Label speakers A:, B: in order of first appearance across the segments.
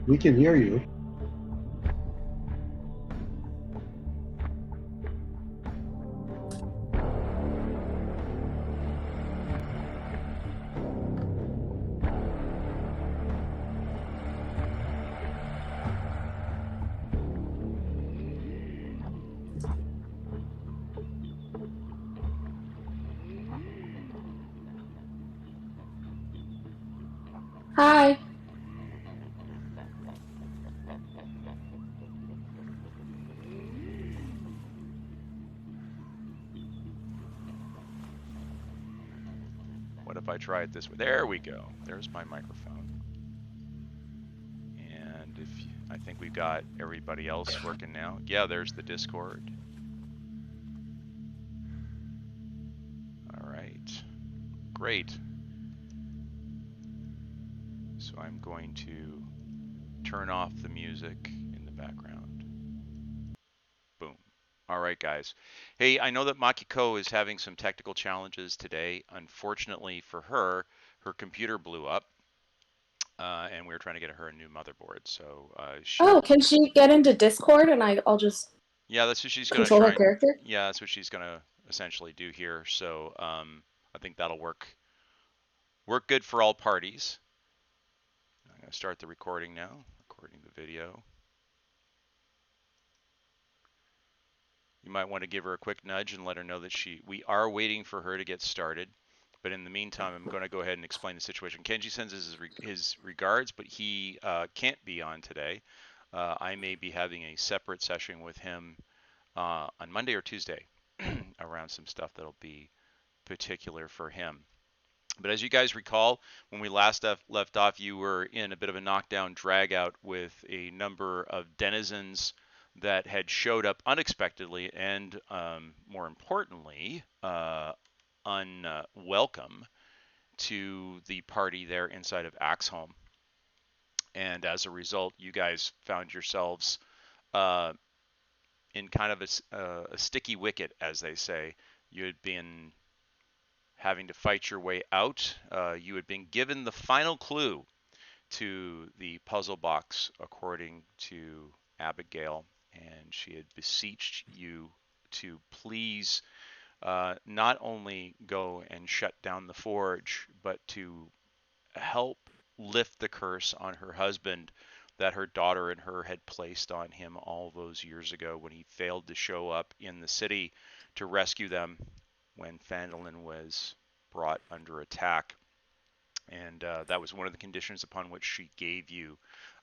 A: We can hear you.
B: Hi.
C: What if I try it this way? There we go. There's my microphone. And I think we've got everybody else working now. Yeah, there's the Discord. All right. Great. So I'm going to turn off the music in the background. Boom. All right, guys. Hey, I know that Makiko is having some technical challenges today. Unfortunately for her, her computer blew up, and we were trying to get her a new motherboard. So
B: Oh, can she get into Discord and I'll just
C: yeah, that's what she's going to
B: control her
C: try.
B: character?
C: Yeah, that's what she's going to essentially do here. So I think that'll work good for all parties. I'm going to start the recording now, recording the video. You might want to give her a quick nudge and let her know that we are waiting for her to get started. But in the meantime, I'm going to go ahead and explain the situation. Kenji sends his regards, but he can't be on today. I may be having a separate session with him on Monday or Tuesday around some stuff that'll be particular for him. But as you guys recall, when we last left off, you were in a bit of a knockdown drag out with a number of denizens that had showed up unexpectedly and, more importantly, unwelcome to the party there inside of Axeholm. And as a result, you guys found yourselves in kind of a sticky wicket, as they say. You had been having to fight your way out. You had been given the final clue to the puzzle box, according to Abigail, and she had beseeched you to please not only go and shut down the forge, but to help lift the curse on her husband that her daughter and her had placed on him all those years ago when he failed to show up in the city to rescue them when Phandalin was brought under attack. And that was one of the conditions upon which she gave you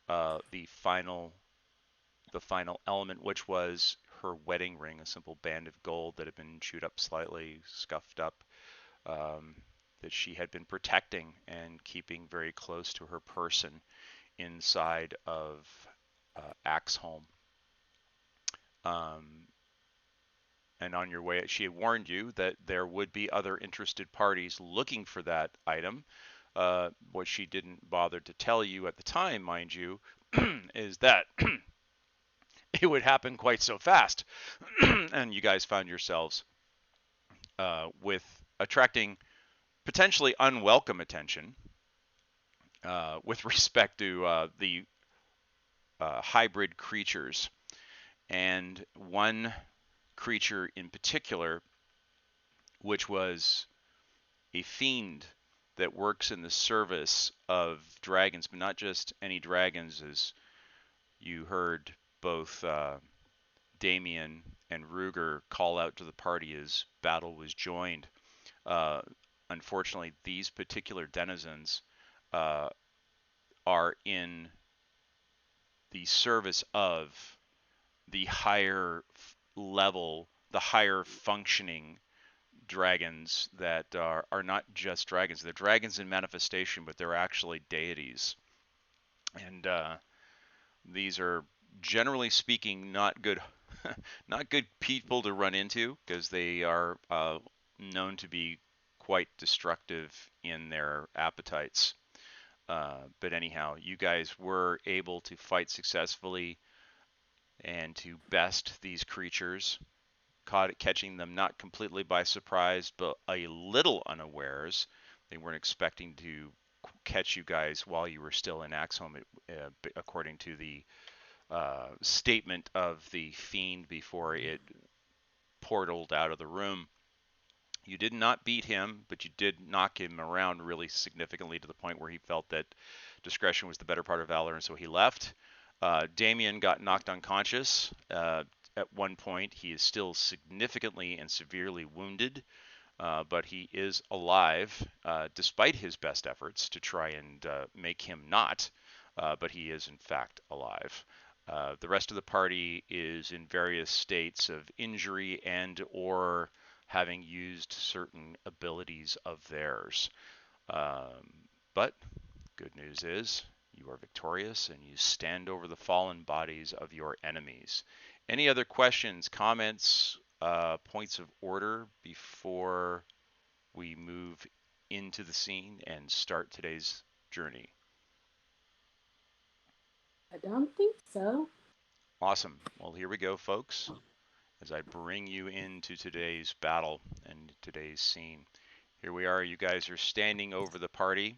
C: the final element, which was her wedding ring, a simple band of gold that had been chewed up slightly, scuffed up, that she had been protecting and keeping very close to her person inside of Axeholm. And on your way, she had warned you that there would be other interested parties looking for that item. What she didn't bother to tell you at the time, mind you, is that it would happen quite so fast. And you guys found yourselves with attracting potentially unwelcome attention with respect to the hybrid creatures. And one creature in particular, which was a fiend that works in the service of dragons, but not just any dragons, as you heard both Damien and Ruger call out to the party as battle was joined. Unfortunately, these particular denizens are in the service of the higher level, the higher functioning dragons that are not just dragons. They're dragons in manifestation, but they're actually deities. And these are, generally speaking, not good not good people to run into, because they are known to be quite destructive in their appetites. But anyhow, you guys were able to fight successfully and to best these creatures, catching them not completely by surprise, but a little unawares. They weren't expecting to catch you guys while you were still in Axeholm, according to the statement of the fiend before it portaled out of the room. You did not beat him, but you did knock him around really significantly to the point where he felt that discretion was the better part of valor, and so he left. Damien got knocked unconscious at one point. He is still significantly and severely wounded, but he is alive despite his best efforts to try and make him not, but he is in fact alive. The rest of the party is in various states of injury and or having used certain abilities of theirs. But good news is you are victorious and you stand over the fallen bodies of your enemies. Any other questions, comments, points of order before we move into the scene and start today's journey?
B: I don't think so.
C: Awesome. Well, here we go, folks, as I bring you into today's battle and today's scene. Here we are. You guys are standing over the party,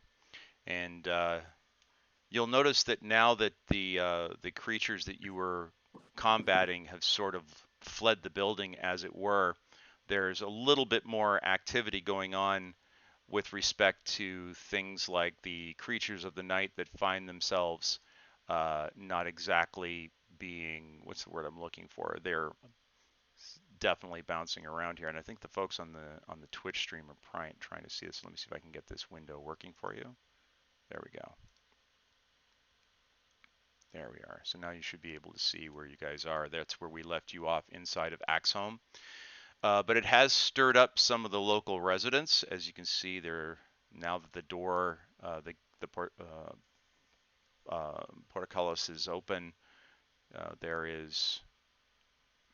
C: and you'll notice that now that the creatures that you were combating have sort of fled the building, as it were. There's a little bit more activity going on with respect to things like the creatures of the night that find themselves not exactly being, what's the word I'm looking for? They're definitely bouncing around here, and I think the folks on the Twitch stream are trying to see this. Let me see if I can get this window working for you. There we go. There we are. So now you should be able to see where you guys are. That's where we left you off inside of Axeholm. But it has stirred up some of the local residents. As you can see, there now that the door, portcullis is open, there is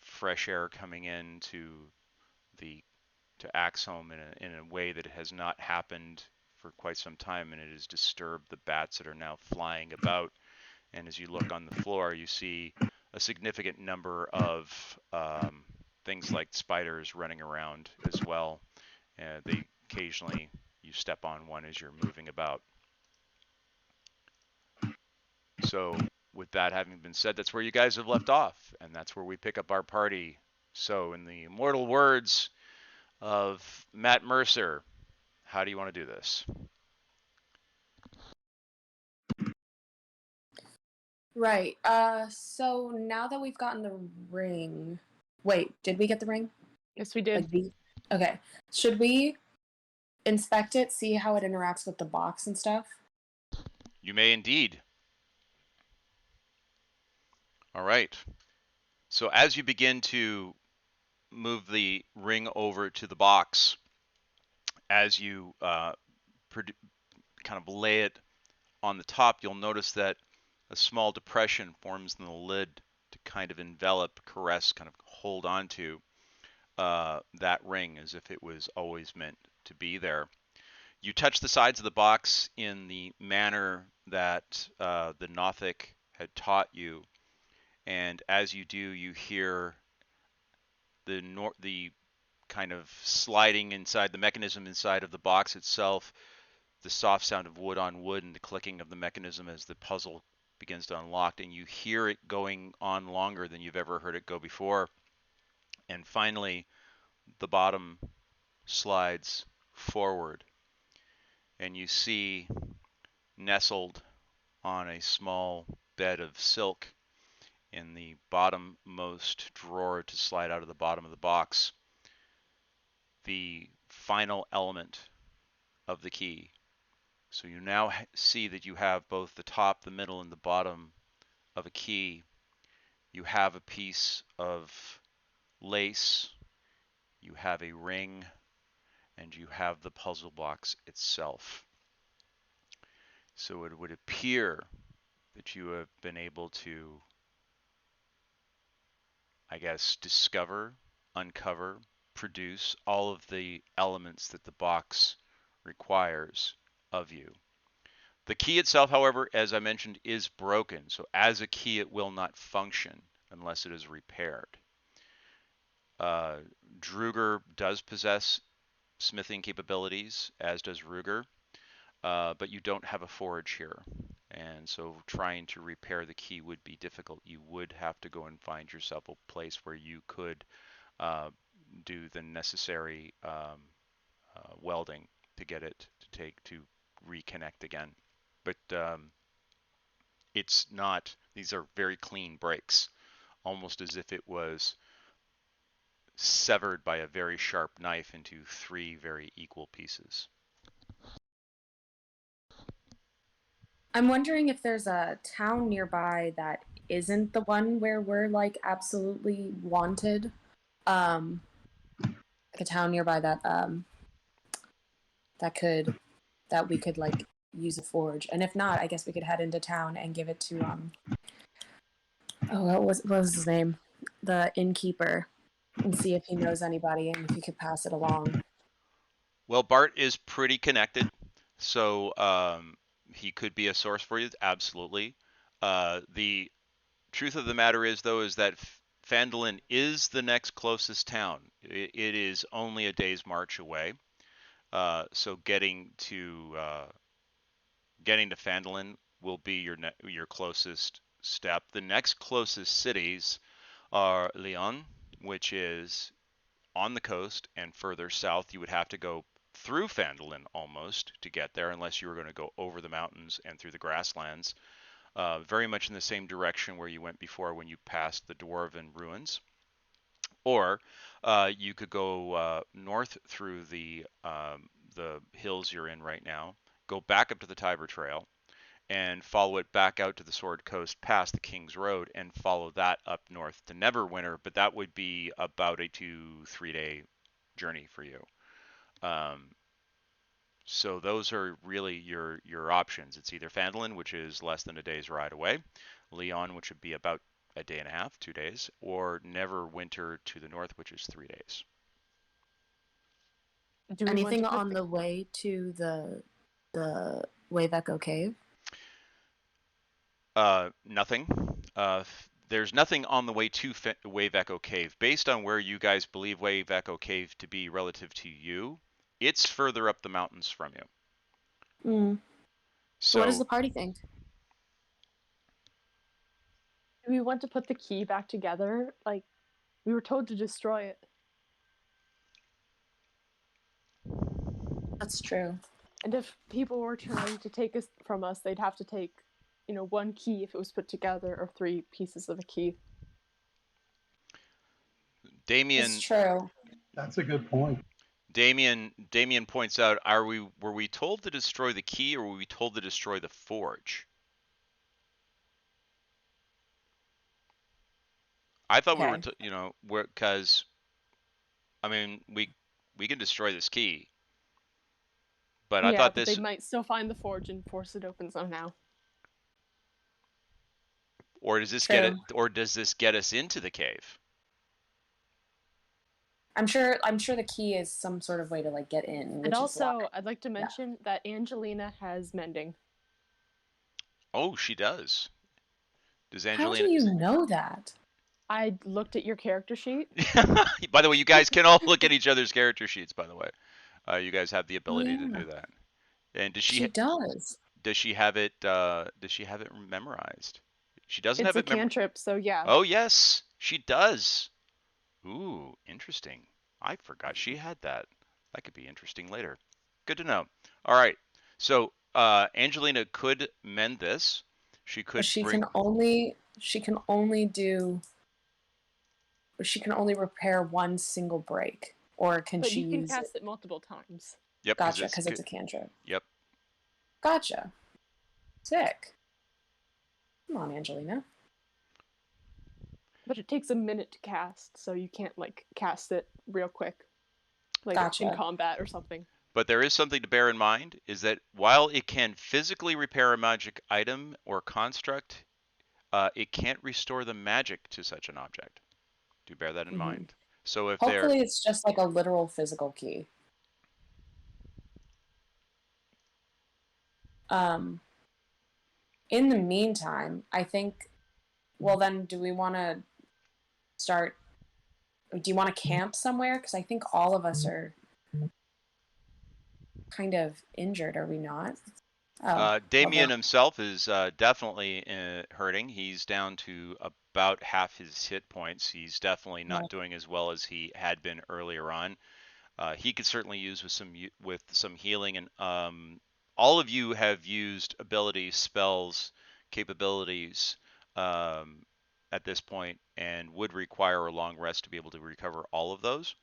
C: fresh air coming in to Axeholm in a way that has not happened for quite some time, and it has disturbed the bats that are now flying about. And as you look on the floor, you see a significant number of things like spiders running around as well. They occasionally, you step on one as you're moving about. So with that having been said, that's where you guys have left off, and that's where we pick up our party. So in the immortal words of Matt Mercer, how do you want to do this?
B: Right. So now that we've gotten the ring, wait, did we get the ring?
A: Yes, we did.
B: Okay. Should we inspect it, see how it interacts with the box and stuff?
C: You may indeed. All right. So as you begin to move the ring over to the box, as you kind of lay it on the top, you'll notice that a small depression forms in the lid to kind of envelop, caress, kind of hold on to that ring as if it was always meant to be there. You touch the sides of the box in the manner that the Nothic had taught you, and as you do, you hear the kind of sliding inside the mechanism inside of the box itself, the soft sound of wood on wood and the clicking of the mechanism as the puzzle begins to unlock, and you hear it going on longer than you've ever heard it go before. And finally, the bottom slides forward, and you see nestled on a small bed of silk in the bottommost drawer to slide out of the bottom of the box, the final element of the key. So you now see that you have both the top, the middle, and the bottom of a key. You have a piece of lace, you have a ring, and you have the puzzle box itself. So it would appear that you have been able to, I guess, discover, uncover, produce all of the elements that the box requires of you. The key itself, however, as I mentioned, is broken. So as a key, it will not function unless it is repaired. Druger does possess smithing capabilities, as does Ruger. but you don't have a forge here. And so trying to repair the key would be difficult. You would have to go and find yourself a place where you could do the necessary welding to get it to reconnect again. But it's not, these are very clean breaks, almost as if it was severed by a very sharp knife into 3 very equal pieces.
B: I'm wondering if there's a town nearby that isn't the one where we're like absolutely wanted. Like a town nearby that we could like use a forge. And if not, I guess we could head into town and give it to what was his name? The innkeeper, and see if he knows anybody and if he could pass it along.
C: Well, Bart is pretty connected, so he could be a source for you, absolutely. The truth of the matter is, though, is that Phandalin is the next closest town. It is only a day's march away. So getting to Phandalin will be your closest step. The next closest cities are Lyon, which is on the coast, and further south you would have to go through Phandalin almost to get there, unless you were going to go over the mountains and through the grasslands. Very much in the same direction where you went before when you passed the Dwarven ruins. Or you could go north through the hills you're in right now, go back up to the Tiber Trail, and follow it back out to the Sword Coast past the King's Road and follow that up north to Neverwinter, but that would be about a 2-3 day journey for you. So those are really your options. It's either Phandalin, which is less than a day's ride away, Lyon, which would be about a day and a half, 2 days, or Neverwinter to the north, which is 3 days.
A: Do we
B: Anything
A: want to
B: on the way to the Wave Echo Cave?
C: Nothing. There's nothing on the way to Wave Echo Cave. Based on where you guys believe Wave Echo Cave to be relative to you, it's further up the mountains from you.
B: Mm.
C: So
B: What does the party think?
A: Do we want to put the key back together? Like, we were told to destroy it.
B: That's true.
A: And if people were trying to take us from us, they'd have to take, one key if it was put together, or 3 pieces of a key.
C: Damien,
B: It's true.
D: That's a good point.
C: Damien points out, were we told to destroy the key, or were we told to destroy the forge? I thought
B: Okay.
C: we were because I mean, we can destroy this key, but I thought
A: but
C: this,
A: they might still find the forge and force it open somehow.
C: or does this get us into the cave?
B: I'm sure the key is some sort of way to like get in.
A: And also, I'd like to mention that Angelina has mending.
C: Oh, she does. Does
B: How
C: Angelina?
B: do you know that?
A: I looked at your character sheet.
C: By the way, you guys can all look at each other's character sheets. By the way, you guys have the ability to do that. And does
B: She does.
C: Does she have it? Does she have it memorized? She doesn't have it.
A: It's a cantrip, so yeah.
C: Oh yes, she does. Ooh, interesting. I forgot she had that. That could be interesting later. Good to know. All right. So Angelina could mend this. She could.
B: But she can only repair one single break, or can
A: But
B: she
A: you can
B: use
A: cast it multiple times.
C: Yep.
B: Gotcha, because it's a cantrip.
C: Yep.
B: Gotcha. Sick. Come on, Angelina.
A: But it takes a minute to cast, so you can't like cast it real quick, like
B: Gotcha.
A: in combat or something.
C: But there is something to bear in mind, is that while it can physically repair a magic item or construct, it can't restore the magic to such an object. Do bear that in mind. So if
B: Hopefully it's just like a literal physical key. In the meantime, I think, well then, do you want to camp somewhere? Because I think all of us are kind of injured, are we not? Oh,
C: Damien
B: although,
C: himself is definitely hurting. He's down to about half his hit points. He's definitely
B: no.
C: not doing as well as he had been earlier on. He could certainly use with some healing, and all of you have used abilities, spells, capabilities at this point, and would require a long rest to be able to recover all of those.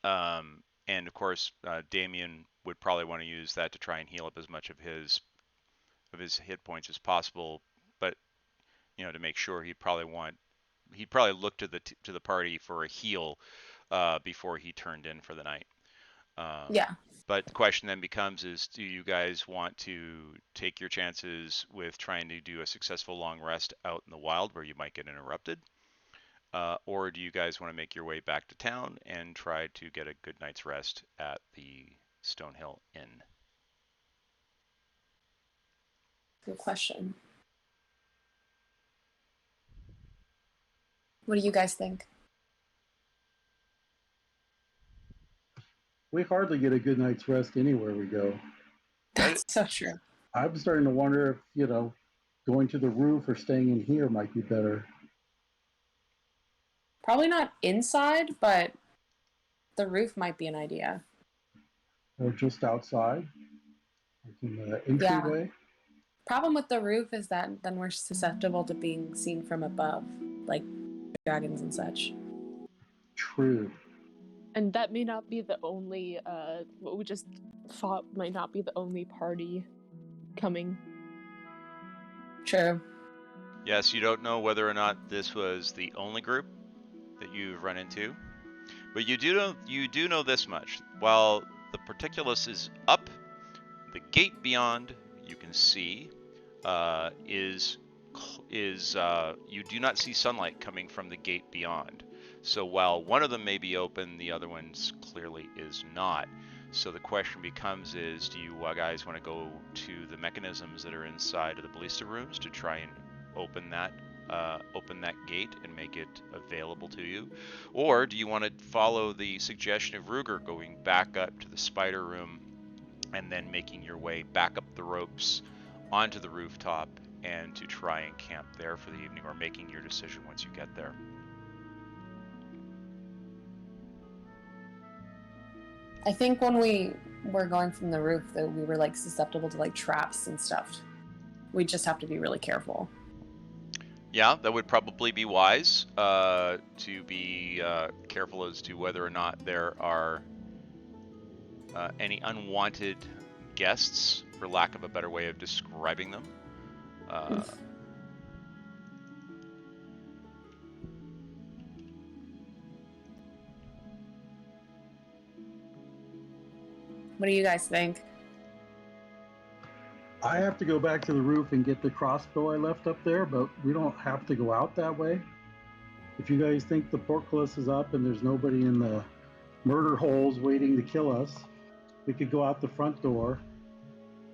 C: And of course, Damien would probably want to use that to try and heal up as much of his hit points as possible. But to make sure, he'd probably look to the party for a heal before he turned in for the night.
B: Yeah.
C: But the question then becomes is, do you guys want to take your chances with trying to do a successful long rest out in the wild where you might get interrupted? Or do you guys want to make your way back to town and try to get a good night's rest at the Stonehill Inn?
B: Good question. What do you guys think?
D: We hardly get a good night's rest anywhere we go.
B: That's so true.
D: I'm starting to wonder if, going to the roof or staying in here might be better.
B: Probably not inside, but the roof might be an idea.
D: Or just outside, like in the entryway.
B: Problem with the roof is that then we're susceptible to being seen from above, like dragons and such.
D: True.
A: And that may not be the only, what we just thought might not be the only party coming.
B: True.
C: Yes, you don't know whether or not this was the only group that you've run into, but you do know this much. While the Particulus is up, the gate beyond you can see is you do not see sunlight coming from the gate beyond. So while one of them may be open, the other one's clearly is not. So the question becomes is, do you guys want to go to the mechanisms that are inside of the ballista rooms to try and open that gate and make it available to you? Or do you want to follow the suggestion of Ruger, going back up to the spider room and then making your way back up the ropes onto the rooftop and to try and camp there for the evening, or making your decision once you get there?
B: I think when we were going from the roof, that we were like susceptible to like traps and stuff. We just have to be really careful.
C: Yeah, that would probably be wise to be careful as to whether or not there are any unwanted guests, for lack of a better way of describing them.
B: What do you guys think?
D: I have to go back to the roof and get the crossbow I left up there, but we don't have to go out that way. If you guys think the portcullis is up and there's nobody in the murder holes waiting to kill us, we could go out the front door.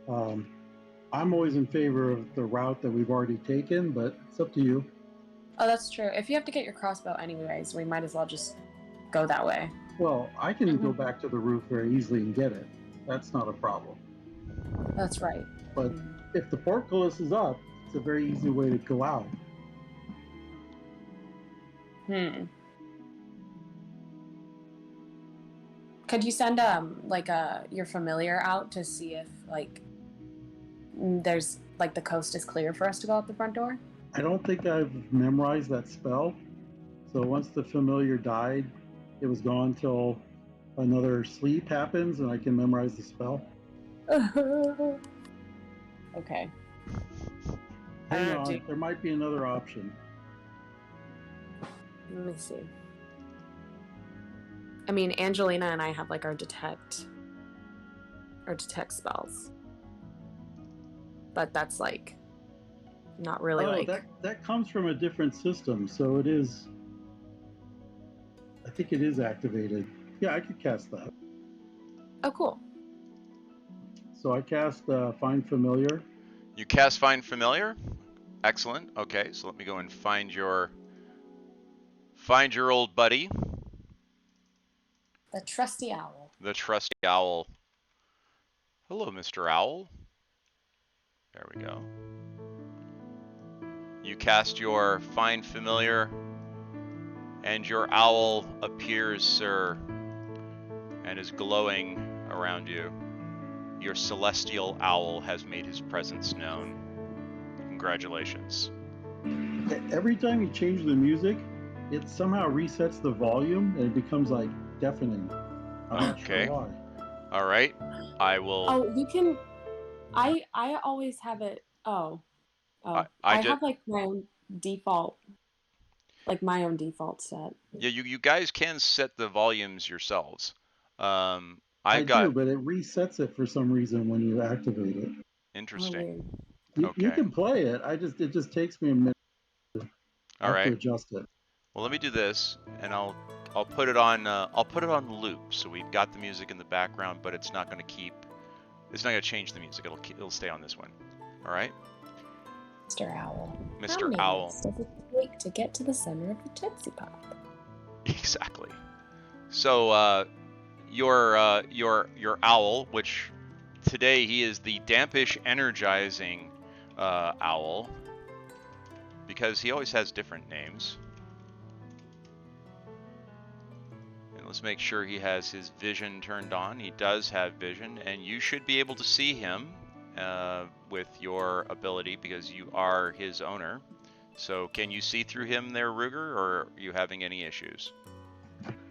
D: I'm always in favor of the route that we've already taken, but it's up to you.
B: Oh, that's true. If you have to get your crossbow anyways, we might as well just go that way.
D: Well, I can go back to the roof very easily and get it. That's not a problem.
B: That's right.
D: But if the portcullis is up, it's a very easy way to go out.
B: Could you send your familiar out to see if like there's like the coast is clear for us to go out the front door?
D: I don't think I've memorized that spell. So once the familiar died, it was gone till another sleep happens and I can memorize the spell.
B: Okay.
D: Hang on, there might be another option.
B: Let me see. I mean, Angelina and I have like our detect spells, but that's like not really
D: that comes from a different system, so it is. I think it is activated. Yeah, I could cast that.
B: Oh, cool.
C: So
D: I cast Find Familiar.
C: You cast Find Familiar? Excellent. Okay, so let me go and find your old buddy.
B: The trusty owl.
C: The trusty owl. Hello, Mr. Owl. There we go. You cast your Find Familiar, and your owl appears, sir, and is glowing around you. Your celestial owl has made his presence known. Congratulations.
D: Every time you change the music, it somehow resets the volume and it becomes like deafening. I'm not sure
C: Okay.
D: why.
C: All right. I will.
B: Oh, you can. I always have it. Oh,
C: I
B: I
C: just.
B: have like my own default, set.
C: Yeah, you guys can set the volumes yourselves.
D: I
C: I've
D: do,
C: got.
D: but it resets it for some reason when you activate it.
B: Oh,
C: Interesting.
B: weird.
D: You
C: Okay.
D: can play it. It just takes me a minute. I
C: All
D: have to
C: right.
D: adjust it.
C: Well, let me do this, and I'll put it on loop, so we've got the music in the background, but it's not going to change the music. It'll stay on this one. All right,
B: Mr. Owl.
C: Mr.
B: How many
C: Owl.
B: minutes does it take to get to the center of the Tootsie Pop?
C: Exactly. So your owl, which today he is the dampish energizing owl, because he always has different names. Let's make sure he has his vision turned on. He does have vision, and you should be able to see him with your ability because you are his owner. So can you see through him there, Ruger, or are you having any issues?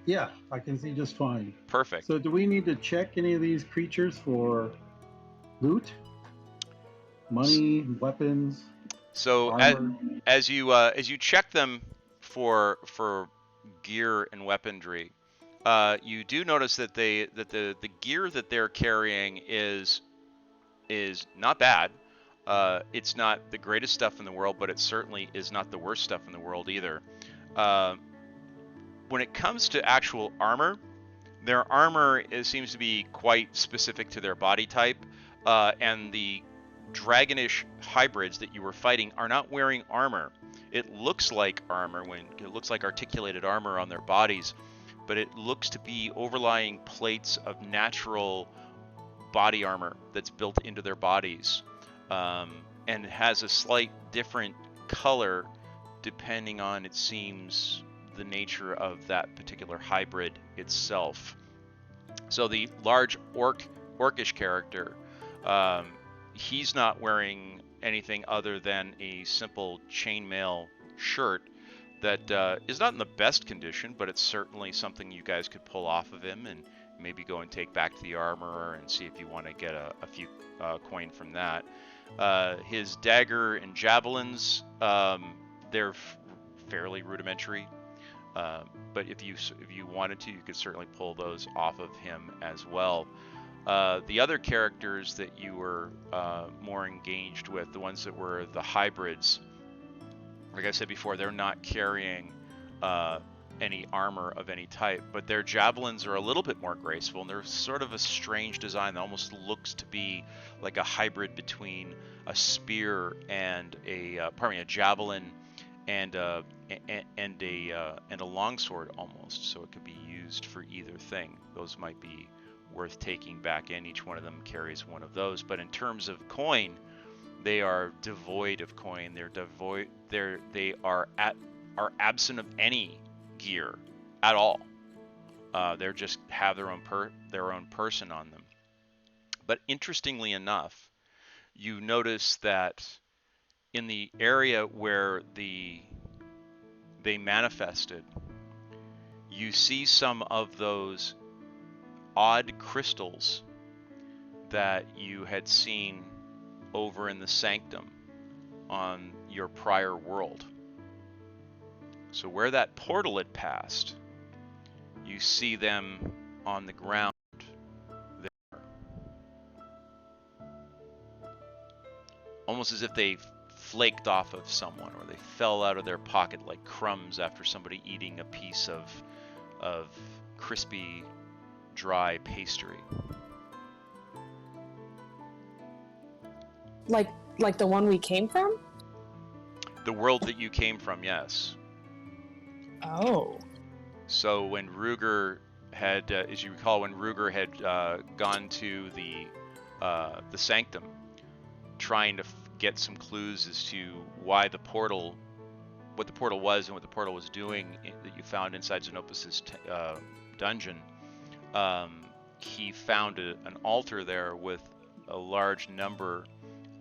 D: Yeah, I can see just fine.
C: Perfect.
D: So do we need to check any of these creatures for loot? Money, weapons,
C: So
D: armor?
C: as you check them for gear and weaponry, you do notice that the gear that they're carrying is not bad. It's not the greatest stuff in the world, but it certainly is not the worst stuff in the world either. When it comes to actual armor, their armor seems to be quite specific to their body type, and the dragonish hybrids that you were fighting are not wearing armor. It looks like armor it looks like articulated armor on their bodies, but it looks to be overlying plates of natural body armor that's built into their bodies, and has a slight different color depending on, it seems, the nature of that particular hybrid itself. So the large orcish character, he's not wearing anything other than a simple chainmail shirt that is not in the best condition, but it's certainly something you guys could pull off of him and maybe go and take back to the armorer and see if you want to get a few coin from that. His dagger and javelins, they're fairly rudimentary, but if you wanted to, you could certainly pull those off of him as well. The other characters that you were more engaged with, the ones that were the hybrids, like I said before, they're not carrying any armor of any type, but their javelins are a little bit more graceful, and they're sort of a strange design that almost looks to be like a hybrid between a spear and a javelin and a longsword almost. So it could be used for either thing. Those might be worth taking back in. Each one of them carries one of those. But in terms of coin, they are devoid of coin. They are absent of any gear at all. They're just have their own person on them. But interestingly enough, you notice that in the area where they manifested, you see some of those odd crystals that you had seen over in the sanctum on your prior world. So where that portal had passed, you see them on the ground there. Almost as if they flaked off of someone, or they fell out of their pocket like crumbs after somebody eating a piece of crispy, dry pastry.
B: Like the one we came from?
C: The world that you came from, yes.
B: Oh.
C: So when Ruger had, as you recall, when Ruger had gone to the the sanctum, trying to get some clues as to why the portal, what the portal was and what the portal was doing that you found inside Xenopus's dungeon. He found an altar there with a large number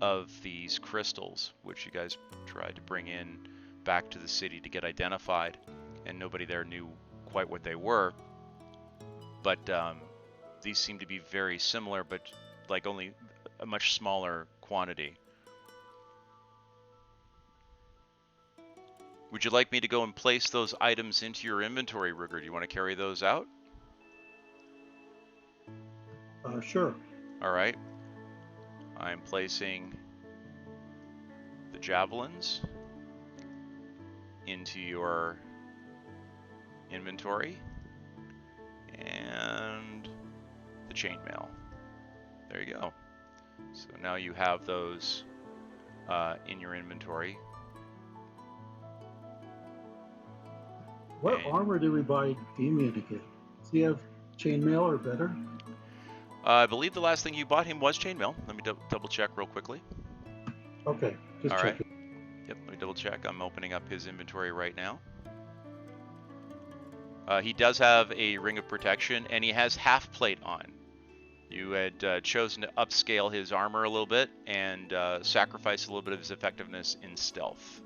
C: of these crystals, which you guys tried to bring in back to the city to get identified, and nobody there knew quite what they were. But these seem to be very similar, but like only a much smaller quantity. Would you like me to go and place those items into your inventory, Ruger? Do you want to carry those out?
D: Sure.
C: All right. I'm placing the javelins into your inventory and the chainmail. There you go. So now you have those in your inventory.
D: What armor did we buy Damien again? Does he have chainmail or better?
C: I believe the last thing you bought him was chainmail. Let me double check real quickly.
D: Okay, just
C: All
D: check
C: right.
D: it.
C: Yep, let me double check. I'm opening up his inventory right now. He does have a ring of protection, and he has half plate on. You had chosen to upscale his armor a little bit and sacrifice a little bit of his effectiveness in stealth.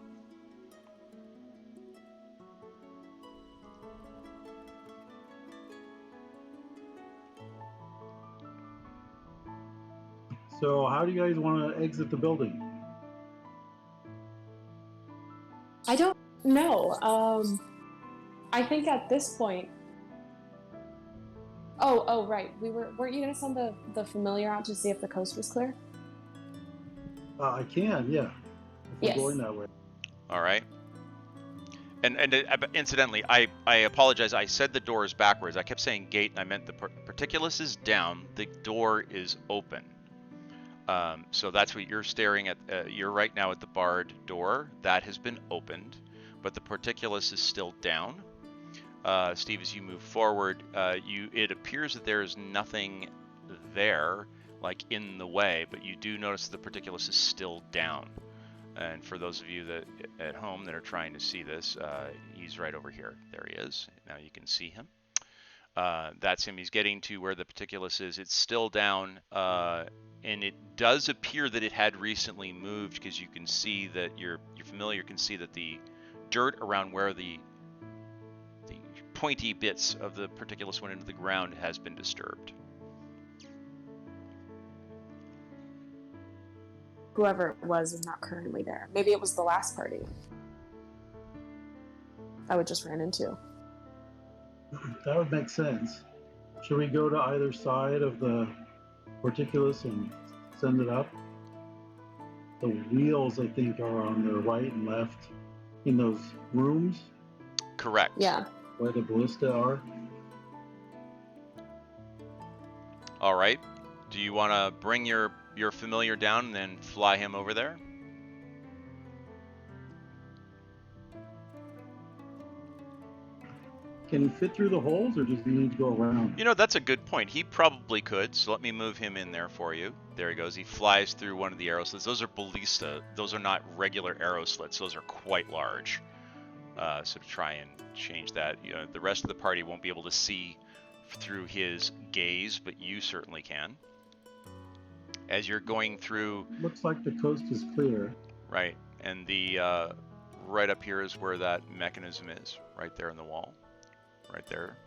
D: So how do you guys want to exit the building?
B: I don't know. I think at this point. Oh, right. Weren't you gonna send the familiar out to see if the coast was clear?
D: I can, yeah. If
B: Yes.
D: we're going that way.
C: All right. And incidentally, I apologize. I said the door is backwards. I kept saying gate, and I meant the particulus is down. The door is open. So that's what you're staring at. You're right now at the barred door. That has been opened, but the particulus is still down. Steve, as you move forward, it appears that there is nothing there, like in the way, but you do notice the particulus is still down. And for those of you that at home that are trying to see this, he's right over here. There he is. Now you can see him. That's him. He's getting to where the particulus is. It's still down, and it does appear that it had recently moved, because you can see that your familiar can see that the dirt around where the pointy bits of the particulus went into the ground has been disturbed.
B: Whoever it was is not currently there. Maybe it was the last party I would just ran into.
D: That would make sense. Should we go to either side of the particulus and send it up? The wheels, I think, are on the right and left in those rooms.
C: Correct.
B: Yeah.
D: Where the ballista are.
C: All right. Do you want to bring your familiar down and then fly him over there?
D: Can he fit through the holes, or does he need to go around?
C: You know, that's a good point. He probably could, so let me move him in there for you. There he goes. He flies through one of the arrow slits. Those are ballista. Those are not regular arrow slits. Those are quite large. So to try and change that, the rest of the party won't be able to see through his gaze, but you certainly can. As you're going through...
D: Looks like the coast is clear.
C: Right, and the right up here is where that mechanism is, right there in the wall. Right there.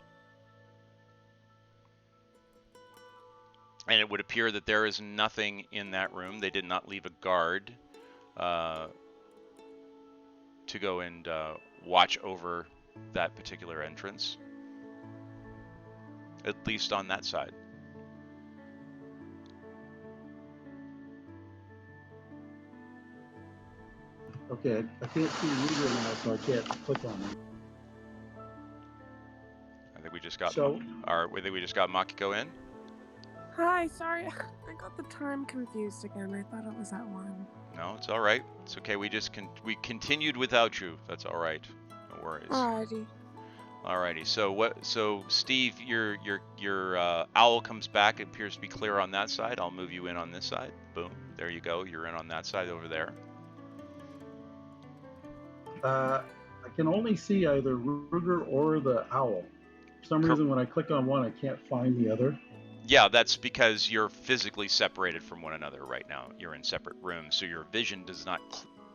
C: And it would appear that there is nothing in that room. They did not leave a guard to go and watch over that particular entrance. At least on that side.
D: Okay, I can't see Ruger now, so I can't click on him.
C: I think we just got
D: So-
C: I think we just got Makiko in.
E: Hi, sorry, I got the time confused again. I thought it was at 1.
C: No, it's all right. It's okay. We continued without you. That's all right. No worries.
E: Alrighty.
C: Alrighty. So what? So Steve, your owl comes back. It appears to be clear on that side. I'll move you in on this side. Boom. There you go. You're in on that side over there.
D: I can only see either Ruger or the owl. For some reason, when I click on one, I can't find the other.
C: Yeah, that's because you're physically separated from one another right now. You're in separate rooms, so your vision does not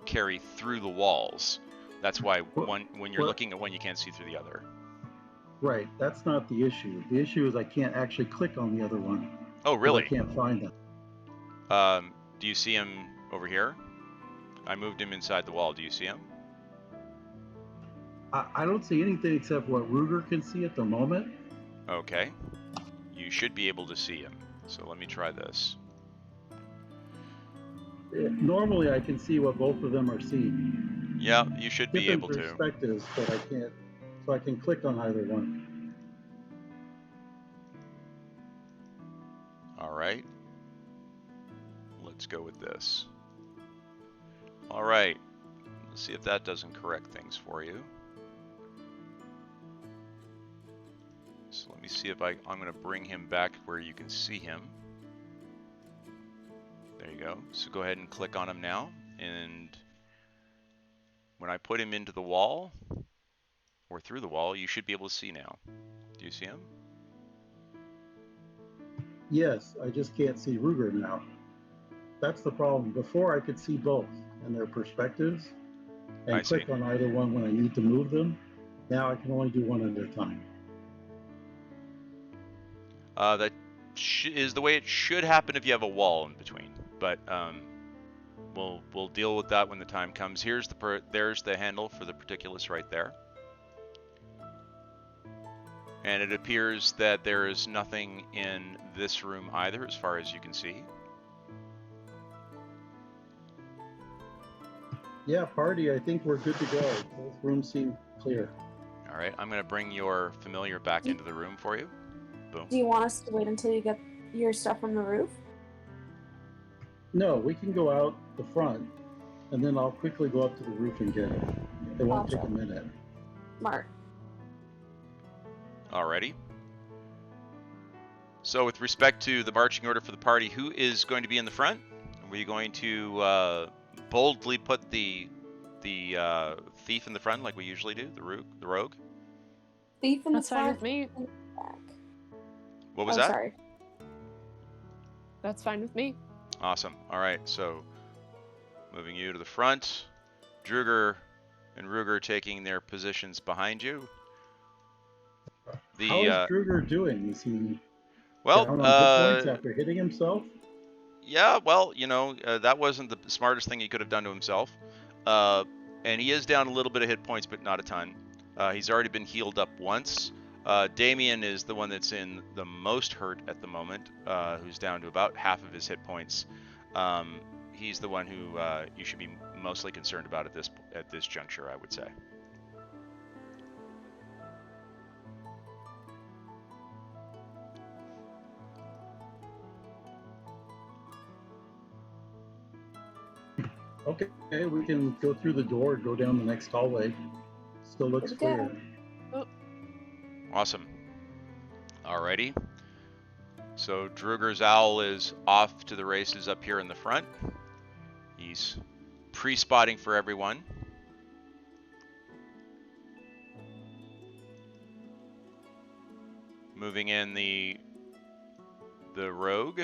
C: carry through the walls. That's why when you're looking at one, you can't see through the other.
D: Right, that's not the issue. The issue is I can't actually click on the other one.
C: Oh, really?
D: I can't find them.
C: Do you see him over here? I moved him inside the wall. Do you see him?
D: I don't see anything except what Ruger can see at the moment.
C: Okay. You should be able to see him. So let me try this.
D: Normally, I can see what both of them are seeing.
C: Yeah, you should be able to.
D: Different perspectives, but I can't. So I can click on either one.
C: All right. Let's go with this. All right. Let's see if that doesn't correct things for you. So let me see if I'm going to bring him back where you can see him. There you go. So go ahead and click on him now. And when I put him into the wall, or through the wall, you should be able to see now. Do you see him?
D: Yes, I just can't see Ruger now. That's the problem. Before I could see both and their perspectives and click on either one when I need to move them. Now I can only do one at a time.
C: That is the way it should happen if you have a wall in between. But we'll deal with that when the time comes. There's the handle for the particulus right there. And it appears that there is nothing in this room either, as far as you can see.
D: Yeah, party, I think we're good to go. Both rooms seem clear.
C: All right, I'm going to bring your familiar back into the room for you. Boom.
B: Do you want us to wait until you get your stuff from the roof?
D: No, we can go out the front, and then I'll quickly go up to the roof and get it. It won't take a minute.
B: Smart.
C: Alrighty. So with respect to the marching order for the party, who is going to be in the front? Are we going to boldly put the thief in the front like we usually do, the rogue?
B: Thief in the
A: That's fine
B: front.
A: with me.
B: Back.
C: What was that?
B: Sorry.
A: That's fine with me.
C: Awesome. All right, so moving you to the front, Druger and Ruger taking their positions behind you.
D: How is Druger doing? Is he
C: well
D: down on hit points after hitting himself?
C: Yeah, well, you know, that wasn't the smartest thing he could have done to himself. And he is down a little bit of hit points, but not a ton. He's already been healed up once. Damien is the one that's in the most hurt at the moment, who's down to about half of his hit points. He's the one who you should be mostly concerned about at this juncture, I would say.
D: Okay, we can go through the door and go down the next hallway. Still looks clear.
A: Oh.
C: Awesome. Alrighty. So Druger's owl is off to the races up here in the front. He's pre-spotting for everyone. Moving in the rogue,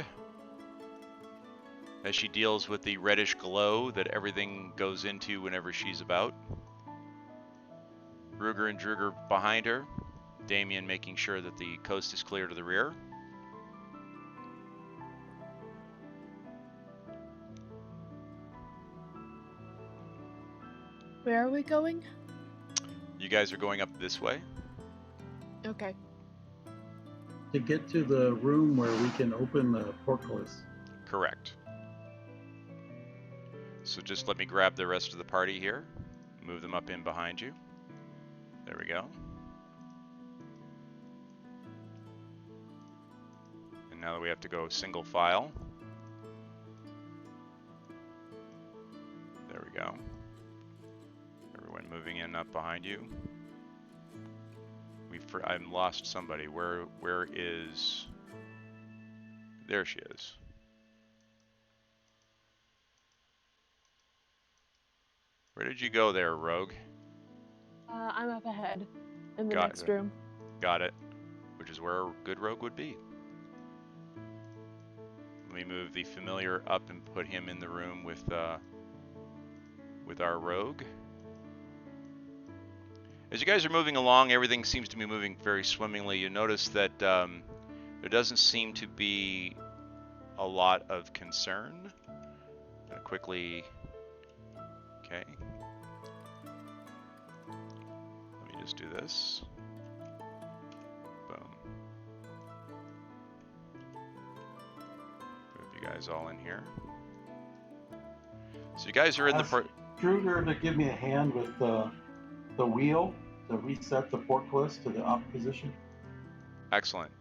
C: as she deals with the reddish glow that everything goes into whenever she's about. Ruger and Druger behind her. Damien making sure that the coast is clear to the rear.
A: Where are we going?
C: You guys are going up this way.
A: Okay.
D: To get to the room where we can open the portcullis.
C: Correct. So just let me grab the rest of the party here. Move them up in behind you. There we go. And now that we have to go single file. There we go. Everyone moving in up behind you. I'm lost somebody. Where is? There she is. Where did you go there, Rogue?
A: I'm up ahead in the
C: Got
A: next
C: it.
A: room.
C: Got it. Which is where a good rogue would be. Let me move the familiar up and put him in the room with our rogue. As you guys are moving along, everything seems to be moving very swimmingly. You notice that there doesn't seem to be a lot of concern. Gonna quickly, okay. Let me just do this. Boom. Move you guys all in here. So you guys are in the part.
D: Druger to give me a hand with the wheel to reset the portcullis to the up position.
C: Excellent.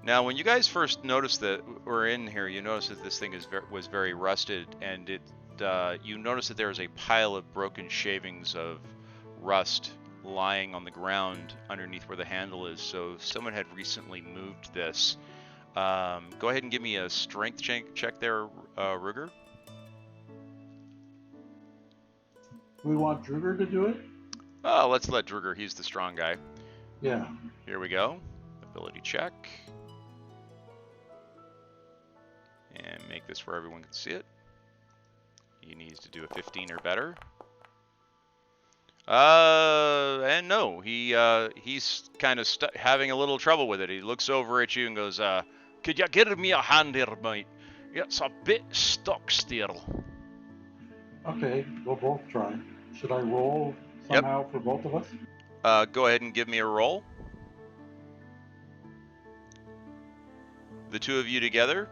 C: Now, when you guys first noticed that we're in here, you noticed that this thing was very rusted, and you noticed that there was a pile of broken shavings of rust lying on the ground underneath where the handle is. So someone had recently moved this. Go ahead and give me a strength check there, Ruger.
D: We want Druger to do it?
C: Oh, let's let Druger. He's the strong guy.
D: Yeah.
C: Here we go. Ability check. And make this where everyone can see it. He needs to do a 15 or better. And no, he's kind of having a little trouble with it. He looks over at you and goes, "Could you give me a hand here, mate? It's a bit stuck still."
D: Okay, we'll both try. Should I roll somehow for both of us?
C: Go ahead and give me a roll. The two of you together,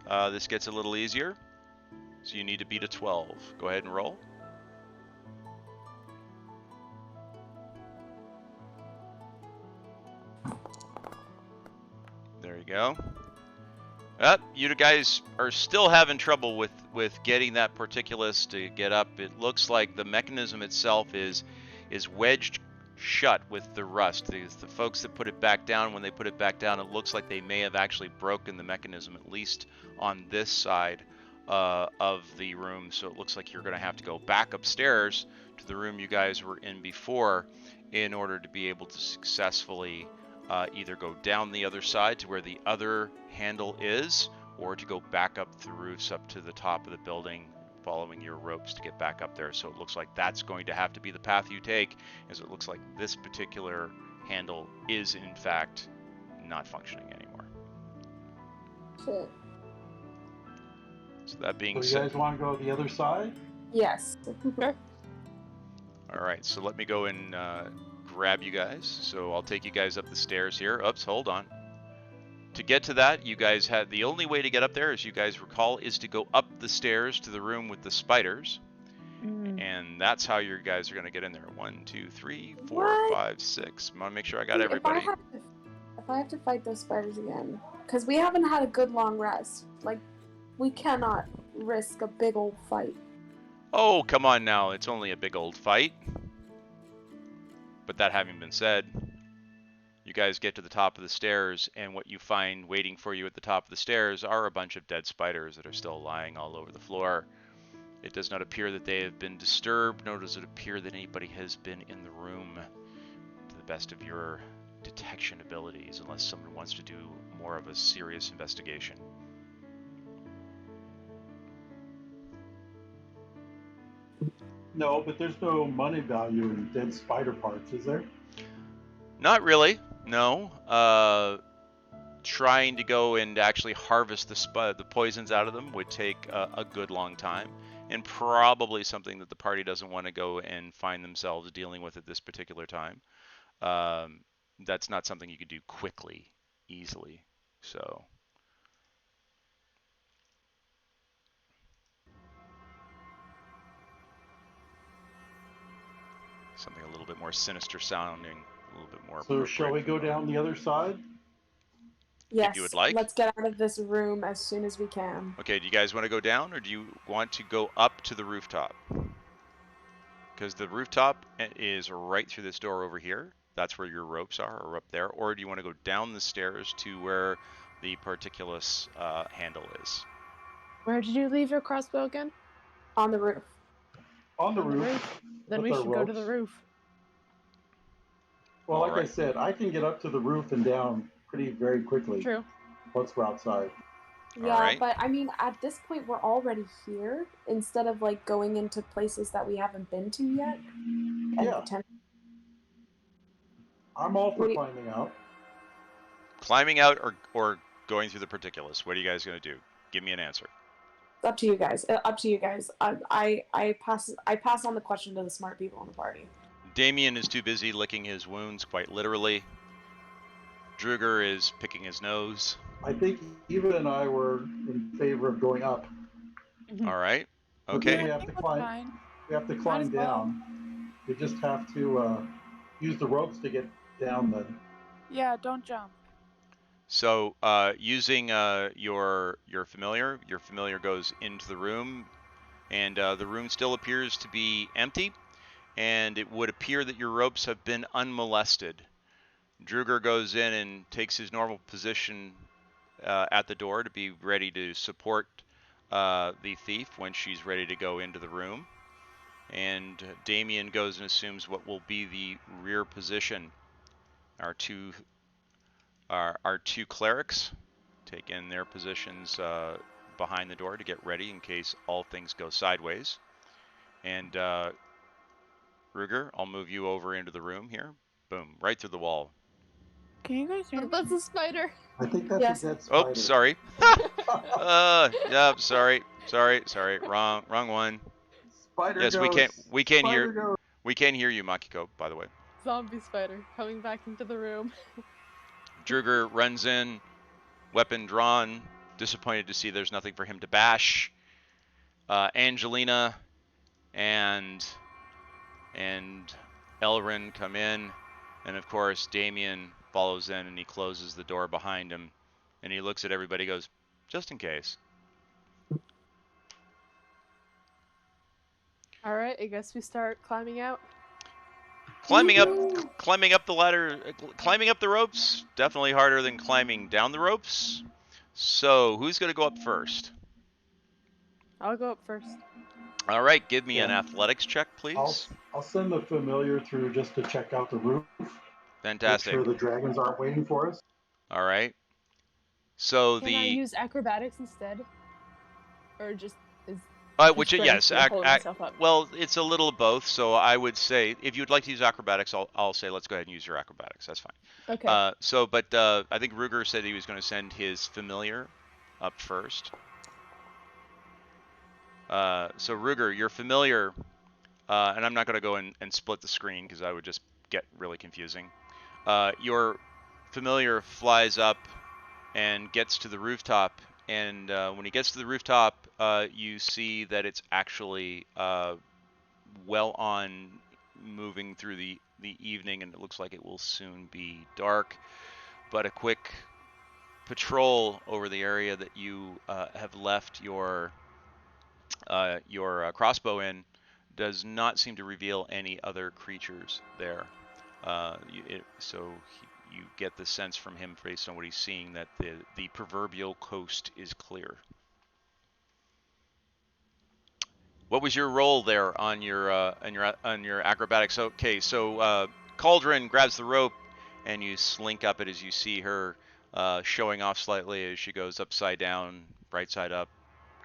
C: this gets a little easier. So you need to beat a 12. Go ahead and roll. There you go. You guys are still having trouble with getting that portcullis to get up. It looks like the mechanism itself is wedged shut with the rust. The folks that put it back down, when they put it back down, it looks like they may have actually broken the mechanism, at least on this side of the room. So it looks like you're going to have to go back upstairs to the room you guys were in before in order to be able to successfully either go down the other side to where the other handle is, or to go back up the roofs up to the top of the building, following your ropes to get back up there. So it looks like that's going to have to be the path you take, as it looks like this particular handle is in fact not functioning anymore.
B: Shit.
C: So that being
D: So you
C: said,
D: guys want to go the other side?
B: Yes.
C: all right, so let me go and grab you guys. So I'll take you guys up the stairs here. Oops, hold on. To get to that, you guys had the only way to get up there, as you guys recall, is to go up the stairs to the room with the spiders. And that's how you guys are going to get in there. 1, 2, 3, 4,
B: What?
C: 5, 6. I want to make sure I got everybody.
B: If I have to fight those spiders again, because we haven't had a good long rest. Like, we cannot risk a big old fight.
C: Oh, come on now. It's only a big old fight. But that having been said, you guys get to the top of the stairs, and what you find waiting for you at the top of the stairs are a bunch of dead spiders that are still lying all over the floor. It does not appear that they have been disturbed, nor does it appear that anybody has been in the room, to the best of your detection abilities, unless someone wants to do more of a serious investigation.
D: No, but there's no money value in dead spider parts, is there?
C: Not really, no. Trying to go and actually harvest the poisons out of them would take a good long time, and probably something that the party doesn't want to go and find themselves dealing with at this particular time. That's not something you could do quickly, easily. So something a little bit more sinister sounding, a little bit more.
D: So shall we go down the other side?
B: Yes.
C: you would like?
B: Let's get out of this room as soon as we can.
C: Okay, do you guys want to go down, or do you want to go up to the rooftop? Because the rooftop is right through this door over here, that's where your ropes are, or up there, or do you want to go down the stairs to where the particulous handle is?
A: Where did you leave your crossbow again?
B: On the roof.
D: On the
A: On the
D: roof.
A: roof. Then
D: with
A: we
D: our
A: should go to the
D: ropes.
A: roof.
D: Well, like I
C: Alright.
D: said, I can get up to the roof and down very quickly
A: True.
D: once we're outside.
B: Yeah,
C: Alright.
B: but I mean, at this point, we're already here instead of like going into places that we haven't been to yet. And
D: Yeah. I'm all for
B: What do you-
D: finding out.
C: Climbing out or going through the particulous? What are you guys going to do? Give me an answer.
B: It's up to you guys. Up to you guys. I pass on the question to the smart people in the party.
C: Damien is too busy licking his wounds, quite literally. Druger is picking his nose.
D: I think Eva and I were in favor of going up.
C: All right.
D: But then
C: Okay.
D: we have to climb.
E: Fine.
D: We have to
E: Might
D: climb
E: as well.
D: down. We just have to use the ropes to get down. Then.
E: Yeah, don't jump.
C: So using your familiar goes into the room, and the room still appears to be empty, and it would appear that your ropes have been unmolested. Druger goes in and takes his normal position at the door to be ready to support the thief when she's ready to go into the room. And Damien goes and assumes what will be the rear position. Our two clerics take in their positions behind the door to get ready in case all things go sideways. And Ruger, I'll move you over into the room here. Boom, right through the wall.
E: Can you guys hear me?
A: That's a spider.
D: I think that's
B: Yes.
D: a dead spider.
C: Oh, sorry. Yeah, sorry. Wrong one.
D: Spider
C: Yes,
D: ghost.
C: we can't
D: Spider
C: hear
D: ghost.
C: we can't hear you, Makiko, by the way.
A: Zombie spider coming back into the room.
C: Druger runs in, weapon drawn, disappointed to see there's nothing for him to bash. Angelina and Elryn come in, and of course Damien follows in, and he closes the door behind him, and he looks at everybody, goes, just in case.
A: All right, I guess we start climbing out.
C: Climbing up the ladder, climbing up the ropes, definitely harder than climbing down the ropes. So who's going to go up first?
A: I'll go up first.
C: All right, give me an
D: Yeah.
C: athletics check, please.
D: I'll send the familiar through just to check out the roof.
C: Fantastic.
D: Make sure the dragons aren't waiting for us.
C: All right. So
A: Can I use acrobatics instead? Or just is
C: which
A: strength
C: yes,
A: for holding myself up?
C: well, it's a little of both. So I would say if you would like to use acrobatics, I'll say let's go ahead and use your acrobatics. That's fine.
A: Okay.
C: But I think Ruger said he was going to send his familiar up first. So Ruger, your familiar, and I'm not going to go and split the screen because I would just get really confusing. Your familiar flies up and gets to the rooftop, and when he gets to the rooftop, you see that it's actually well on moving through the evening, and it looks like it will soon be dark. But a quick patrol over the area that you have left your crossbow in does not seem to reveal any other creatures there. You get the sense from him, based on what he's seeing, that the proverbial coast is clear. What was your roll there on your acrobatics? Okay, so Cauldron grabs the rope, and you slink up it as you see her showing off slightly as she goes upside down, right side up,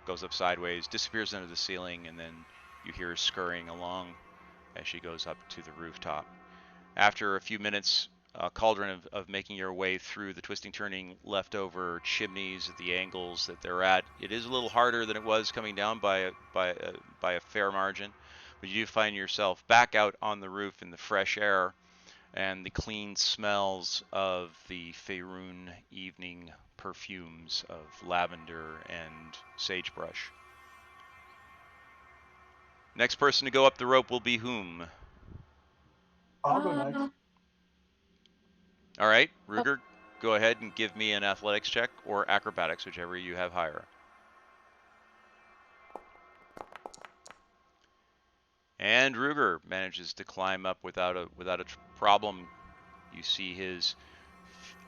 C: goes up sideways, disappears under the ceiling, and then you hear her scurrying along as she goes up to the rooftop. After a few minutes, Cauldron of making your way through the twisting, turning, leftover chimneys at the angles that they're at, it is a little harder than it was coming down by a fair margin, but you do find yourself back out on the roof in the fresh air and the clean smells of the Faerun evening perfumes of lavender and sagebrush. Next person to go up the rope will be whom?
D: I'll go next.
C: All right, Ruger, go ahead and give me an athletics check or acrobatics, whichever you have higher. And Ruger manages to climb up without a problem, You see his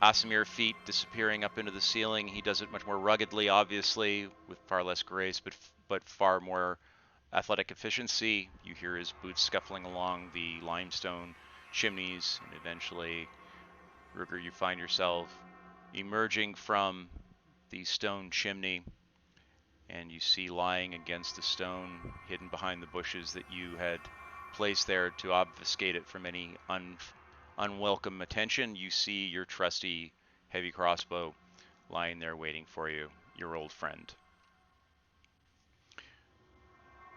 C: Asimir feet disappearing up into the ceiling. He does it much more ruggedly, obviously, with far less grace, but far more athletic efficiency. You hear his boots scuffling along the limestone chimneys, and eventually, Ruger, you find yourself emerging from the stone chimney, and you see lying against the stone, hidden behind the bushes that you had placed there to obfuscate it from any unwelcome attention, you see your trusty heavy crossbow lying there waiting for you, your old friend.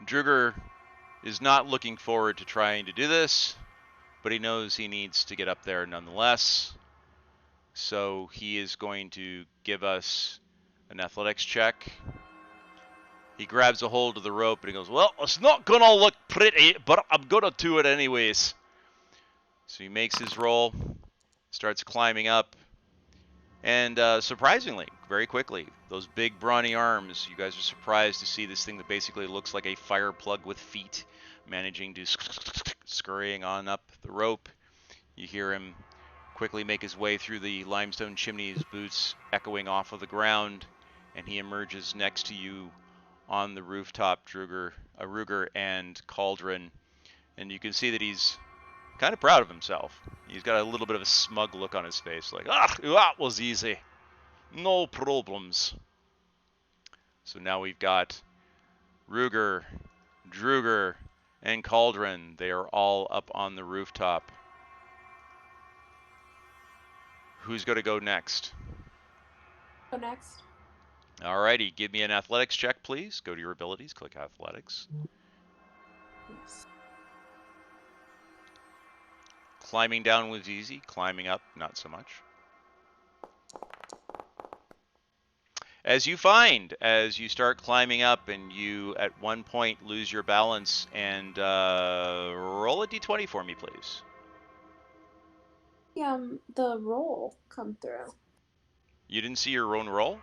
C: Druger is not looking forward to trying to do this, but he knows he needs to get up there nonetheless. So he is going to give us an athletics check. He grabs a hold of the rope and he goes, well, it's not going to look pretty, but I'm going to do it anyways. So he makes his roll, starts climbing up, and surprisingly, very quickly, those big brawny arms, you guys are surprised to see this thing that basically looks like a fire plug with feet managing to scurrying on up the rope. You hear him quickly make his way through the limestone chimneys, boots echoing off of the ground, and he emerges next to you on the rooftop, Ruger and Cauldron, and you can see that he's kind of proud of himself. He's got a little bit of a smug look on his face, like, that was easy. No problems. So now we've got Ruger, Druger, and Cauldron. They are all up on the rooftop. Who's going to go next?
B: Go next.
C: Alrighty, give me an athletics check, please. Go to your abilities, click athletics.
B: Yes.
C: Climbing down was easy, climbing up, not so much. As you find, as you start climbing up and you at one point lose your balance, and roll a d20 for me, please.
B: Yeah, the roll come through.
C: You didn't see your own roll?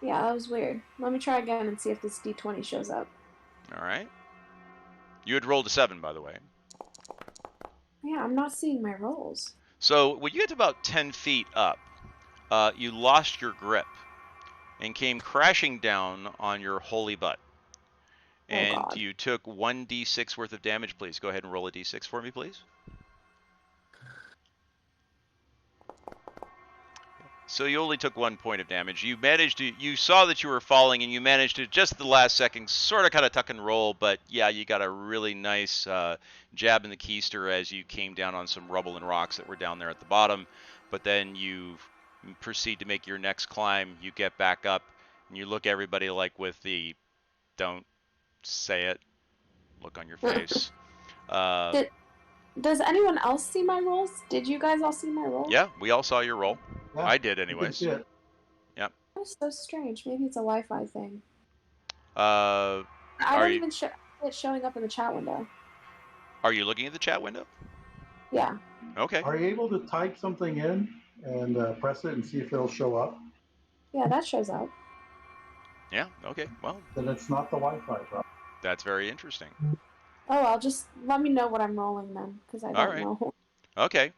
B: Yeah, that was weird. Let me try again and see if this d20 shows up.
C: All right. You had rolled a 7, by the way.
B: Yeah, I'm not seeing my rolls.
C: So when you get to about 10 feet up, you lost your grip and came crashing down on your holy butt. And
B: God.
C: you took 1d6 worth of damage, please. Go ahead and roll a d6 for me, please. So you only took 1 point of damage. You saw that you were falling, and you managed to, just the last second, sort of kind of tuck and roll, but yeah, you got a really nice jab in the keister as you came down on some rubble and rocks that were down there at the bottom. But then you proceed to make your next climb. You get back up, and you look everybody like with the don't say it look on your face.
B: Does anyone else see my rolls? Did you guys all see my rolls?
C: Yeah, we all saw your roll.
D: Yeah,
C: I did
D: you can
C: anyways.
D: see it.
C: Yep.
B: That's so strange. Maybe it's a Wi-Fi thing.
C: I
B: don't even see it showing up in the chat window.
C: Are you looking at the chat window?
B: Yeah.
C: Okay.
D: Are you able to type something in and press it and see if it'll show up?
B: Yeah, that shows up.
C: Yeah, okay. Well,
D: Then it's not the Wi-Fi problem.
C: that's very interesting.
B: Oh, I'll just let me know what I'm rolling then, because I don't know.
C: Okay.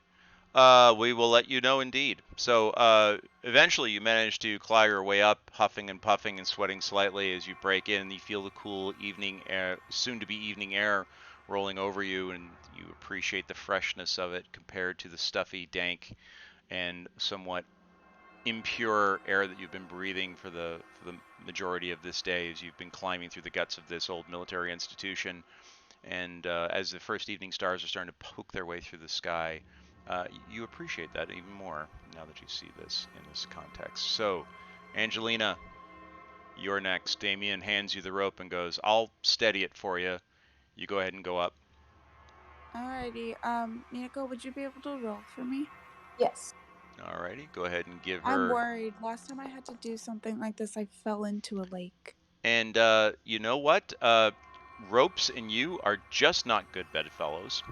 C: We will let you know indeed. So eventually you manage to claw your way up, huffing and puffing and sweating slightly as you break in. You feel the cool evening air, soon-to-be evening air rolling over you, and you appreciate the freshness of it compared to the stuffy, dank, and somewhat impure air that you've been breathing for the majority of this day as you've been climbing through the guts of this old military institution. And as the first evening stars are starting to poke their way through the sky, you appreciate that even more now that you see this in this context. So, Angelina, you're next. Damien hands you the rope and goes, I'll steady it for you. You go ahead and go up.
E: Alrighty. Minako, would you be able to roll for me?
B: Yes.
C: Alrighty, go ahead and give her...
E: I'm worried. Last time I had to do something like this, I fell into a lake.
C: And you know what? Ropes and you are just not good bedfellows.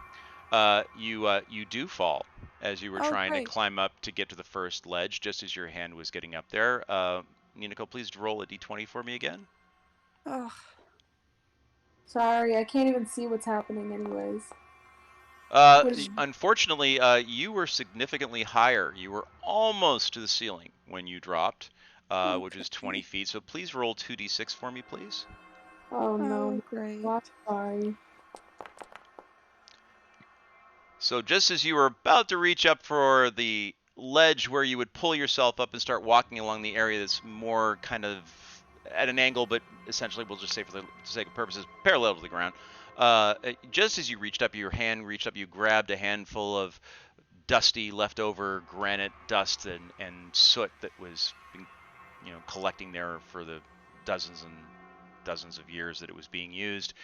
C: You do fall as you were trying to climb up to get to the first ledge, just as your hand was getting up there. Ninako, please roll a d20 for me again.
E: Ugh.
B: Sorry, I can't even see what's happening anyways. What is
C: Unfortunately, you were significantly higher. You were almost to the ceiling when you dropped, which is 20 feet. So please roll 2d6 for me, please.
B: Oh no,
E: Oh, great.
B: I'm sorry.
C: So just as you were about to reach up for the ledge where you would pull yourself up and start walking along the area that's more kind of at an angle, but essentially we'll just say for the sake of purposes, parallel to the ground. Just as you reached up, your hand reached up, you grabbed a handful of dusty leftover granite dust and soot that was collecting there for the dozens and dozens of years that it was being used.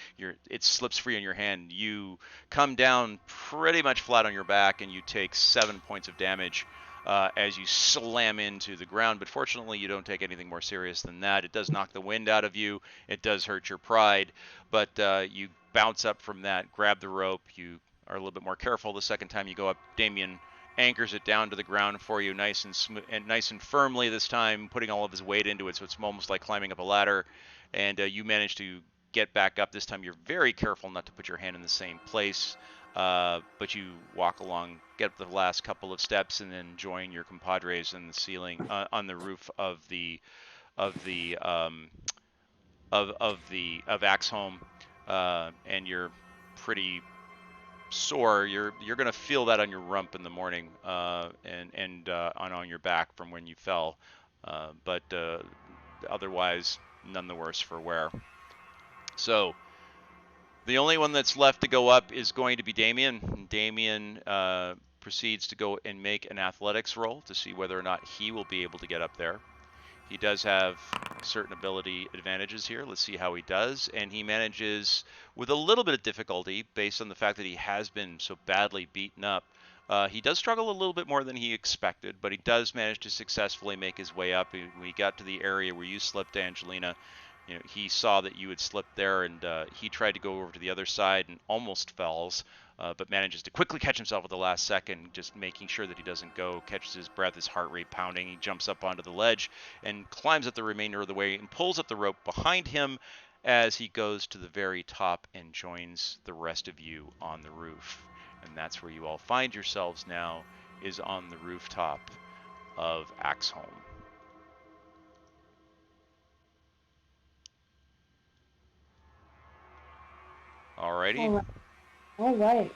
C: It slips free in your hand. You come down pretty much flat on your back, and you take 7 points of damage as you slam into the ground. But fortunately, you don't take anything more serious than that. It does knock the wind out of you. It does hurt your pride, but you bounce up from that, grab the rope. You are a little bit more careful the second time you go up. Damien anchors it down to the ground for you, nice and firmly this time, putting all of his weight into it, so it's almost like climbing up a ladder. And you manage to get back up. This time you're very careful not to put your hand in the same place, but you walk along, get up the last couple of steps, and then join your compadres in the ceiling on the roof of Axeholm, and you're pretty sore. You're gonna feel that on your rump in the morning, and on your back from when you fell, but otherwise none the worse for wear. So the only one that's left to go up is going to be Damien. Damien proceeds to go and make an athletics roll to see whether or not he will be able to get up there. He does have certain ability advantages here. Let's see how he does. And he manages, with a little bit of difficulty, based on the fact that he has been so badly beaten up. He does struggle a little bit more than he expected, but he does manage to successfully make his way up. When he got to the area where you slipped, Angelina, he saw that you had slipped there, and he tried to go over to the other side and almost falls, but manages to quickly catch himself at the last second, just making sure that he doesn't go, catches his breath, his heart rate pounding. He jumps up onto the ledge and climbs up the remainder of the way and pulls up the rope behind him as he goes to the very top and joins the rest of you on the roof. And that's where you all find yourselves now, is on the rooftop of Axeholm. Alrighty.
B: All right.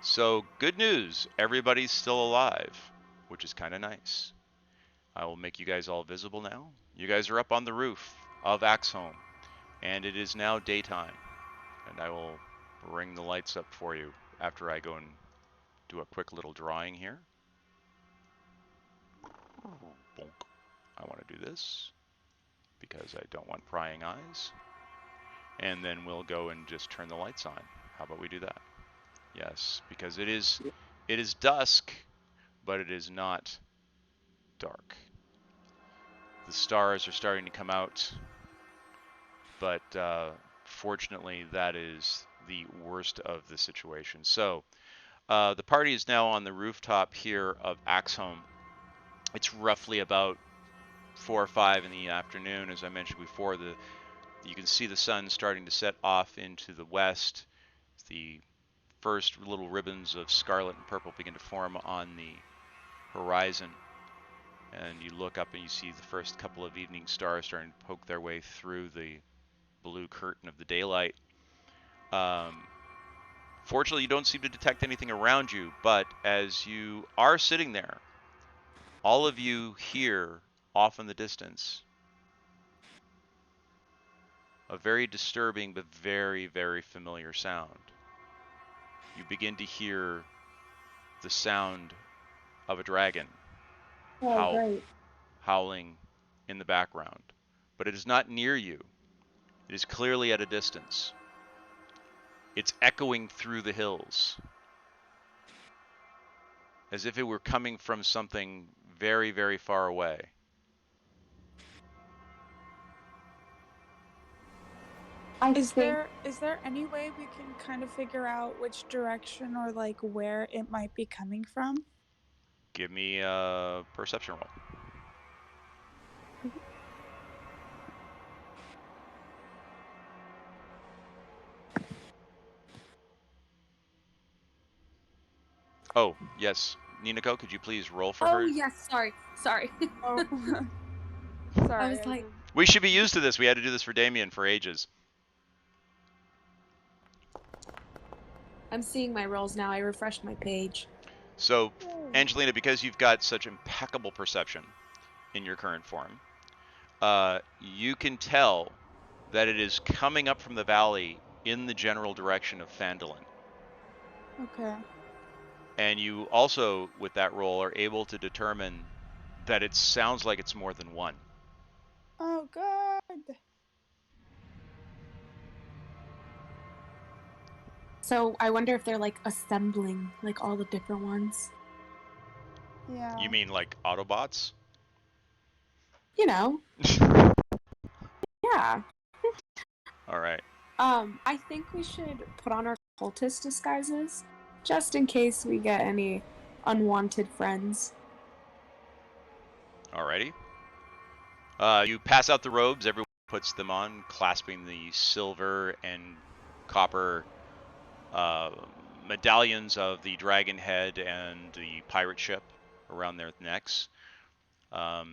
C: So, good news. Everybody's still alive, which is kind of nice. I will make you guys all visible now. You guys are up on the roof of Axeholm, and it is now daytime. And I will bring the lights up for you after I go and do a quick little drawing here. Bonk. I want to do this because I don't want prying eyes. And then we'll go and just turn the lights on. How about we do that? Yes, because it is dusk, but it is not dark. The stars are starting to come out, but fortunately that is the worst of the situation. So the party is now on the rooftop here of Axeholm. It's roughly about 4 or 5 in the afternoon. As I mentioned before, you can see the sun starting to set off into the west. The first little ribbons of scarlet and purple begin to form on the horizon, and you look up and you see the first couple of evening stars starting to poke their way through the blue curtain of the daylight. Fortunately, you don't seem to detect anything around you, but as you are sitting there, all of you hear off in the distance a very disturbing but very, very familiar sound. You begin to hear the sound of a dragon howling in the background. But it is not near you. It is clearly at a distance. It's echoing through the hills, as if it were coming from something very, very far away.
E: Is there any way we can kind of figure out which direction or like where it might be coming from?
C: Give me a perception roll. Oh, yes. Ninako, could you please roll for
B: Oh
C: her?
B: yes, sorry.
E: Oh. Sorry.
B: I was like,
C: We should be used to this. We had to do this for Damien for ages.
B: I'm seeing my rolls now. I refreshed my page.
C: So, Angelina, because you've got such impeccable perception in your current form, you can tell that it is coming up from the valley in the general direction of Phandalin.
E: Okay.
C: And you also, with that roll, are able to determine that it sounds like it's more than one.
E: Oh god.
B: So I wonder if they're like assembling like all the different ones.
E: Yeah.
C: You mean like Autobots?
B: You know. Yeah.
C: All right.
B: I think we should put on our cultist disguises just in case we get any unwanted friends.
C: Alrighty. You pass out the robes. Everyone puts them on, clasping the silver and copper medallions of the dragon head and the pirate ship around their necks. How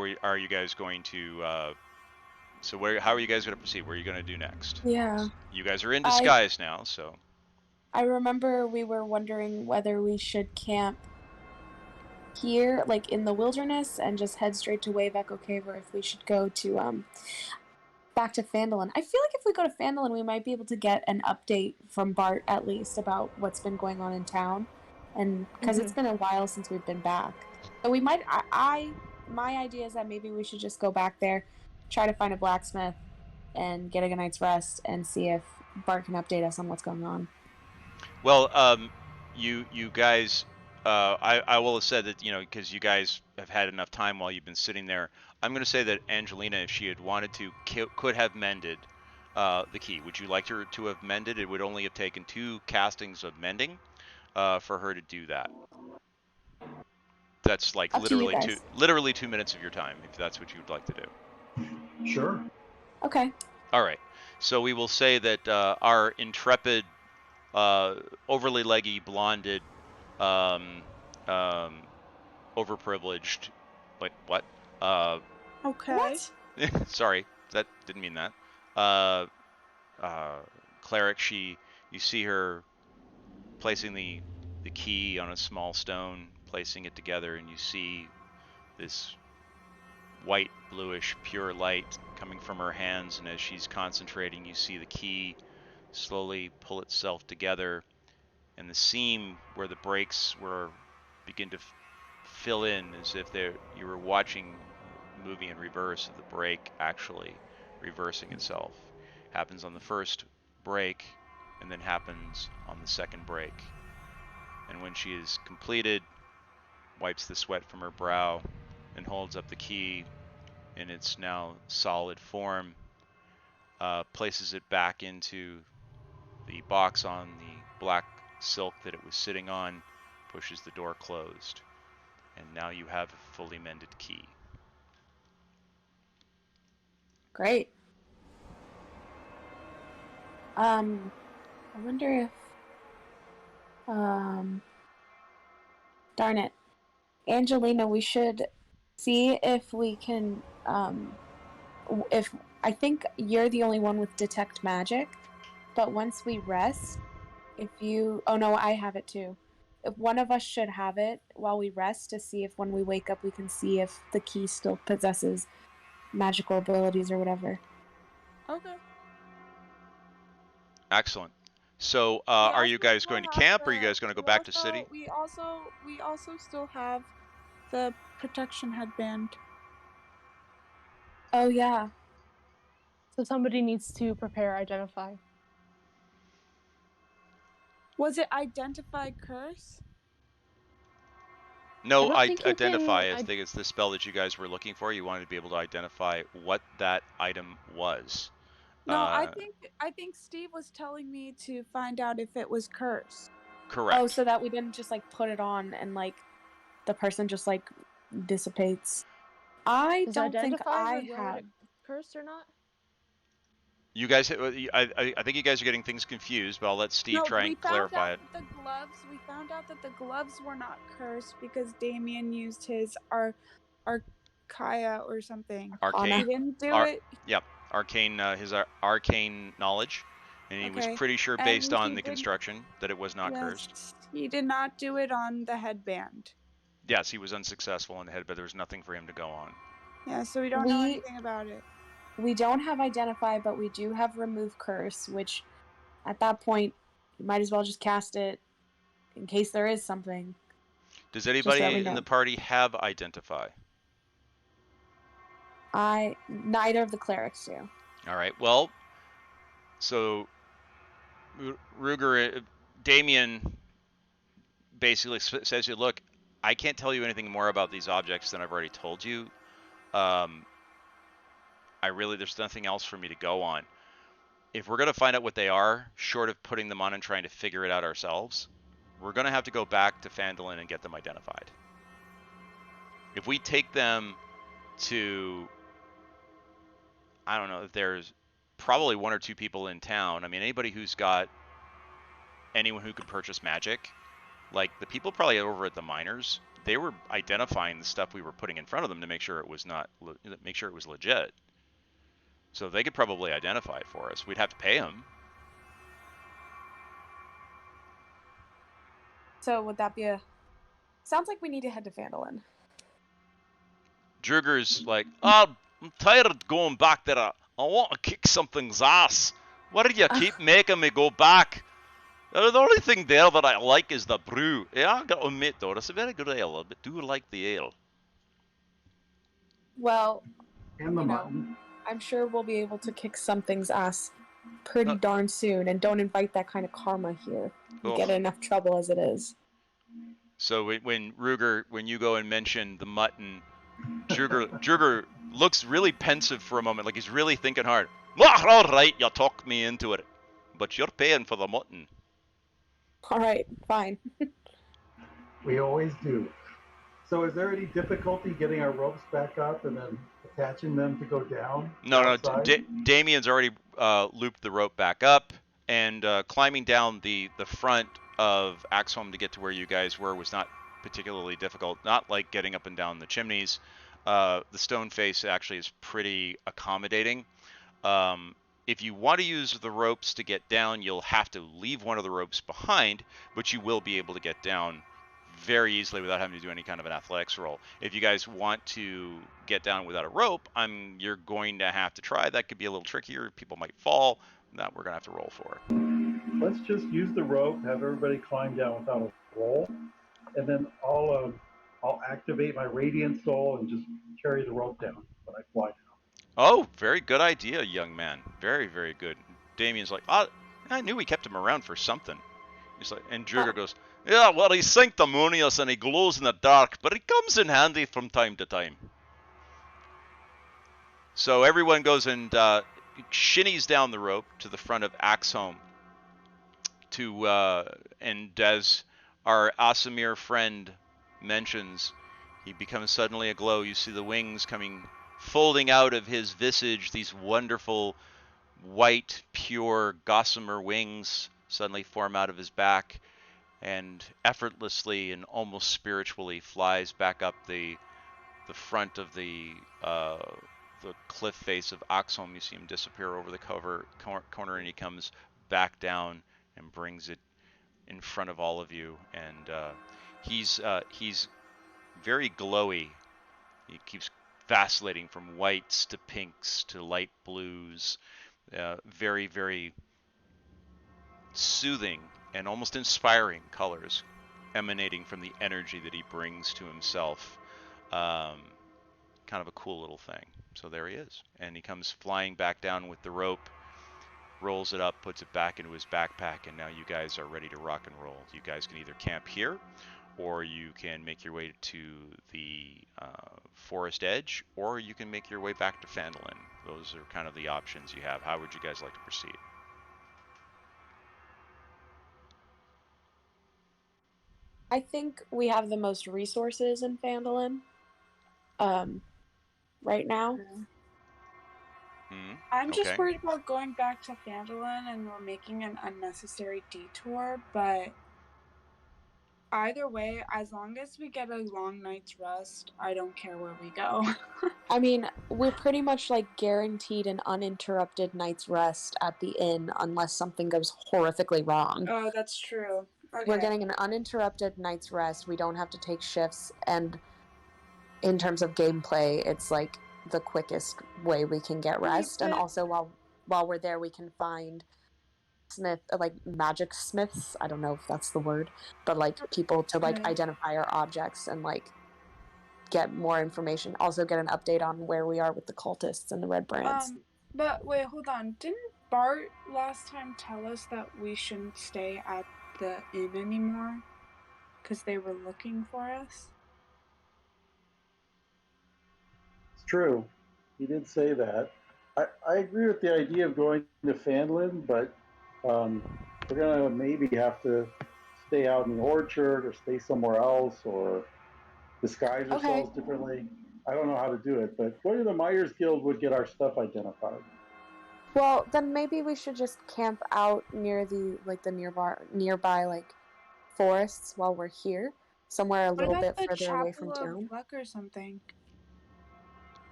C: are you guys going to? How are you guys going to proceed? What are you going to do next?
B: Yeah.
C: You guys are in disguise now, so.
B: I remember we were wondering whether we should camp here, like in the wilderness, and just head straight to Wave Echo Cave, or if we should go to back to Phandalin. I feel like if we go to Phandalin, we might be able to get an update from Bart at least about what's been going on in town, and because it's been a while since we've been back. So we might. My idea is that maybe we should just go back there, try to find a blacksmith, and get a good night's rest, and see if Bart can update us on what's going on.
C: Well, you guys, I will have said that, you know, because you guys have had enough time while you've been sitting there. I'm going to say that Angelina, if she had wanted to, could have mended the key. Would you like her to have mended? It would only have taken 2 castings of mending for her to do that. That's like
B: Up to you guys.
C: literally 2 minutes of your time, if that's what you'd like to do.
D: Sure.
B: Okay.
C: All right. So we will say that our intrepid, overly leggy, blonded, overprivileged. Wait, what?
E: Okay.
B: What?
C: Sorry, that didn't mean that. Cleric. You see her placing the key on a small stone, placing it together, and you see this white, bluish, pure light coming from her hands. And as she's concentrating, you see the key slowly pull itself together, and the seam where the breaks were begin to fill in, as if you were watching a movie in reverse of the break actually reversing itself. Happens on the first break, and then happens on the second break. And when she is completed, wipes the sweat from her brow and holds up the key in its now solid form, places it back into the box on the black silk that it was sitting on, pushes the door closed, and now you have a fully mended key.
B: Great. I wonder if darn it, Angelina, we should see if we can if I think you're the only one with detect magic, but once we rest, oh no, I have it too. If one of us should have it while we rest to see if when we wake up we can see if the key still possesses magical abilities or whatever.
E: Okay.
C: Excellent. So, are you guys going to camp, or are you guys going to go back to city?
E: We also still have the protection headband.
B: Oh yeah.
A: So somebody needs to prepare identify.
E: Was it identify curse?
C: No,
A: identify.
C: I think it's the spell that you guys were looking for. You wanted to be able to identify what that item was.
E: No, I think Steve was telling me to find out if it was curse.
C: Correct.
B: Oh, so that we didn't just like put it on and like the person just like dissipates. I don't think I have.
A: Cursed or not?
C: You guys, I think you guys are getting things confused, but I'll let Steve try and clarify it.
E: We found out that the gloves were not cursed because Damien used his Archaea or something.
C: Arcane.
E: He didn't do it.
C: Yep, arcane. His arcane knowledge, and he was pretty sure, based on the construction, that it was not cursed.
E: He did not do it on the headband.
C: Yes, he was unsuccessful on the headband. There was nothing for him to go on.
E: Yeah, so we don't know anything about it.
B: We don't have identify, but we do have remove curse, which at that point you might as well just cast it in case there is something.
C: Does anybody in the party have identify?
B: Neither of the clerics do.
C: All right. Well, so Ruger, Damien basically says, "You look, I can't tell you anything more about these objects than I've already told you. There's nothing else for me to go on. If we're going to find out what they are, short of putting them on and trying to figure it out ourselves, we're going to have to go back to Phandalin and get them identified. If we take them to, I don't know, there's probably 1 or 2 people in town. I mean, anybody who's got anyone who could purchase magic, like the people probably over at the miners, they were identifying the stuff we were putting in front of them to make sure it was legit. So they could probably identify it for us. We'd have to pay them.
B: So would that be sounds like we need to head to Phandalin.
C: Druger's like, I'm tired of going back there. I want to kick something's ass. Why do you keep making me go back? The only thing there that I like is the brew. Yeah, I got to admit though, it's a very good ale. I do like the ale.
B: Well,
D: and the mutton.
B: I'm sure we'll be able to kick something's ass pretty darn soon, and don't invite that kind of karma here. You get enough trouble as it is.
C: So when you go and mention the mutton, Druger looks really pensive for a moment, like he's really thinking hard. All right, you talked me into it, but you're paying for the mutton.
B: All right, fine.
D: We always do. So is there any difficulty getting our ropes back up and then attaching them to go down?
C: No. Damien's already looped the rope back up, and climbing down the front of Axeholm to get to where you guys were was not particularly difficult. Not like getting up and down the chimneys. The stone face actually is pretty accommodating. If you want to use the ropes to get down, you'll have to leave one of the ropes behind, but you will be able to get down very easily without having to do any kind of an athletics roll. If you guys want to get down without a rope, you're going to have to try. That could be a little trickier. People might fall. That we're going to have to roll for.
D: Let's just use the rope, have everybody climb down without a roll, and then I'll activate my Radiant Soul and just carry the rope down when I fly down.
C: Oh, very good idea, young man. Very, very good. Damien's like, I knew we kept him around for something. He's like, and Druger goes, yeah, well, he's sanctimonious and he glows in the dark, but he comes in handy from time to time. So everyone goes and shinnies down the rope to the front of Axeholm. And as our Asimir friend mentions, he becomes suddenly aglow. You see the wings folding out of his visage, these wonderful white, pure gossamer wings suddenly form out of his back, and effortlessly and almost spiritually flies back up the front of the cliff face of Axeholm. You see him disappear over the corner, and he comes back down and brings it in front of all of you. And he's very glowy. He keeps vacillating from whites to pinks to light blues. Very, very soothing and almost inspiring colors emanating from the energy that he brings to himself. Kind of a cool little thing. So there he is. And he comes flying back down with the rope, rolls it up, puts it back into his backpack, and now you guys are ready to rock and roll. You guys can either camp here, or you can make your way to the forest edge, or you can make your way back to Phandalin. Those are kind of the options you have. How would you guys like to proceed?
B: I think we have the most resources in Phandalin right now.
E: I'm just
C: Okay.
E: worried about going back to Phandalin and we're making an unnecessary detour, but either way, as long as we get a long night's rest, I don't care where we go.
B: I mean, we're pretty much like guaranteed an uninterrupted night's rest at the inn unless something goes horrifically wrong.
E: Oh, that's true. Okay.
B: We're getting an uninterrupted night's rest. We don't have to take shifts, and in terms of gameplay, it's like the quickest way we can get rest. And also, while we're there, we can find magic smiths. I don't know if that's the word, but like people to like identify our objects and like get more information. Also, get an update on where we are with the cultists and the red brands.
E: But wait, hold on. Didn't Bart last time tell us that we shouldn't stay at the inn anymore because they were looking for us?
D: It's true. He did say that. I agree with the idea of going to Phandalin, but we're going to maybe have to stay out in the orchard or stay somewhere else or disguise ourselves differently. I don't know how to do it, but going to the Myers Guild would get our stuff identified.
B: Well, then maybe we should just camp out near the nearby like forests while we're here, somewhere a little bit further away from town.
E: Luck or something.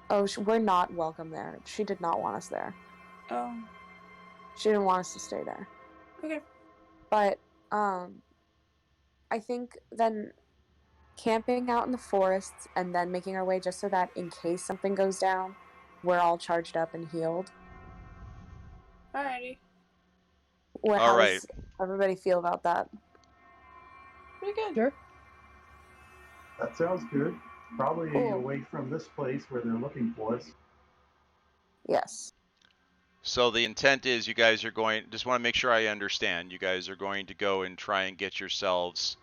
B: Oh, we're not welcome there. She did not want us there.
E: Oh.
B: She didn't want us to stay there.
E: Okay.
B: But I think then camping out in the forests and then making our way just so that in case something goes down, we're all charged up and healed.
E: Alrighty.
B: How does everybody feel about that?
E: Pretty good.
A: Sure.
D: That sounds good. Probably away from this place where they're looking for us.
B: Yes.
C: So the intent is you guys are going, just want to make sure I understand, you guys are going to go and try and get yourselves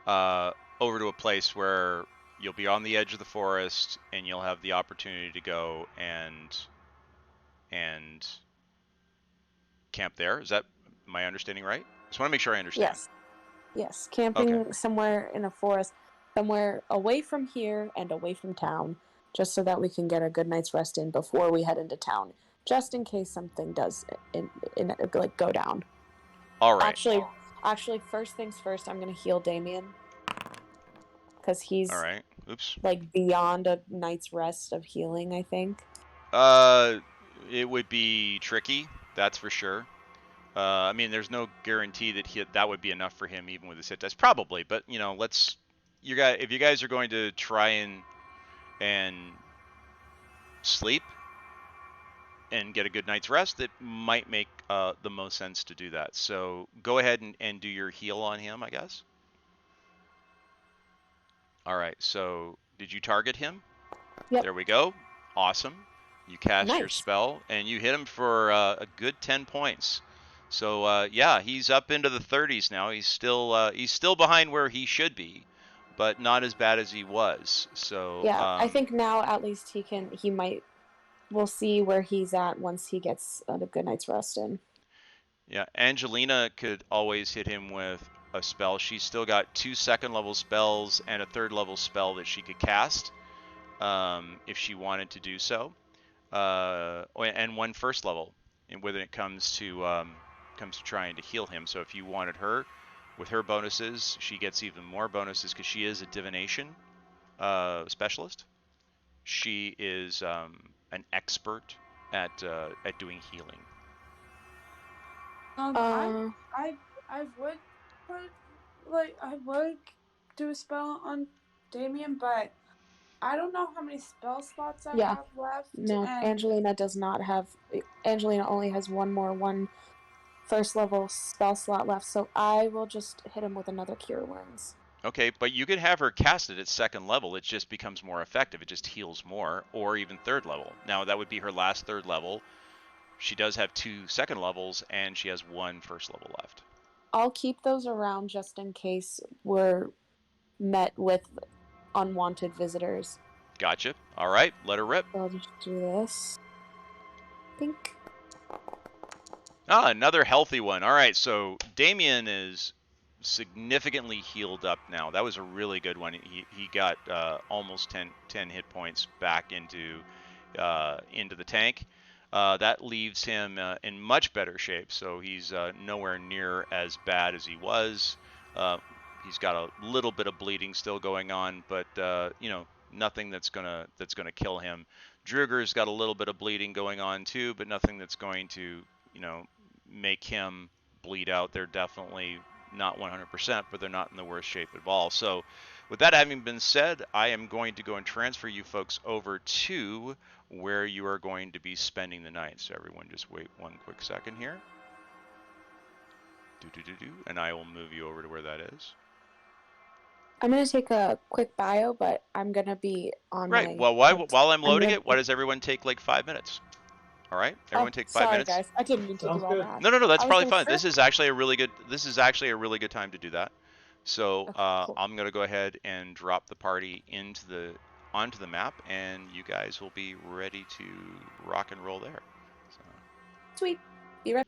C: over to a place where you'll be on the edge of the forest and you'll have the opportunity to go and camp there. Is that my understanding right? Just want to make sure I understand.
B: Yes. Camping somewhere in a forest, somewhere away from here and away from town, just so that we can get a good night's rest in before we head into town, just in case something does go down.
C: All right.
B: Actually, first things first, I'm going to heal Damien. Because he's like beyond a night's rest of healing, I think.
C: It would be tricky, that's for sure. I mean, there's no guarantee that that would be enough for him, even with his hit dice. Probably, but you know, if you guys are going to try and sleep and get a good night's rest, it might make the most sense to do that. So go ahead and do your heal on him, I guess. All right. So did you target him?
B: Yep.
C: There we go. Awesome. You cast your spell and you hit him for a good 10 points. So yeah, he's up into the 30s now. He's still behind where he should be, but not as bad as he was. So
B: yeah, I think now at least we'll see where he's at once he gets a good night's rest in.
C: Yeah, Angelina could always hit him with a spell. She's still got 2 second-level spells and a third-level spell that she could cast if she wanted to do so, and 1 first level. And when it comes to trying to heal him, so if you wanted her with her bonuses, she gets even more bonuses because she is a divination specialist. She is an expert at doing healing.
E: I would do a spell on Damien, but I don't know how many spell slots I have left.
B: No, Angelina does not have. Angelina only has one first level spell slot left, so I will just hit him with another Cure Wounds.
C: Okay, but you could have her cast it at 2nd level. It just becomes more effective. It just heals more, or even 3rd level. Now, that would be her last 3rd level. She does have 2 second levels, and she has 1 first level left.
B: I'll keep those around just in case we're met with unwanted visitors.
C: Gotcha. All right, let her rip.
B: I'll just do this. Pink.
C: Ah, another healthy one. All right, so Damien is significantly healed up now. That was a really good one. He got almost 10 hit points back into the tank. that leaves him in much better shape. So he's nowhere near as bad as he was. He's got a little bit of bleeding still going on, but you know, nothing that's gonna kill him. Druger's got a little bit of bleeding going on too, but nothing that's going to, you know, make him bleed out. They're definitely not 100%, but they're not in the worst shape at all. So with that having been said, I am going to go and transfer you folks over to where you are going to be spending the night. So everyone just wait one quick second here. And I will move you over to where that is.
B: I'm going to take a quick bio, but I'm going to be on my...
C: Right. Well, while I'm loading it, why does everyone take like 5 minutes? All right, everyone take 5 minutes.
B: Sorry, guys. I didn't mean to do all that.
C: No, that's probably fine. This is actually a really good time to do that. So
B: Okay, cool.
C: I'm gonna go ahead and drop the party onto the map, and you guys will be ready to rock and roll there. So.
B: Sweet. Be right.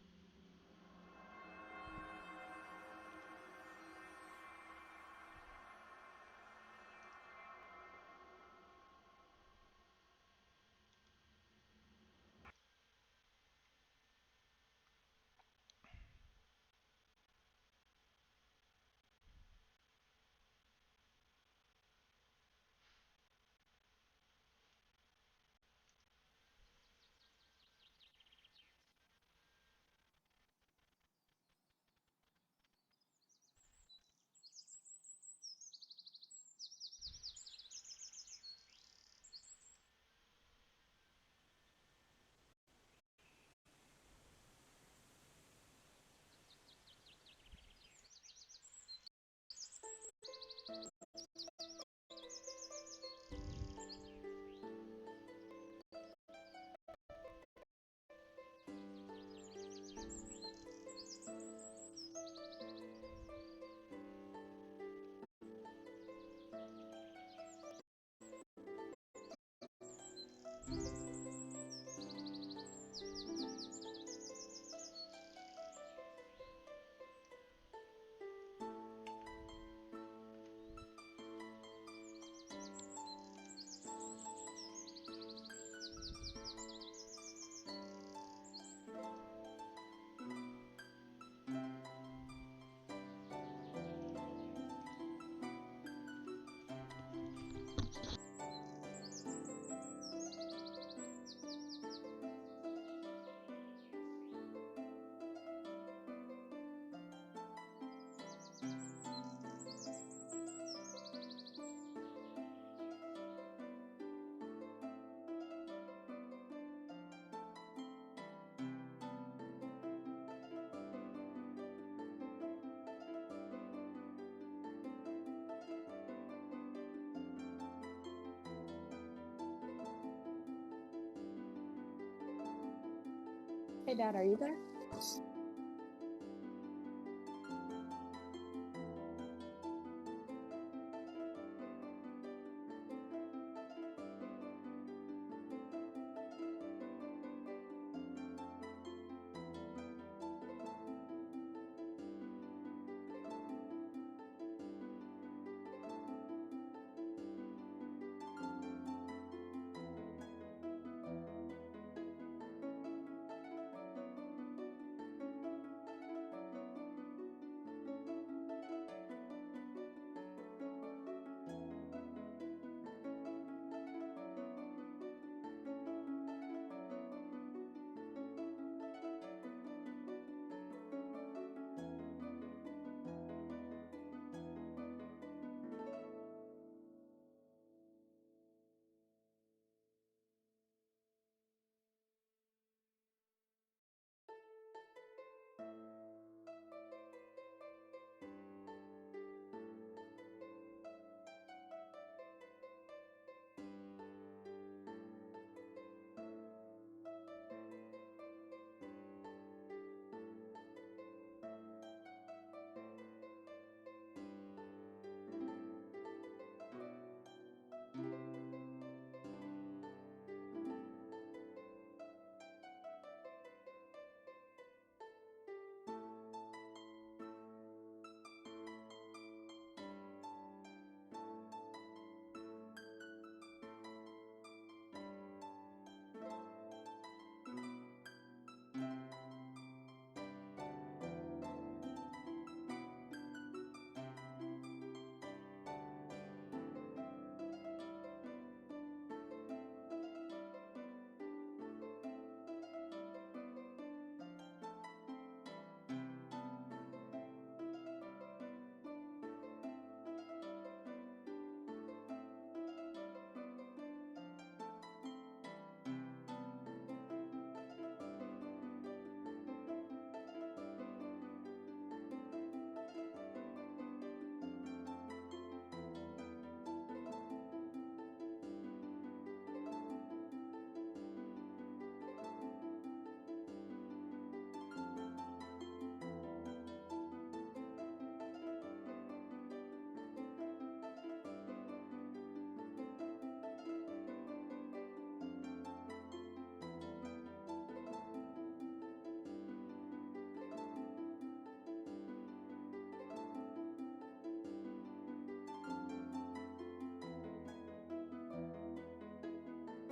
B: Hey, Dad, are you there?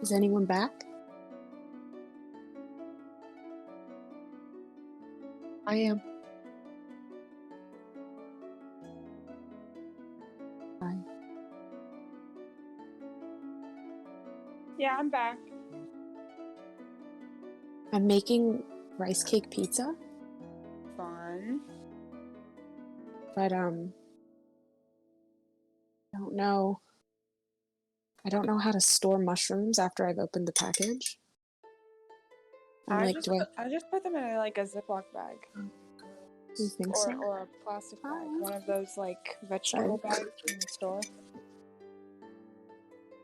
B: Is anyone back? I am. Hi.
E: Yeah, I'm back.
B: I'm making rice cake pizza,
E: Fun.
B: but I don't know how to store mushrooms after I've opened the package.
E: I just put them in like a Ziploc bag.
B: You think so?
E: Or a plastic bag. One of those like vegetable bags from the store.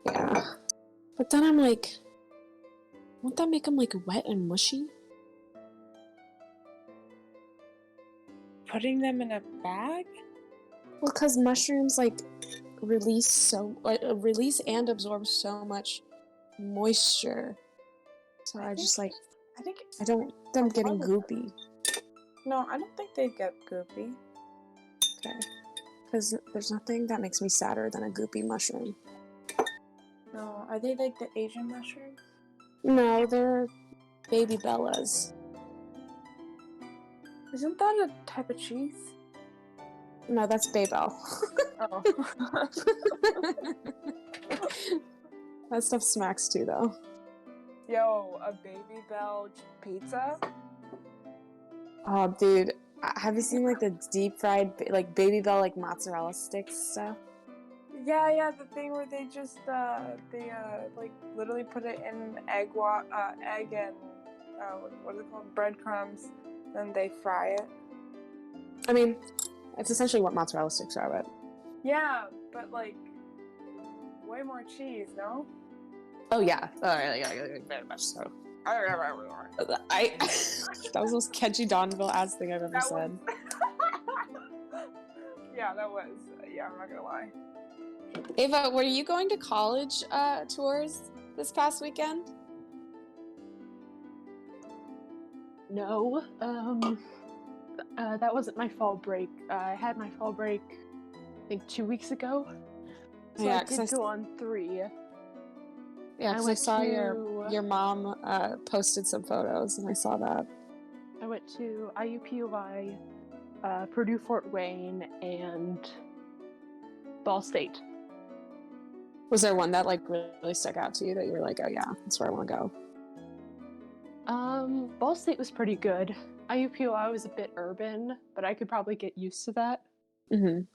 B: Yeah. But then I'm like, won't that make them like wet and mushy?
E: Putting them in a bag?
B: Well, because mushrooms like release and absorb so much moisture. So I don't want them getting goopy.
E: No, I don't think they'd get goopy.
B: Okay. Because there's nothing that makes me sadder than a goopy mushroom.
E: No, are they like the Asian mushrooms?
B: No, they're baby bellas.
E: Isn't that a type of cheese?
B: No, that's Baybel.
E: Oh.
B: That stuff smacks too, though.
E: Yo, a Baby Bell pizza?
B: Oh, dude. Have you seen like the deep fried like Baby Bell like mozzarella sticks stuff?
E: Yeah, the thing where they just like literally put it in egg and what is it called, breadcrumbs, then they fry it.
B: I mean, it's essentially what mozzarella sticks are, but
E: Yeah, but like way more cheese, no?
B: oh yeah, very much so. That was the most catchy Dawnville ass thing I've ever said.
E: Yeah, that was. Yeah, I'm not gonna lie.
B: Ava, were you going to college tours this past weekend?
A: No, that wasn't my fall break. I had my fall break, I think 2 weeks ago. So
B: Yeah,
A: I did go on 3.
B: Yeah, because I saw your mom posted some photos, and I saw that.
A: I went to IUPUI, Purdue Fort Wayne, and Ball State.
B: Was there one that like really stuck out to you that you were like, oh yeah, that's where I want to go?
A: Ball State was pretty good. IUPUI was a bit urban, but I could probably get used to that.
B: Mm-hmm.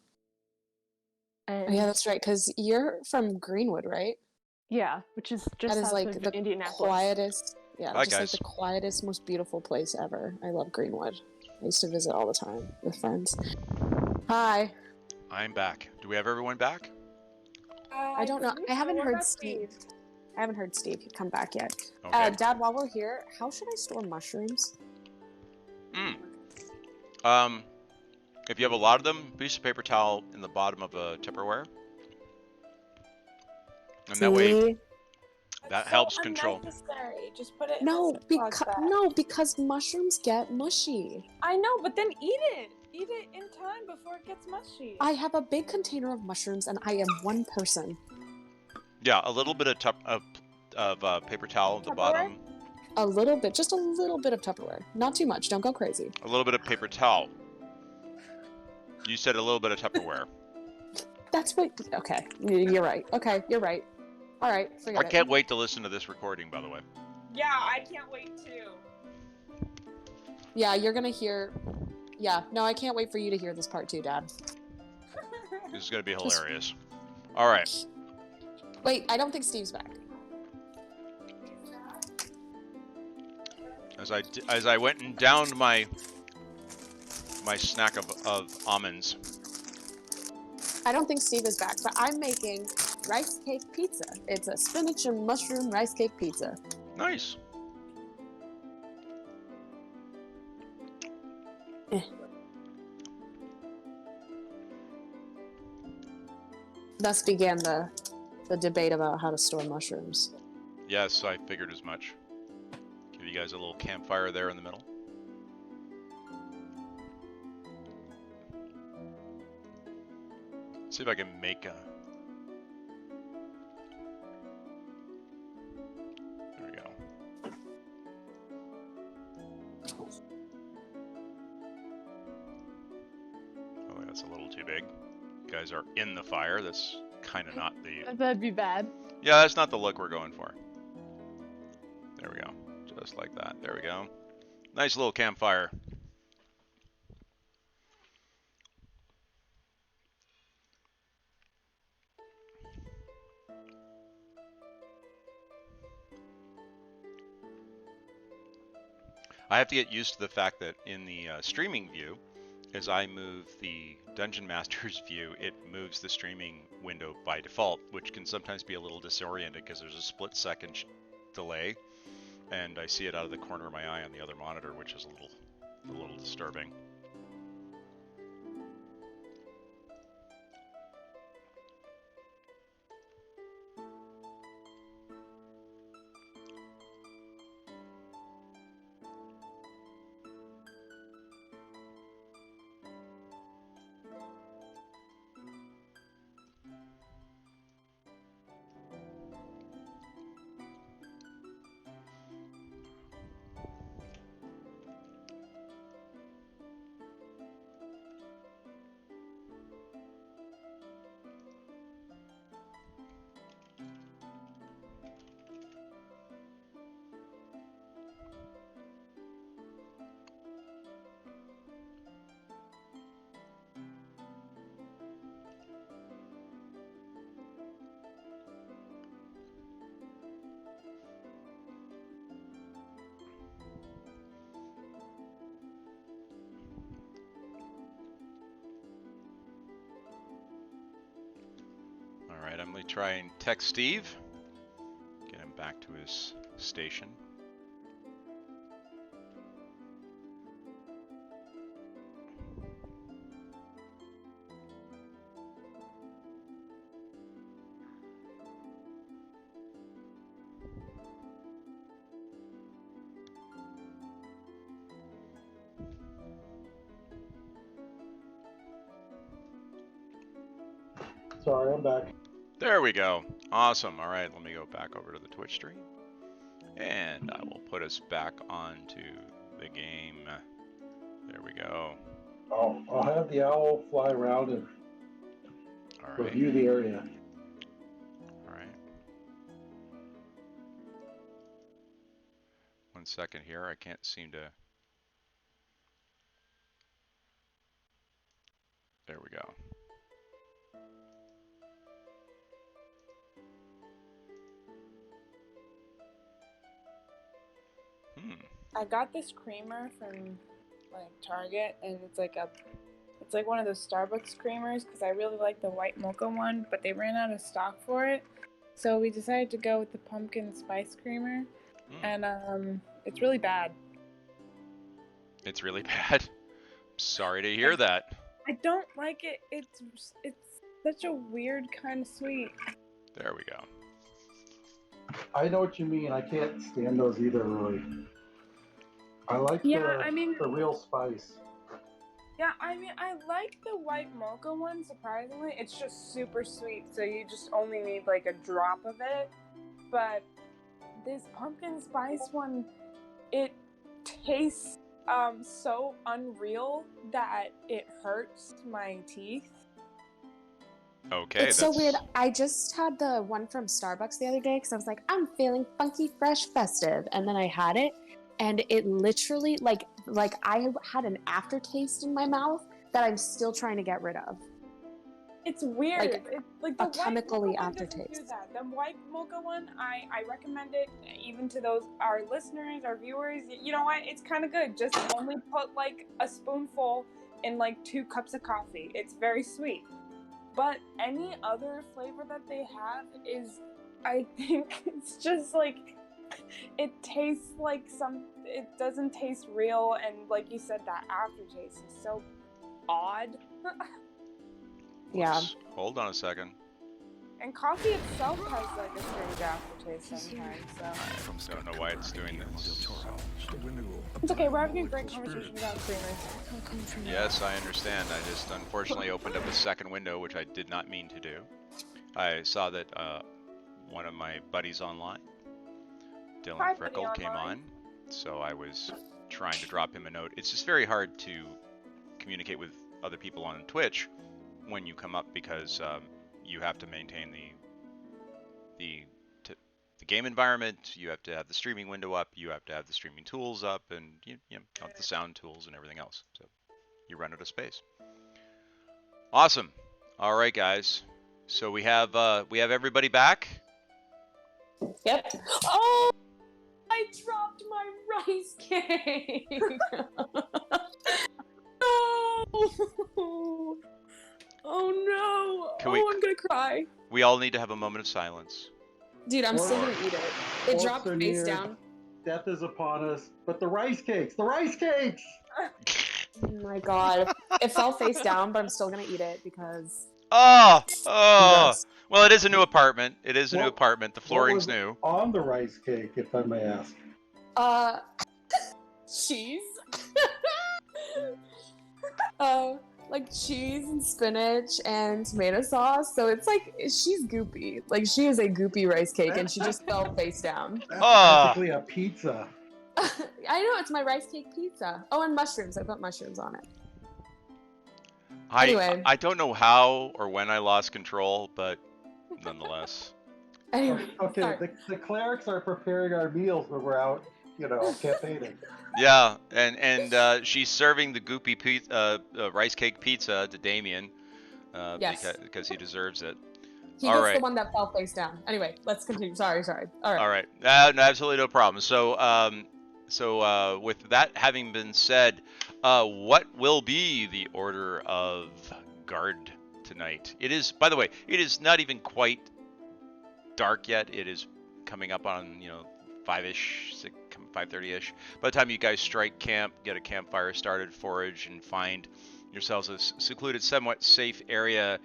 A: And
B: oh, yeah, that's right, because you're from Greenwood, right?
A: Yeah, which is just
B: that is
A: south
B: like
A: of
B: the
A: Indianapolis.
B: Quietest, yeah,
C: Hi,
B: just
C: guys.
B: like the quietest, most beautiful place ever. I love Greenwood. I used to visit all the time with friends. Hi.
C: I'm back. Do we have everyone back?
B: I don't know. I haven't heard Steve. I haven't heard Steve come back yet.
C: Okay.
B: Dad, while we're here, how should I store mushrooms?
C: If you have a lot of them, piece of paper towel in the bottom of a Tupperware. And that way, that helps control.
E: Unnecessary. Just put it
B: in because mushrooms get mushy.
E: I know, but then eat it. Eat it in time before it gets mushy.
B: I have a big container of mushrooms, and I am one person.
C: Yeah, a little bit of paper towel at the bottom.
B: A little bit, just a little bit of Tupperware. Not too much. Don't go crazy.
C: A little bit of paper towel. You said a little bit of Tupperware.
B: That's what. Okay, you're right. Okay, you're right. All right, forget it.
C: I can't wait to listen to this recording, by the way.
E: Yeah, I can't wait too.
B: Yeah, you're gonna hear. Yeah, no, I can't wait for you to hear this part too, Dad.
C: This is gonna be hilarious. All right.
B: Wait, I don't think Steve's back.
C: As I went and downed my snack of almonds.
B: I don't think Steve is back, but I'm making rice cake pizza. It's a spinach and mushroom rice cake pizza.
C: Nice.
B: Thus began the debate about how to store mushrooms.
C: Yes, I figured as much. Give you guys a little campfire there in the middle. See if I can make a... that's a little too big. You guys are in the fire. That's kind of not the...
A: That'd be bad.
C: Yeah, that's not the look we're going for. There we go. Just like that. There we go. Nice little campfire. I have to get used to the fact that in the streaming view, as I move the Dungeon Master's view, it moves the streaming window by default, which can sometimes be a little disoriented because there's a split-second delay, and I see it out of the corner of my eye on the other monitor, which is a little disturbing. Alright, I'm going to try and text Steve. Get him back to his station.
D: Sorry, I'm back.
C: There we go. Awesome. All right, let me go back over to the Twitch stream. And I will put us back onto the game. There we go.
D: I'll have the owl fly around and
C: All right.
D: review the area.
C: All right. 1 second here. I can't seem to... There we go.
E: I got this creamer from like Target, and it's like one of those Starbucks creamers because I really like the white mocha one, but they ran out of stock for it, so we decided to go with the pumpkin spice creamer, and it's really bad.
C: It's really bad. Sorry to hear that.
E: I don't like it. It's such a weird kind of sweet.
C: There we go.
D: I know what you mean. I can't stand those either, really. I like the real spice.
E: Yeah, I mean, I like the white mocha one, surprisingly. It's just super sweet, so you just only need like a drop of it. But this pumpkin spice one, it tastes so unreal that it hurts my teeth.
C: Okay,
B: It's so weird. I just had the one from Starbucks the other day because I was like, I'm feeling funky, fresh, festive. And then I had it, and it literally, like I had an aftertaste in my mouth that I'm still trying to get rid of.
E: It's weird.
B: Like,
E: it's like
B: a
E: the
B: chemically
E: white mocha one doesn't
B: aftertaste.
E: do that. The white mocha one, I recommend it even to those our listeners, our viewers. You know what? It's kind of good. Just only put like a spoonful in like 2 cups of coffee. It's very sweet. But any other flavor that they have is, I think it's just like, it tastes like it doesn't taste real, and like you said, that aftertaste is so odd.
B: Yeah.
C: Hold on a second.
E: And coffee itself has like a strange aftertaste sometimes, so.
C: I don't know why it's doing this.
E: It's okay, we're having a great conversation about creamers.
C: Yes, I understand. I just unfortunately opened up a second window, which I did not mean to do. I saw that one of my buddies online, Dylan
E: Hi,
C: Frickle,
E: buddy
C: came
E: online.
C: on, so I was trying to drop him a note. It's just very hard to communicate with other people on Twitch when you come up, because you have to maintain the game environment. You have to have the streaming window up. You have to have the streaming tools up, and you have the sound tools and everything else. So you run out of space. Awesome. All right, guys. So we have everybody back.
B: Yep. Oh, I dropped my rice cake. No. Oh no. I'm gonna cry.
C: We all need to have a moment of silence.
B: Dude, I'm still gonna eat it. It dropped
D: Forks are
B: face
D: near.
B: down.
D: Death is upon us. But the rice cakes! The rice cakes!
B: Oh my god. It fell face down, but I'm still gonna eat it because...
C: Oh!
B: Yes.
C: Well, it is a new apartment. It is a new
D: What-
C: apartment. The
D: What
C: flooring's
D: was
C: new.
D: on the rice cake, if I may ask?
B: Cheese. Like cheese and spinach and tomato sauce. So it's like, she's goopy. Like, she is a goopy rice cake, and she just fell face down.
D: That's practically a pizza.
B: I know, it's my rice cake pizza. Oh, and mushrooms. I put mushrooms on it. Anyway.
C: I don't know how or when I lost control, but nonetheless.
B: Anyway,
D: Okay, the clerics are preparing our meals when we're out, campaigning.
C: Yeah, and she's serving the goopy rice cake pizza to Damien,
B: yes.
C: because he deserves it.
B: He gets the one that fell face down. Anyway, let's continue. Sorry. All right.
C: All right. No, absolutely no problem. So, with that having been said, what will be the order of guard tonight? It is, by the way, it is not even quite dark yet. It is coming up on 5-ish, 5:30-ish. By the time you guys strike camp, get a campfire started, forage, and find yourselves a secluded, somewhat safe area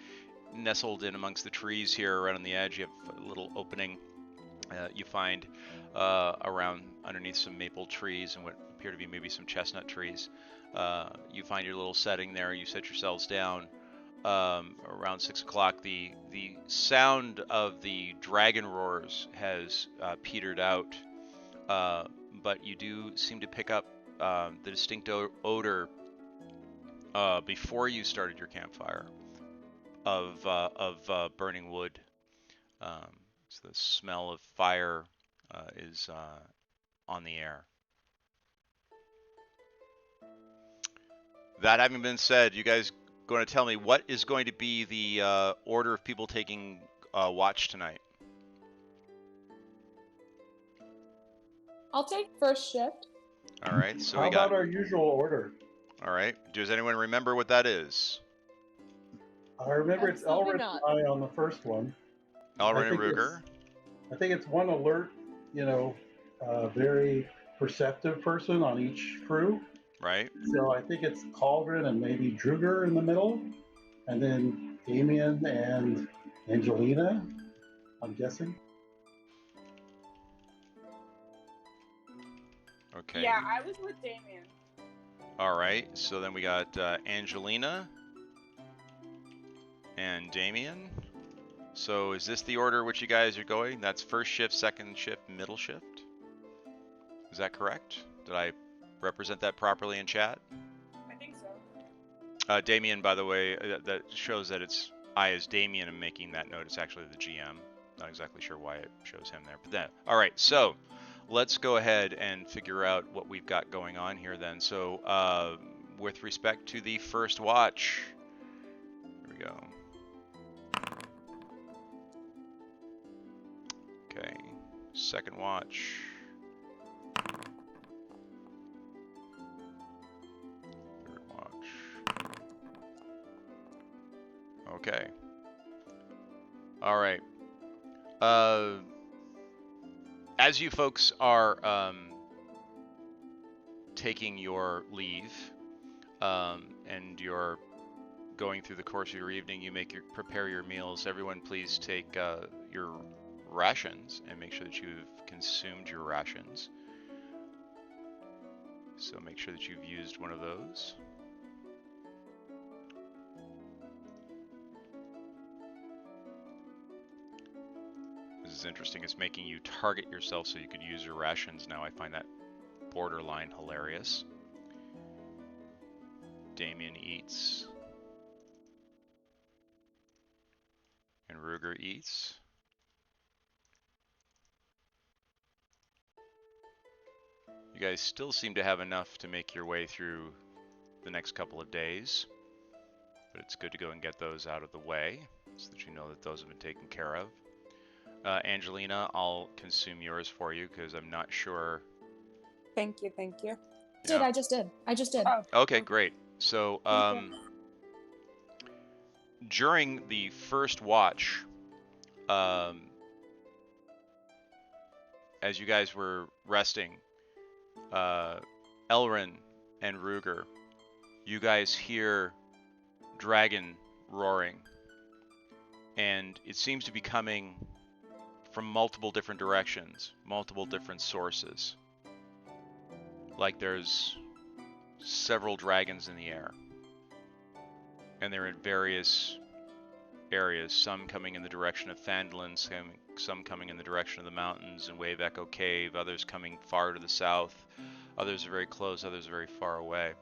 C: nestled in amongst the trees here right on the edge, you have a little opening. You find around underneath some maple trees and what appear to be maybe some chestnut trees. You find your little setting there. You set yourselves down. Around 6 o'clock, the sound of the dragon roars has petered out, but you do seem to pick up the distinct odor before you started your campfire of burning wood. So the smell of fire is on the air. That having been said, you guys going to tell me what is going to be the order of people taking watch tonight?
B: I'll take first shift.
C: All right. So
D: How
C: we got.
D: about our usual order?
C: All right. Does anyone remember what that is?
D: I remember
A: Absolutely
D: it's Elryn
A: not.
D: and I on the first one.
C: Elryn and Ruger.
D: I think it's one alert, very perceptive person on each crew.
C: Right.
D: So I think it's Cauldron and maybe Druger in the middle, and then Damien and Angelina, I'm guessing.
C: Okay.
E: Yeah, I was with Damien.
C: All right. So then we got Angelina and Damien. So is this the order which you guys are going? That's first shift, second shift, middle shift? Is that correct? Did I represent that properly in chat?
E: I think so.
C: Damien, by the way, that shows that it's I as Damien am making that note. It's actually the GM. Not exactly sure why it shows him there. But then, all right, so let's go ahead and figure out what we've got going on here then. So with respect to the first watch, here we go. Okay, second watch. Third watch. Okay. All right. As you folks are taking your leave and you're going through the course of your evening, you prepare your meals. Everyone, please take your rations and make sure that you've consumed your rations. So make sure that you've used one of those. This is interesting. It's making you target yourself so you could use your rations now. I find that borderline hilarious. Damien eats. And Ruger eats. You guys still seem to have enough to make your way through the next couple of days. But it's good to go and get those out of the way so that you know that those have been taken care of. Angelina, I'll consume yours for you because I'm not sure.
E: Thank you, thank you.
C: Yeah.
B: I just did.
E: Oh,
C: Okay, great. So,
E: Thank
C: during the first watch, as you guys were resting, Elryn and Ruger, you guys hear dragon roaring, and it seems to be coming from multiple different directions, multiple different sources. Like there's several dragons in the air, and they're in various areas, some coming in the direction of Phandalin, some coming in the direction of the mountains and Wave Echo Cave, others coming far to the south, others are very close, others are very far away.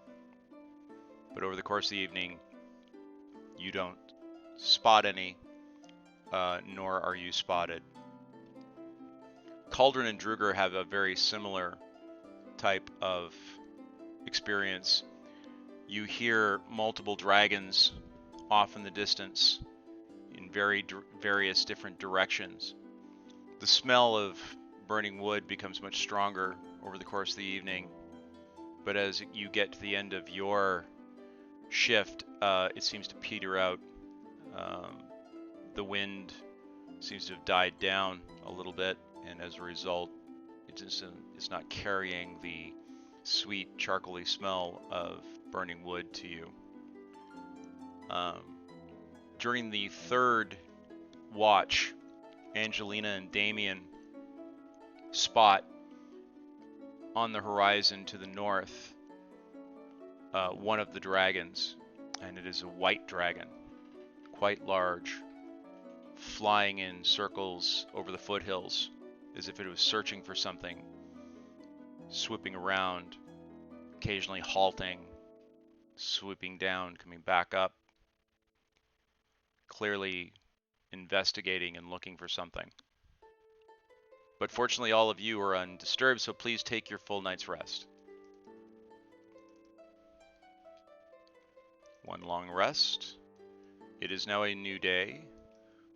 C: But over the course of the evening, you don't spot any, nor are you spotted. Cauldron and Druger have a very similar type of experience. You hear multiple dragons off in the distance in various different directions. The smell of burning wood becomes much stronger over the course of the evening, but as you get to the end of your shift, it seems to peter out. The wind seems to have died down a little bit, and as a result, it's not carrying the sweet charcoaly smell of burning wood to you. During the third watch, Angelina and Damien spot on the horizon to the north one of the dragons, and it is a white dragon, quite large, flying in circles over the foothills as if it was searching for something, swooping around, occasionally halting, swooping down, coming back up, clearly investigating and looking for something. But fortunately, all of you are undisturbed, so please take your full night's rest. One long rest. It is now a new day,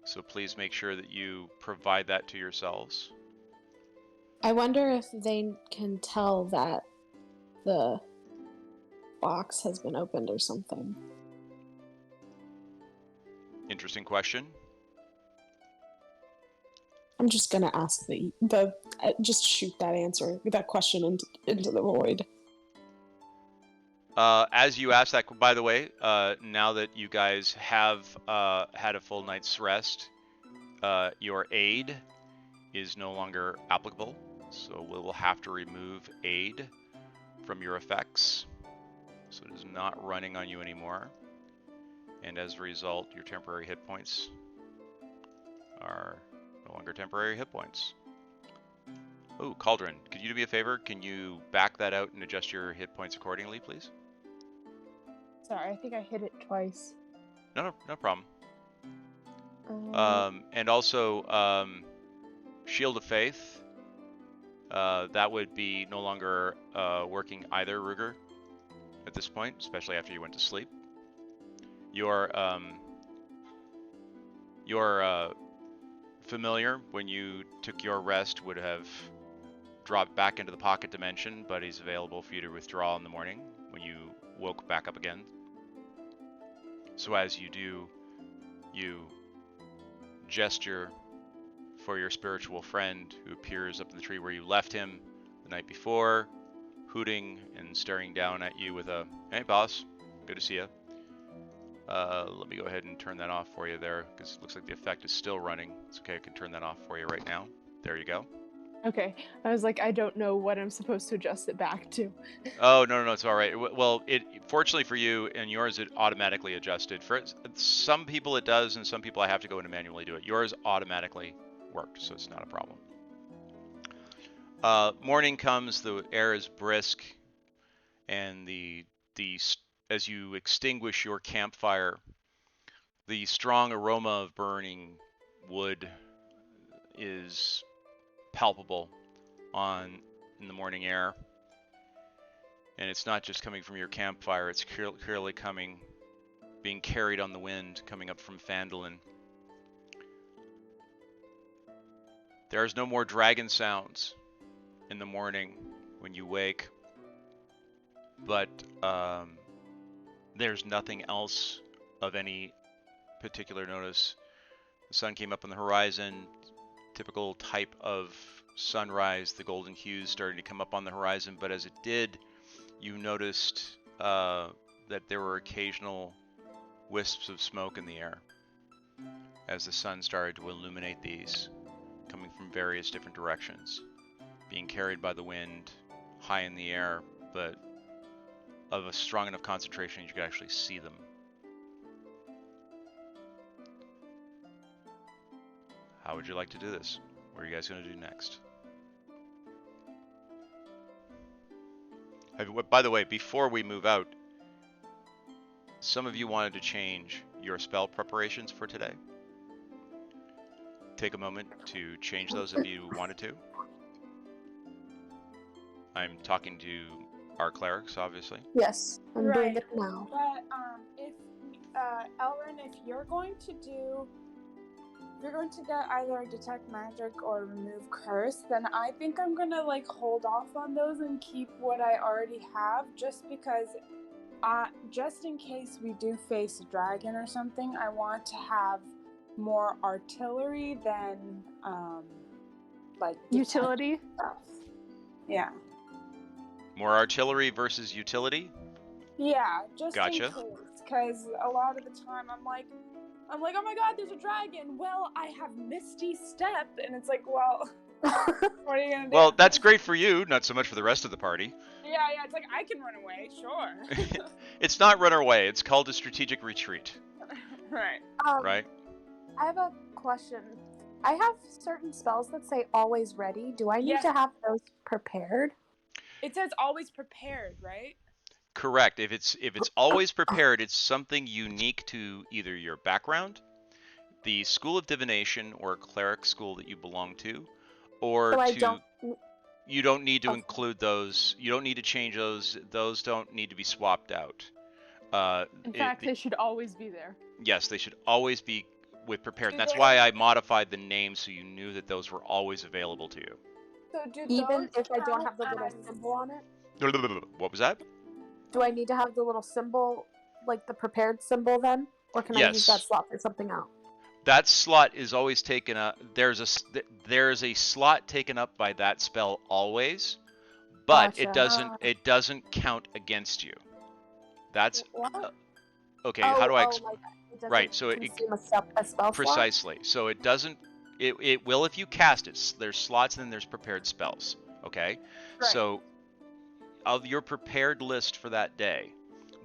C: so please make sure that you provide that to yourselves.
B: I wonder if they can tell that the box has been opened or something.
C: Interesting question.
B: I'm just gonna ask just shoot that question into the void.
C: As you ask that, by the way, now that you guys have had a full night's rest, your aid is no longer applicable, so we will have to remove aid from your effects. So it is not running on you anymore, and as a result, your temporary hit points are no longer temporary hit points. Oh, Cauldron, could you do me a favor? Can you back that out and adjust your hit points accordingly, please?
A: Sorry, I think I hit it twice.
C: No problem. And also, Shield of Faith, that would be no longer working either, Ruger, at this point, especially after you went to sleep. Your familiar, when you took your rest, would have dropped back into the pocket dimension, but he's available for you to withdraw in the morning when you woke back up again. So as you do, you gesture for your spiritual friend who appears up in the tree where you left him the night before, hooting and staring down at you with a, "Hey boss, good to see you." Let me go ahead and turn that off for you there, because it looks like the effect is still running. It's okay, I can turn that off for you right now. There you go.
A: Okay, I was like, I don't know what I'm supposed to adjust it back to.
C: Oh, no, it's all right. Well, fortunately for you and yours, it automatically adjusted. For some people it does, and some people I have to go in and manually do it. Yours automatically worked, so it's not a problem. Morning comes, the air is brisk, and as you extinguish your campfire, The strong aroma of burning wood is palpable in the morning air. And it's not just coming from your campfire, it's clearly being carried on the wind, coming up from Phandalin. There's no more dragon sounds in the morning when you wake, but there's nothing else of any particular notice. The sun came up on the horizon, typical type of sunrise, the golden hues starting to come up on the horizon, but as it did, you noticed that there were occasional wisps of smoke in the air as the sun started to illuminate these, coming from various different directions, being carried by the wind high in the air, but of a strong enough concentration you could actually see them. How would you like to do this? What are you guys going to do next? By the way, before we move out, some of you wanted to change your spell preparations for today. Take a moment to change those if you wanted to. I'm talking to our clerics, obviously.
B: Yes, I'm doing it now.
E: But if Elryn, if you're going to get either detect magic or remove curse, then I think I'm gonna like hold off on those and keep what I already have, just because just in case we do face a dragon or something, I want to have more artillery than like
A: utility
E: stuff. Yeah.
C: More artillery versus utility?
E: Yeah, just
C: Gotcha.
E: in case, because a lot of the time I'm like, oh my god, there's a dragon. Well, I have Misty Step, and it's like, well, what are you gonna do?
C: Well, that's great for you, not so much for the rest of the party.
E: Yeah, it's like, I can run away, sure.
C: It's not run away, it's called a strategic retreat.
E: Right.
C: Right?
B: I have a question. I have certain spells that say always ready. Do I need
E: Yes.
B: to have those prepared?
E: It says always prepared, right?
C: Correct. If it's always prepared, it's something unique to either your background, the school of divination or cleric school that you belong to, or you don't need to include those. You don't need to change those. Those don't need to be swapped out.
A: In fact, they should always be there.
C: Yes, they should always be with prepared. That's why I modified the name so you knew that those were always available to you.
E: So do
B: Even
E: those
B: if I don't
E: count
B: have the little
E: as-
B: symbol on it?
C: What was that?
B: Do I need to have the little symbol, like the prepared symbol then? Or can I use that slot for something else?
C: That slot is always taken up. There's a slot taken up by that spell always, but
B: Gotcha.
C: it doesn't count against you. That's okay.
B: Oh,
C: how do I?
B: like it doesn't
C: Right. So
B: consume a spell
C: precisely.
B: Slot?
C: So it doesn't. It will if you cast it. There's slots and then there's prepared spells. Okay.
E: Right.
C: So of your prepared list for that day,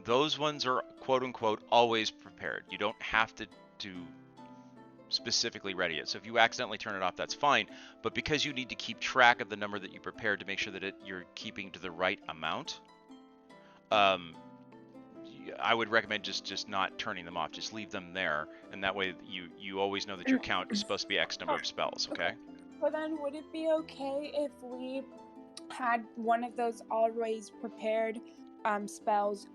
C: those ones are quote unquote always prepared. You don't have to specifically ready it. So if you accidentally turn it off, that's fine. But because you need to keep track of the number that you prepared to make sure that you're keeping to the right amount, I would recommend just not turning them off. Just leave them there, and that way you always know that your count is supposed to be X number of spells. Okay.
E: But then would it be okay if we had one of those always prepared spells,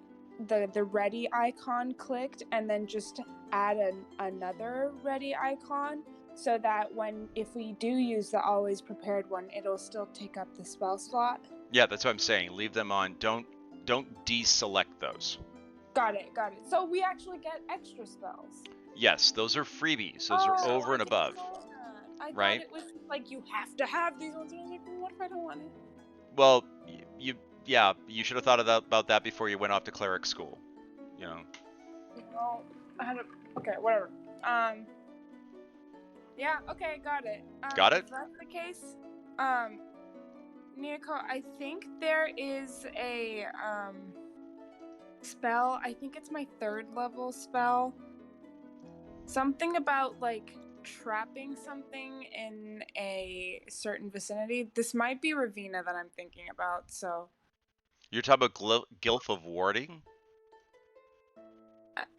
E: the ready icon clicked, and then just add another ready icon, so that if we do use the always prepared one, it'll still take up the spell slot?
C: Yeah, that's what I'm saying. Leave them on. Don't deselect those.
E: Got it. So we actually get extra spells.
C: Yes, those are freebies. Those are over and above.
E: I
C: right?
E: thought it was like you have to have these ones, and I was like, well, what if I don't want it?
C: Well, you should have thought about that before you went off to cleric school. You know.
E: Well, okay, whatever. Yeah, okay, got it.
C: Got it?
E: If that's the case, Niako, I think there is a spell. I think it's my 3rd level spell. Something about like trapping something in a certain vicinity. This might be Ravina that I'm thinking about. So
C: You're talking about Gilf of Warding?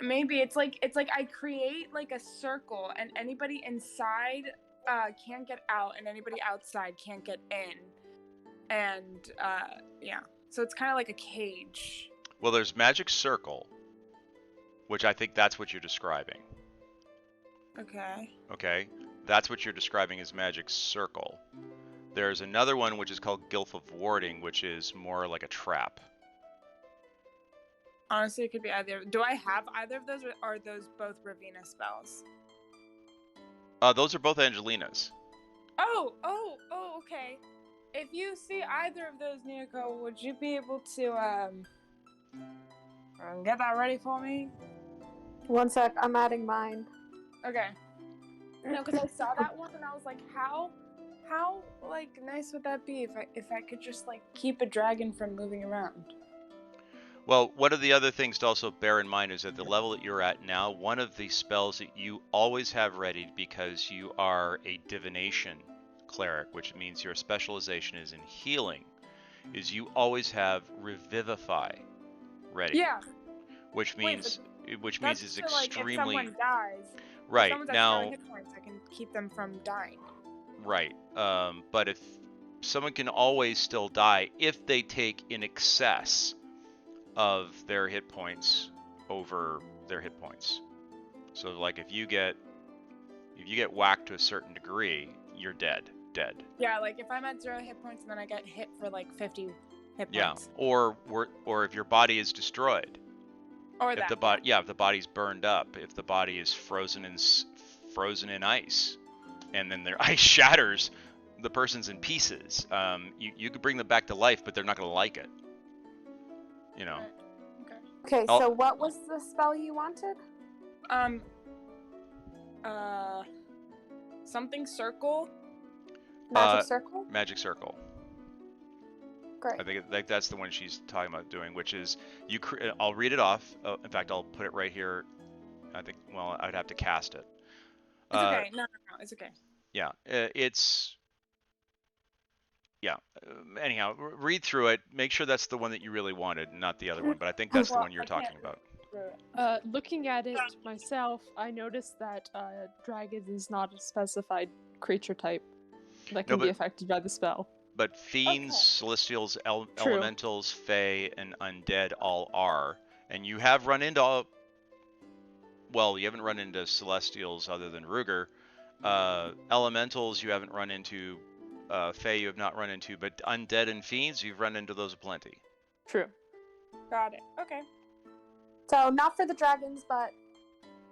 E: Maybe it's like I create like a circle, and anybody inside can't get out, and anybody outside can't get in, and yeah. So it's kind of like a cage.
C: Well, there's magic circle, which I think that's what you're describing.
E: Okay.
C: Okay, that's what you're describing as magic circle. There's another one which is called Gilf of Warding, which is more like a trap.
E: Honestly, it could be either. Do I have either of those, or are those both Ravina spells?
C: Those are both Angelina's.
E: Oh, okay. If you see either of those, Nico, would you be able to get that ready for me?
B: One sec, I'm adding mine.
E: Okay. No, because I saw that one and I was like, how like nice would that be if I could just like keep a dragon from moving around?
C: Well, one of the other things to also bear in mind is at the level that you're at now, one of the spells that you always have ready, because you are a divination cleric, which means your specialization is in healing, is you always have Revivify ready.
E: Yeah.
C: Which means it's
E: so, like,
C: extremely
E: if someone dies,
C: right
E: if someone's at
C: now.
E: 0 hit points, I can keep them from dying.
C: Right. But if someone can always still die if they take in excess of their hit points over their hit points. So like if you get whacked to a certain degree, you're dead.
E: Yeah, like if I'm at 0 hit points and then I get hit for like 50 hit
C: Yeah.
E: points.
C: Or if your body is destroyed.
E: Or
C: if
E: that.
C: If the body's burned up, if the body is frozen in ice, and then their ice shatters, the person's in pieces. You could bring them back to life, but they're not going to like it. You know.
B: Okay, so what was the spell you wanted?
E: Something circle.
B: Magic circle.
C: Magic circle.
B: Great.
C: I think that's the one she's talking about doing, which is I'll read it off. In fact, I'll put it right here. I think. Well, I'd have to cast it.
E: It's okay. No, it's okay.
C: Yeah, Yeah. Anyhow, read through it. Make sure that's the one that you really wanted, not the other one. But I think that's the one you're talking about.
A: Looking at it myself, I noticed that dragon is not a specified creature type that can be affected by the spell.
C: But fiends, celestials, elementals, fae, and undead all are. And you have run into you haven't run into celestials other than Ruger. Elementals you haven't run into. Fae you have not run into, but undead and fiends you've run into those aplenty.
A: True.
E: Got it. Okay.
B: So not for the dragons, but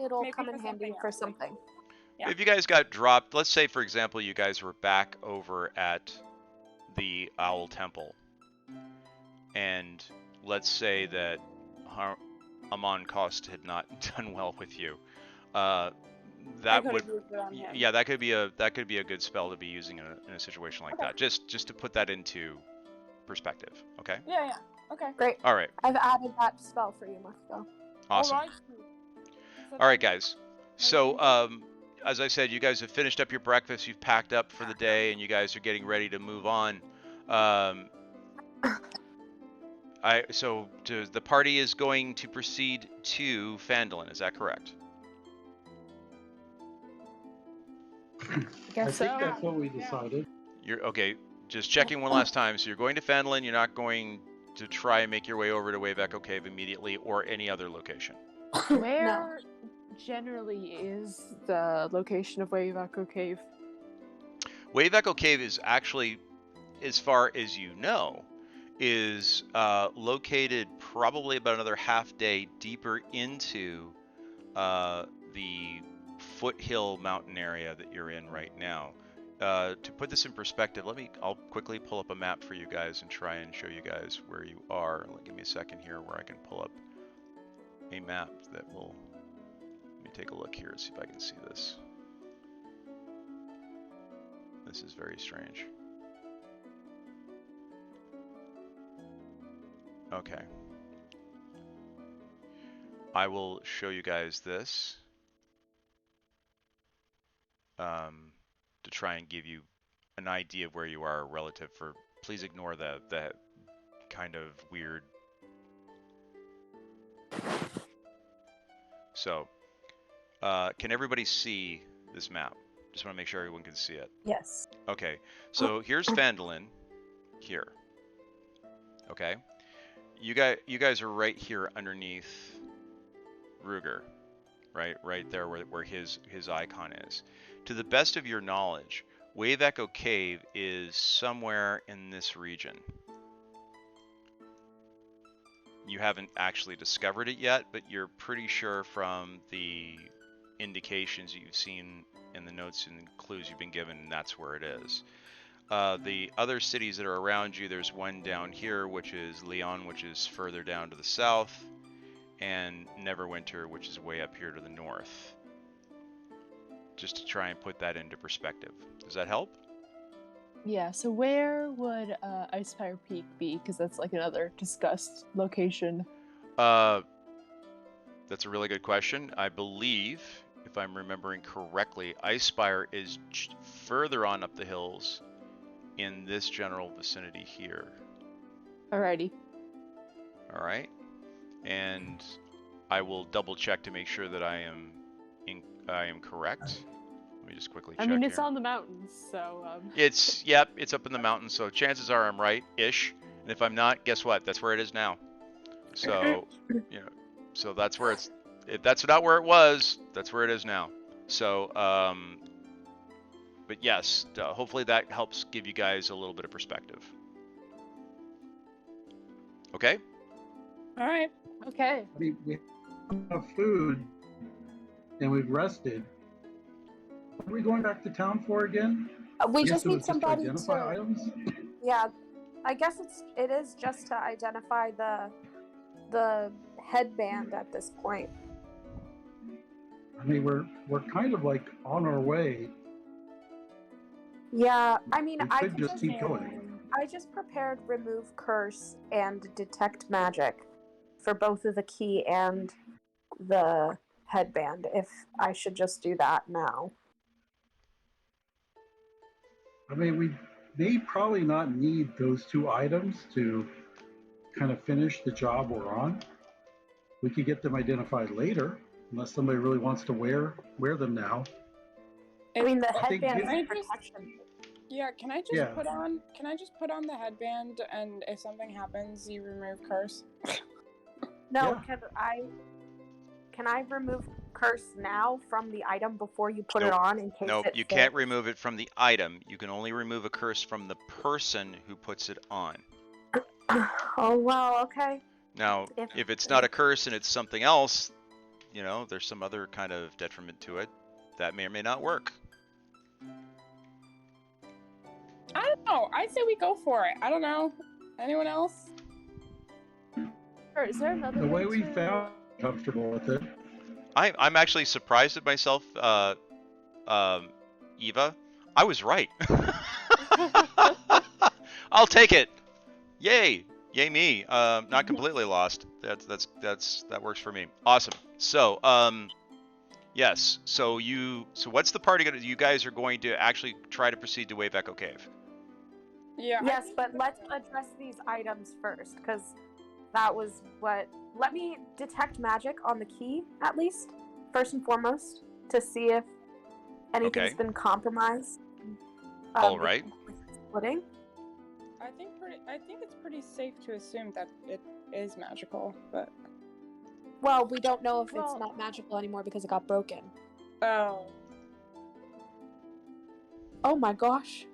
B: it'll come in handy for something.
E: Yeah.
C: If you guys got dropped, let's say for example you guys were back over at the Owl Temple, and let's say that Amon Cost had not done well with you. That could be a good spell to be using in a situation like that. Just to put that into perspective. Okay.
E: Yeah. Okay.
B: Great.
C: All right.
B: I've added that spell for you, Marco.
C: Awesome. All right, guys. So, as I said, you guys have finished up your breakfast. You've packed up for the day, and you guys are getting ready to move on. The party is going to proceed to Phandalin. Is that correct?
D: I think that's what we decided.
C: You're okay. Just checking one last time. So you're going to Phandalin. You're not going to try and make your way over to Wave Echo Cave immediately, or any other location.
A: Where generally is the location of Wave Echo Cave?
C: Wave Echo Cave is actually, as far as you know, is located probably about another half day deeper into the foothill mountain area that you're in right now. To put this in perspective, I'll quickly pull up a map for you guys and try and show you guys where you are. Give me a second here where I can pull up a map that will, let me take a look here and see if I can see this. This is very strange. Okay. I will show you guys this. To try and give you an idea of where you are relative for, please ignore that kind of weird So, can everybody see this map? Just want to make sure everyone can see it.
B: Yes.
C: Okay, so here's Phandalin here. Okay, you guys are right here underneath Ruger, right there where his icon is. To the best of your knowledge, Wave Echo Cave is somewhere in this region. You haven't actually discovered it yet, but you're pretty sure from the indications you've seen in the notes and clues you've been given, that's where it is. The other cities that are around you, there's one down here, which is Leon, which is further down to the south, and Neverwinter, which is way up here to the north. Just to try and put that into perspective. Does that help?
A: Yeah, so where would Icefire Peak be? Because that's like another discussed location.
C: That's a really good question. I believe, if I'm remembering correctly, Icespire is further on up the hills in this general vicinity here.
A: Alrighty.
C: All right. And I will double check to make sure that I am correct. Let me just quickly check.
A: I mean, it's
C: here.
A: on the mountains, so.
C: It's up in the mountains, so chances are I'm right-ish. And if I'm not, guess what? That's where it is now. So, so that's where it's. If that's not where it was, that's where it is now. So, but yes, hopefully that helps give you guys a little bit of perspective. Okay.
E: All right.
A: Okay.
D: I mean, we have food and we've rested. What are we going back to town for again?
B: We
D: I guess
B: just
D: it
B: need
D: was
B: somebody
D: to identify items.
B: Yeah, I guess it is just to identify the headband at this point.
D: I mean, we're kind of like on our way.
B: Yeah, I mean,
D: We
B: I
D: could just keep going.
B: I just prepared remove curse and detect magic for both of the key and the headband. If I should just do that now.
D: I mean, we may probably not need those two items to kind of finish the job we're on. We could get them identified later, unless somebody really wants to wear them now.
B: I mean, the
D: I think
B: headband
D: you-
B: is protection.
E: Yeah, can I just put on the headband, and if something happens, you remove curse?
B: No,
D: Yeah.
B: can I remove curse now from the item before you put it
C: Nope.
B: on in case
C: Nope,
B: it
C: you
B: fails?
C: can't remove it from the item. You can only remove a curse from the person who puts it on.
B: Oh, well, okay.
C: Now, if it's not a curse and it's something else, there's some other kind of detriment to it, that may or may not work.
E: I don't know. I say we go for it. I don't know. Anyone else?
A: Or is there another
D: The way we
A: to-
D: found comfortable with it.
C: I'm actually surprised at myself, Eva. I was right. I'll take it. Yay. Yay me. Not completely lost. That works for me. Awesome. So, yes. So what's the party gonna do? You guys are going to actually try to proceed to Wave Echo Cave.
E: Yeah.
B: Yes, but let's address these items first, because that was what... Let me detect magic on the key, at least, first and foremost, to see if anything's been compromised.
C: All right.
B: Splitting.
E: I think it's pretty safe to assume that it is magical, but...
B: Well, we don't know if it's
A: Well-
B: not magical anymore because it got broken.
E: Oh.
B: Oh my gosh.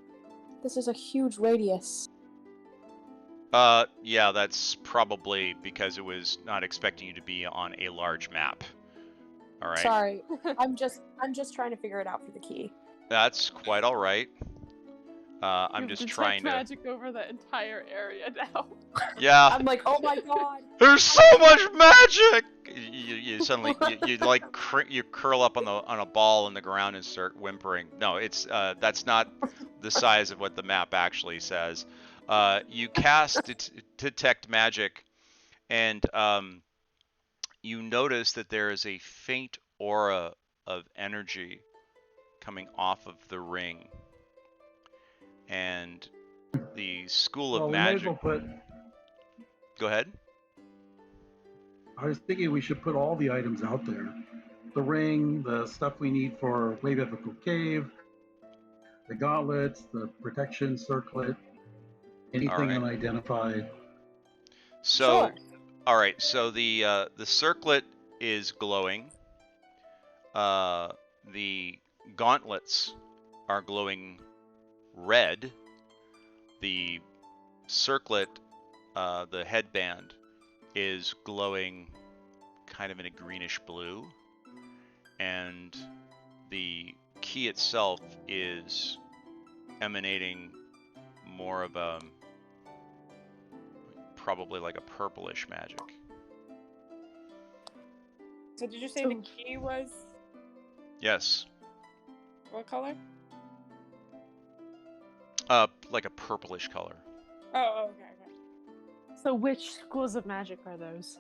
B: This is a huge radius.
C: Yeah, that's probably because it was not expecting you to be on a large map. All right.
B: Sorry. I'm just trying to figure it out for the key.
C: That's quite all right. I'm
A: You
C: just
A: detect
C: trying to.
A: magic over the entire area now.
C: Yeah.
B: I'm like, oh my god.
C: There's so much magic. You suddenly you curl up on a ball in the ground and start whimpering. No, it's that's not the size of what the map actually says. You cast detect magic, and you notice that there is a faint aura of energy coming off of the ring, and the school of magic. Go ahead.
D: I was thinking we should put all the items out there. the ring, the stuff we need for Wave Epical Cave, the gauntlets, the protection circlet,
C: All
D: anything
C: right.
D: unidentified.
C: So,
B: Sure.
C: all right. So the circlet is glowing. The gauntlets are glowing red. The circlet, the headband, is glowing kind of in a greenish blue, and the key itself is emanating more of a probably like a purplish magic.
E: So did you say the key was
C: Yes.
E: what color?
C: Like a purplish color.
E: Oh, okay.
A: So which schools of magic are those?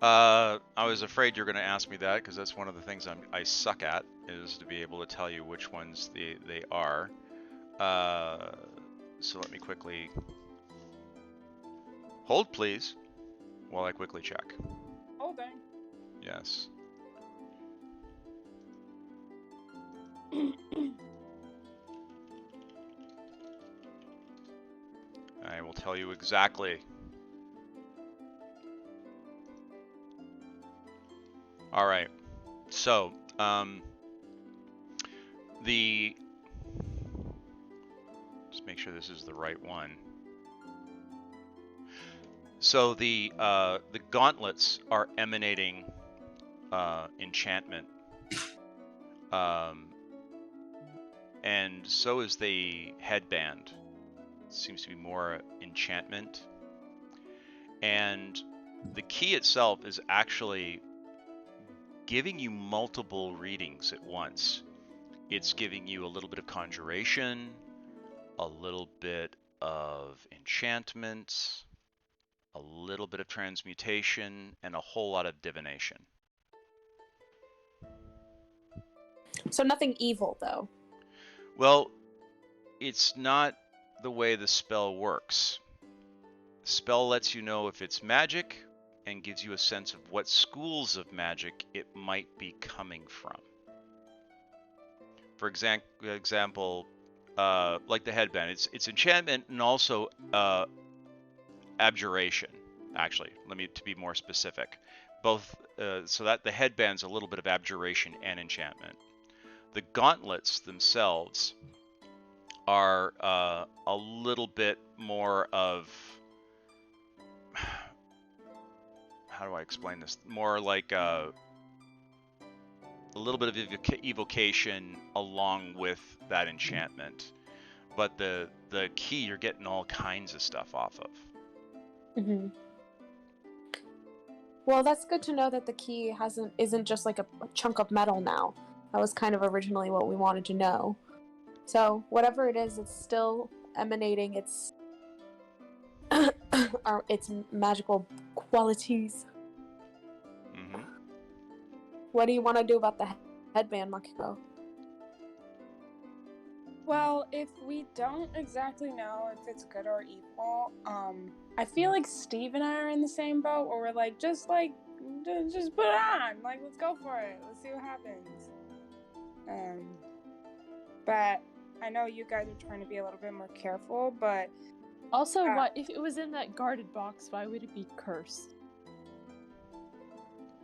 C: I was afraid you're going to ask me that, because that's one of the things I suck at, is to be able to tell you which ones they are. So let me quickly hold, please, while I quickly check.
E: Holding.
C: Yes. I will tell you exactly. All right. So, just make sure this is the right one. So the gauntlets are emanating enchantment, and so is the headband. It seems to be more enchantment, and the key itself is actually giving you multiple readings at once. It's giving you a little bit of conjuration, a little bit of enchantment, a little bit of transmutation, and a whole lot of divination.
B: So nothing evil, though.
C: Well, it's not the way the spell works. The spell lets you know if it's magic and gives you a sense of what schools of magic it might be coming from. For example, like the headband, it's enchantment and also abjuration. Actually, to be more specific, both. So that the headband's a little bit of abjuration and enchantment. The gauntlets themselves are a little bit more of, how do I explain this? More like a little bit of evocation along with that enchantment. But the key, you're getting all kinds of stuff off of.
B: Mm-hmm. Well, that's good to know that the key isn't just like a chunk of metal now. That was kind of originally what we wanted to know. So whatever it is, it's still emanating its its magical qualities.
C: Mm-hmm.
B: What do you want to do about the headband, Makiko?
E: Well, if we don't exactly know if it's good or evil, I feel like Steve and I are in the same boat where we're like, just put it on. Like, let's go for it. Let's see what happens. But I know you guys are trying to be a little bit more careful, but...
A: Also, what if it was in that guarded box, why would it be cursed?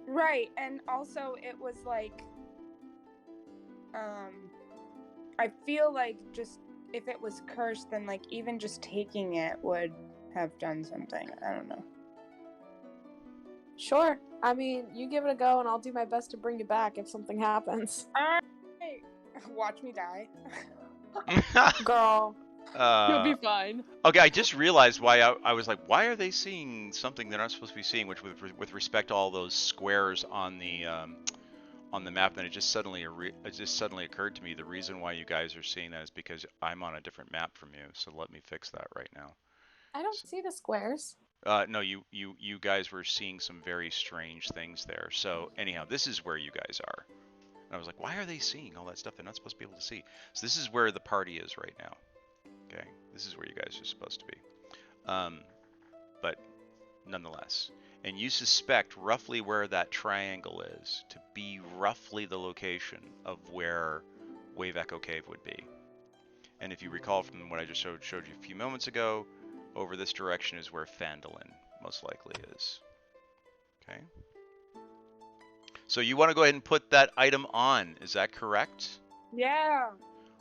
E: Right, and also it was like... I feel like just if it was cursed, then like even just taking it would have done something. I don't know.
B: Sure. I mean, you give it a go and I'll do my best to bring you back if something happens.
E: Alright. Watch me die.
B: Girl.
A: You'll be fine.
C: Okay, I just realized why I was like, why are they seeing something they're not supposed to be seeing? Which, with respect to all those squares on the map, and it just suddenly occurred to me the reason why you guys are seeing that is because I'm on a different map from you. So let me fix that right now.
B: I don't see the squares.
C: No, you guys were seeing some very strange things there. So anyhow, this is where you guys are. And I was like, why are they seeing all that stuff they're not supposed to be able to see? So this is where the party is right now. Okay, this is where you guys are supposed to be. But nonetheless. And you suspect roughly where that triangle is to be roughly the location of where Wave Echo Cave would be. And if you recall from what I just showed you a few moments ago, over this direction is where Phandalin most likely is. Okay. So you want to go ahead and put that item on, is that correct?
E: Yeah.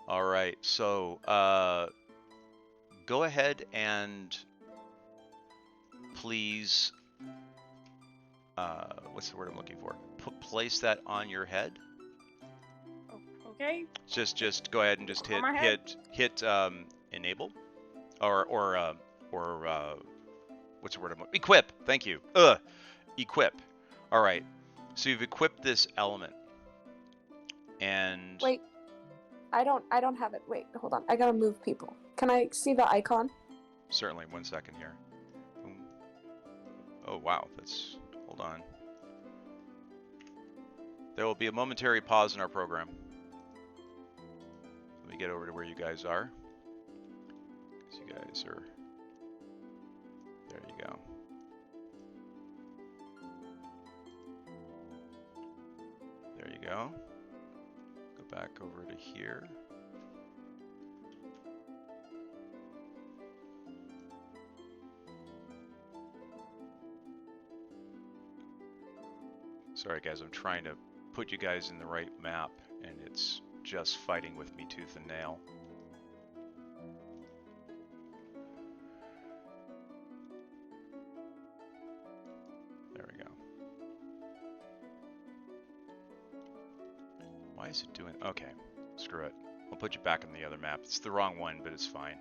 C: All right, so go ahead and please, what's the word I'm looking for? Place that on your head.
E: Okay.
C: Just go ahead and just
E: On my head?
C: hit enable, or what's the word I'm looking? Equip. Thank you. Equip. All right. So you've equipped this element, and
B: Wait, I don't have it. Wait, hold on. I gotta move people. Can I see the icon?
C: certainly 1 second here. Boom. Oh wow, that's, hold on. There will be a momentary pause in our program. Let me get over to where you guys are. 'Cause you guys are, there you go. There you go. Go back over to here. Sorry guys, I'm trying to put you guys in the right map, and it's just fighting with me tooth and nail. There we go. Why is it doing, okay, screw it. I'll put you back on the other map. It's the wrong one, but it's fine.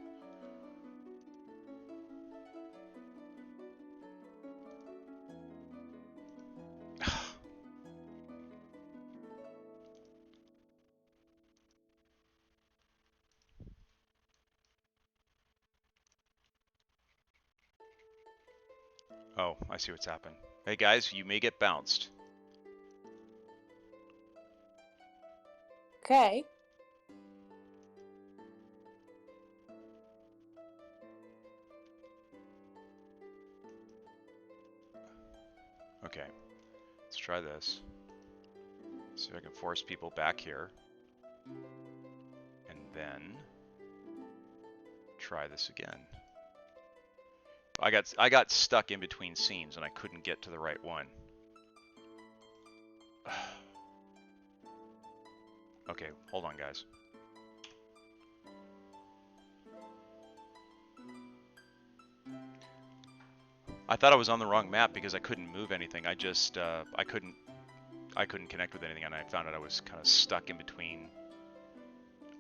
C: Oh, I see what's happened. Hey guys, you may get bounced.
B: Okay.
C: Okay, let's try this. See if I can force people back here. And then try this again. I got stuck in between scenes and I couldn't get to the right one. Okay, hold on guys. I thought I was on the wrong map because I couldn't move anything. I just I couldn't connect with anything, and I found out I was kind of stuck in between.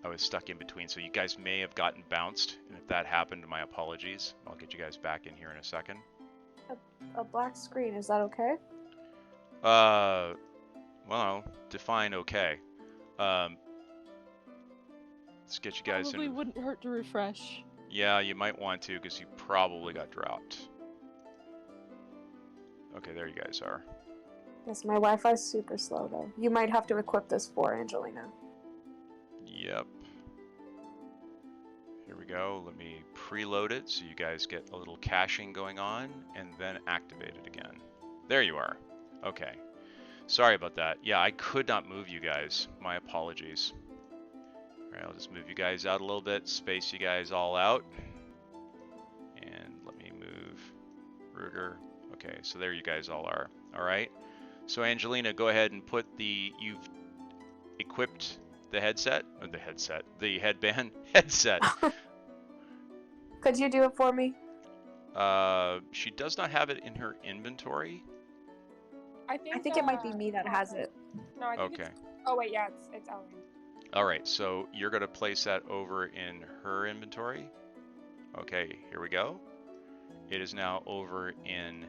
C: I was stuck in between, so you guys may have gotten bounced, and if that happened, my apologies. I'll get you guys back in here in a second.
B: A black screen, is that okay?
C: Well, define okay. Let's get you guys
A: Probably
C: in.
A: wouldn't hurt to refresh.
C: Yeah, you might want to, because you probably got dropped. Okay, there you guys are.
B: Yes, my Wi-Fi's super slow though. You might have to equip this for Angelina.
C: Yep. Here we go. Let me preload it so you guys get a little caching going on, and then activate it again. There you are. Okay. Sorry about that. Yeah, I could not move you guys. My apologies. Alright, I'll just move you guys out a little bit, space you guys all out. And let me move Ruger. Okay, so there you guys all are. Alright. So Angelina, go ahead and put you've equipped the headset, or the headband headset.
B: Could you do it for me?
C: She does not have it in her inventory.
E: I think
B: it might be me that has it.
E: No, I think
C: Okay.
E: Oh wait, yeah, it's Elryn.
C: All right, so you're gonna place that over in her inventory. Okay, here we go. It is now over in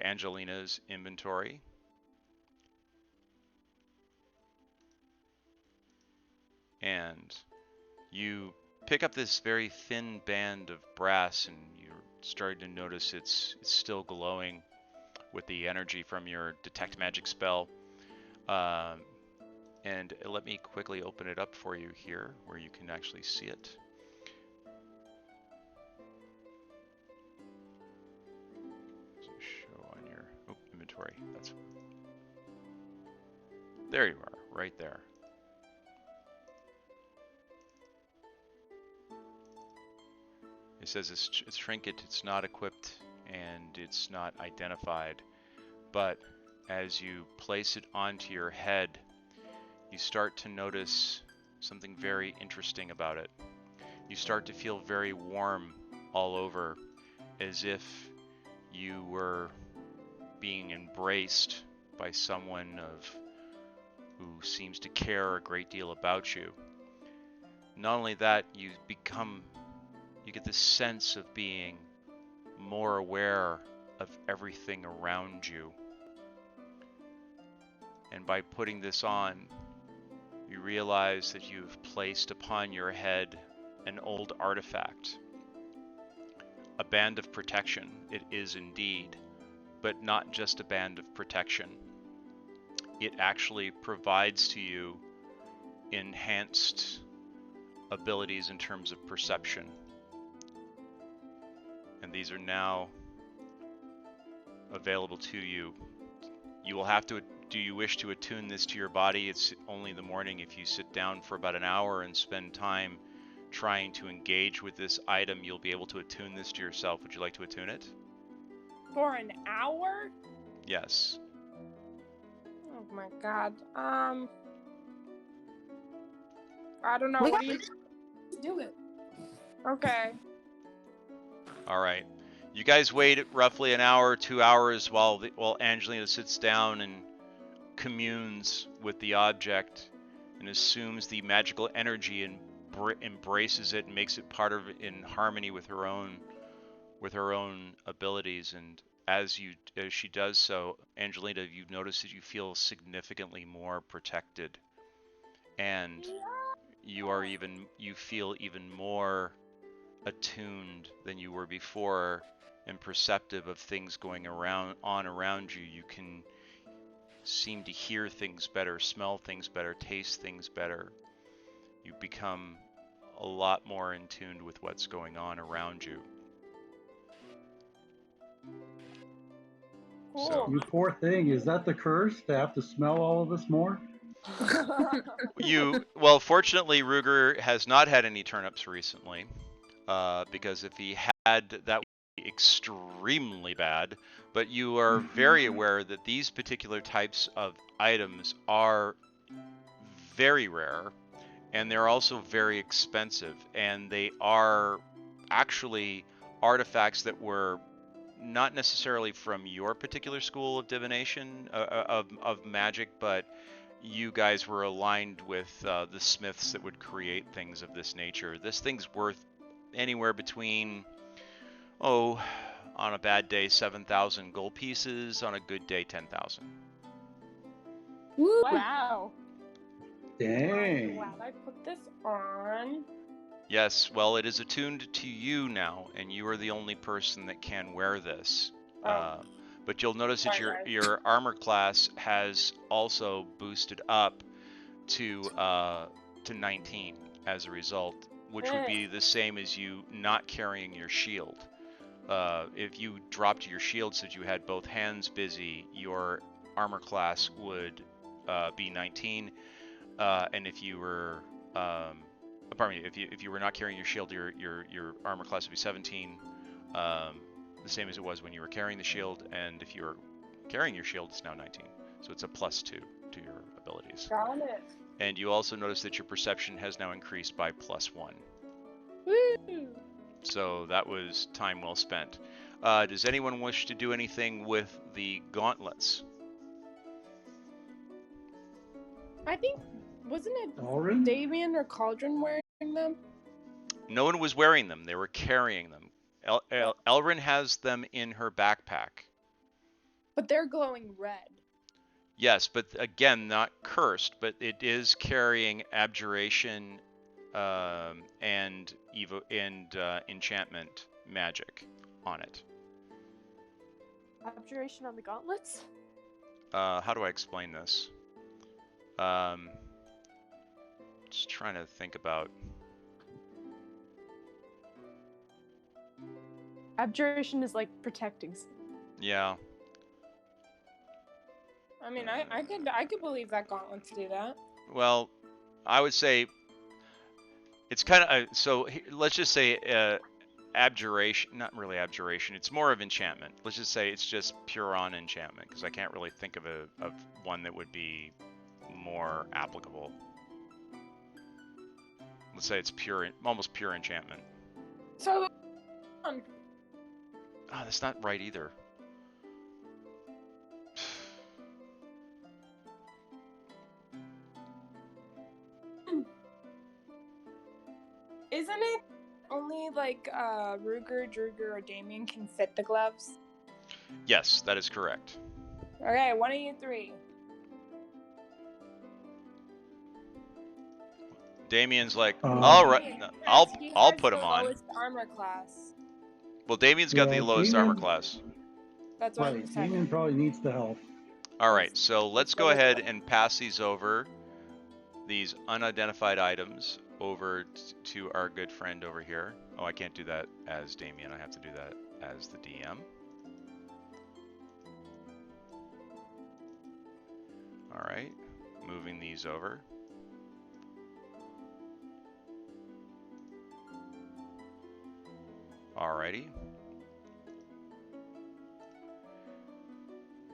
C: Angelina's inventory. And you pick up this very thin band of brass, and you're starting to notice it's still glowing with the energy from your detect magic spell. And let me quickly open it up for you here, where you can actually see it. it. There you are, right there. It says it's trinket, it's not equipped, and it's not identified. But as you place it onto your head, you start to notice something very interesting about it. You start to feel very warm all over, as if you were being embraced by someone who seems to care a great deal about you. Not only that, you get this sense of being more aware of everything around you. And by putting this on, you realize that you've placed upon your head an old artifact. A band of protection, it is indeed, but not just a band of protection. It actually provides to you enhanced abilities in terms of perception. And these are now available to you. You will have to, do you wish to attune this to your body? It's only the morning. If you sit down for about an hour and spend time trying to engage with this item, you'll be able to attune this to yourself. Would you like to attune it?
F: For an hour?
C: Yes.
F: Oh my god. I don't know.
B: We
F: What
B: got
F: do you
B: do it.
F: Okay.
C: All right. You guys wait roughly an hour, 2 hours while Angelina sits down and communes with the object and assumes the magical energy and embraces it and makes it part of in harmony with her own abilities. And as she does so, Angelina, you notice that you feel significantly more protected, and you feel even more attuned than you were before, and perceptive of things going around you. You can seem to hear things better, smell things better, taste things better. You become a lot more in tune with what's going on around you.
F: Cool.
C: So,
D: You poor thing. Is that the curse to have to smell all of this more?
C: well, fortunately, Ruger has not had any turnips recently, because if he had, that would be extremely bad. But you are very aware that these particular types of items are very rare, and they're also very expensive, and they are actually artifacts that were not necessarily from your particular school of divination, of magic, but you guys were aligned with the smiths that would create things of this nature. This thing's worth anywhere between, on a bad day, 7,000 gold pieces, on a good day, 10,000.
F: Wow.
D: Dang.
F: I'm glad I put this on.
C: Yes, well, it is attuned to you now, and you are the only person that can wear this. But you'll notice that your armor class has also boosted up to 19 as a result, which would be the same as you not carrying your shield. If you dropped your shield so that you had both hands busy, your armor class would be 19, and if you were if you were not carrying your shield, your armor class would be 17, the same as it was when you were carrying the shield. And if you were carrying your shield, it's now 19. So it's a +2 to your abilities.
F: Got it.
C: And you also notice that your perception has now increased by +1.
F: Woo!
C: So that was time well spent. Does anyone wish to do anything with the gauntlets?
F: I think, wasn't it
D: Elryn?
F: Damien or Cauldron wearing them?
C: No one was wearing them. They were carrying them. Elryn has them in her backpack.
F: But they're glowing red.
C: Yes, but again, not cursed, but it is carrying abjuration and enchantment magic on it.
A: Abjuration on the gauntlets?
C: How do I explain this? Just trying to think about.
A: Abjuration is like protecting.
C: Yeah.
F: I mean, I could believe that gauntlets do that.
C: Well, I would say it's kind of so. Let's just say abjuration, not really abjuration. It's more of enchantment. Let's just say it's just pure on enchantment because I can't really think of one that would be more applicable. Let's say it's pure, almost pure enchantment.
F: So,
C: Oh, that's not right either.
F: isn't it only like Ruger, Druger, or Damien can fit the gloves?
C: Yes, that is correct.
F: Okay, one of you three.
C: Damien's like,
D: Um,
C: all right,
F: Damien,
C: I'll
F: he
C: I'll
F: has
C: put
F: the
C: him on.
F: lowest armor class.
C: Well, Damien's got the
D: Yeah,
C: lowest armor
D: Damien-
C: class.
F: That's what I'm
D: Right,
F: saying.
D: Damien probably needs the help.
C: All right, so let's go
F: Let's
C: ahead
F: go.
C: and pass these over, these unidentified items, over to our good friend over here. Oh, I can't do that as Damien. I have to do that as the DM. All right, moving these over. Alrighty.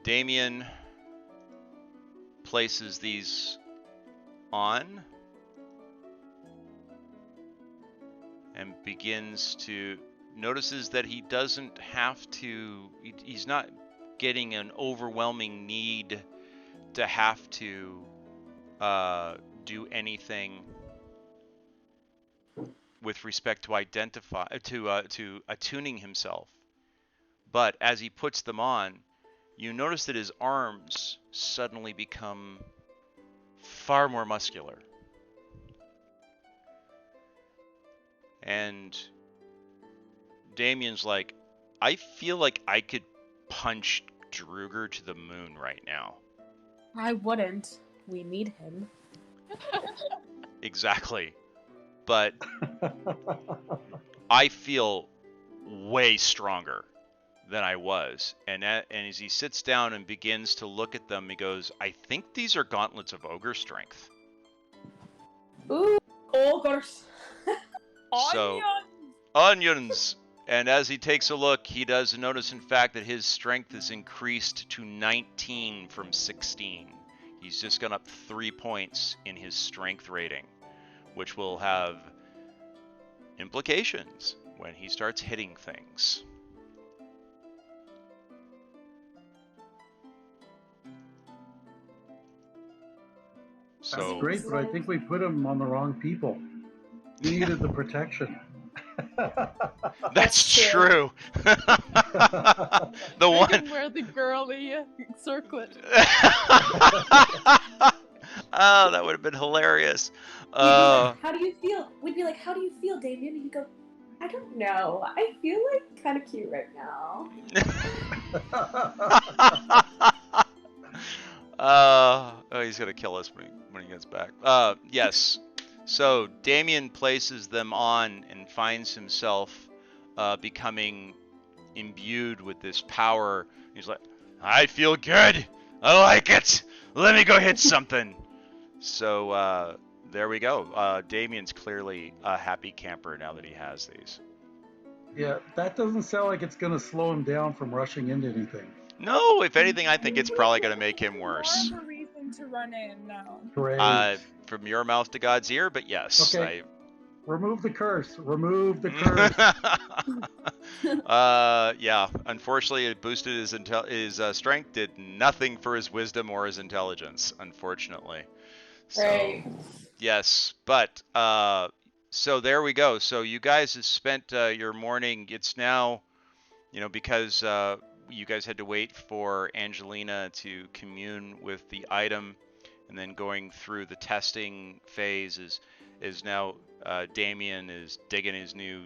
C: Damien places these on and begins to notices that he doesn't have to, he's not getting an overwhelming need to have to do anything with respect to attuning himself. But as he puts them on, you notice that his arms suddenly become far more muscular. And Damien's like, I feel like I could punch Druger to the moon right now.
B: I wouldn't. We need him.
C: Exactly. But I feel way stronger than I was. And as he sits down and begins to look at them, he goes, I think these are gauntlets of ogre strength.
B: Ooh, ogres.
C: So, onions! And as he takes a look, he does notice, in fact, that his strength is increased to 19 from 16. He's just gone up 3 points in his strength rating, which will have implications when he starts hitting things.
D: That's
C: So
D: great, but I think we put him on the wrong people. He needed the protection.
C: that's true. The
A: Make
C: one.
A: him wear the girly circlet.
C: Oh, that would have been hilarious.
B: He'd be like, how do you feel? We'd be like, how do you feel, Damien? And he'd go, I don't know. I feel like kind of cute right now.
C: Oh, he's gonna kill us when he gets back. Yes. So Damien places them on and finds himself becoming imbued with this power. He's like, I feel good. I like it. Let me go hit something. So there we go. Damien's clearly a happy camper now that he has these.
D: Yeah, that doesn't sound like it's going to slow him down from rushing into anything.
C: No, if anything, I think it's probably going to make him worse.
E: More of a reason to run in now.
D: Great.
C: From your mouth to God's ear, but yes.
D: Okay. Remove the curse. Remove the curse.
C: Yeah. Unfortunately, it boosted his strength. Did nothing for his wisdom or his intelligence. Unfortunately. So,
B: Right.
C: yes, but so there we go. So you guys have spent your morning. It's now, because you guys had to wait for Angelina to commune with the item, and then going through the testing phase is now Damien is digging his new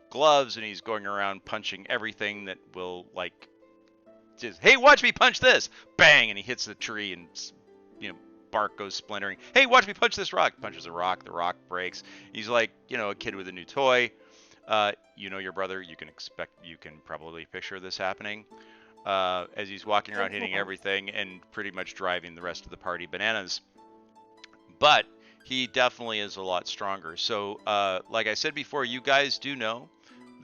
C: gloves, and he's going around punching everything that will just, hey, watch me punch this, bang, and he hits the tree, and bark goes splintering. Hey, watch me punch this rock. Punches a rock, the rock breaks. He's like, a kid with a new toy. Your brother, you can probably picture this happening. as he's walking around hitting everything and pretty much driving the rest of the party bananas. But he definitely is a lot stronger. So, like I said before, you guys do know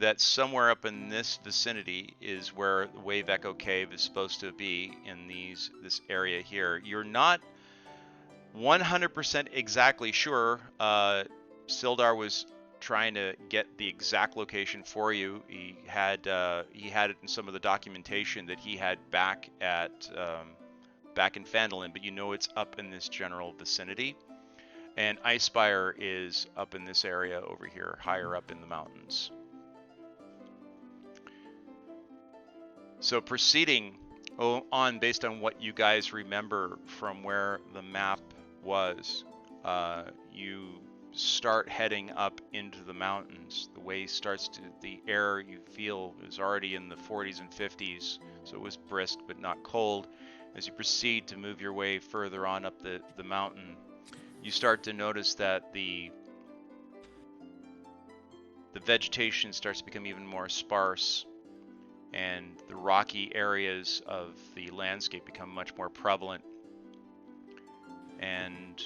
C: that somewhere up in this vicinity is where the Wave Echo Cave is supposed to be in this area here. You're not 100% exactly sure. Sildar was trying to get the exact location for you. He had it in some of the documentation that he had back in Phandalin, but you know it's up in this general vicinity. And Icespire is up in this area over here, higher up in the mountains. So proceeding on based on what you guys remember from where the map was, you start heading up into the mountains. The way starts to, the air you feel is already in the 40s and 50s, so it was brisk but not cold. As you proceed to move your way further on up the mountain, you start to notice that the vegetation starts to become even more sparse, and the rocky areas of the landscape become much more prevalent. And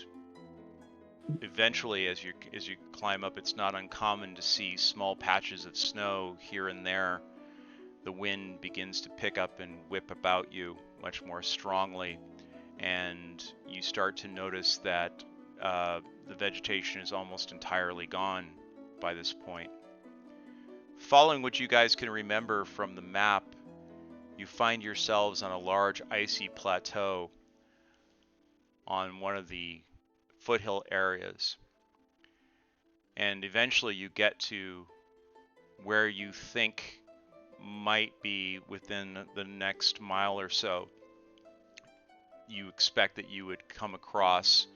C: eventually, as you climb up, it's not uncommon to see small patches of snow here and there. The wind begins to pick up and whip about you much more strongly, and you start to notice that the vegetation is almost entirely gone by this point. Following what you guys can remember from the map, you find yourselves on a large icy plateau on one of the foothill areas. And eventually you get to where you think might be within the next mile or so. You expect that you would come across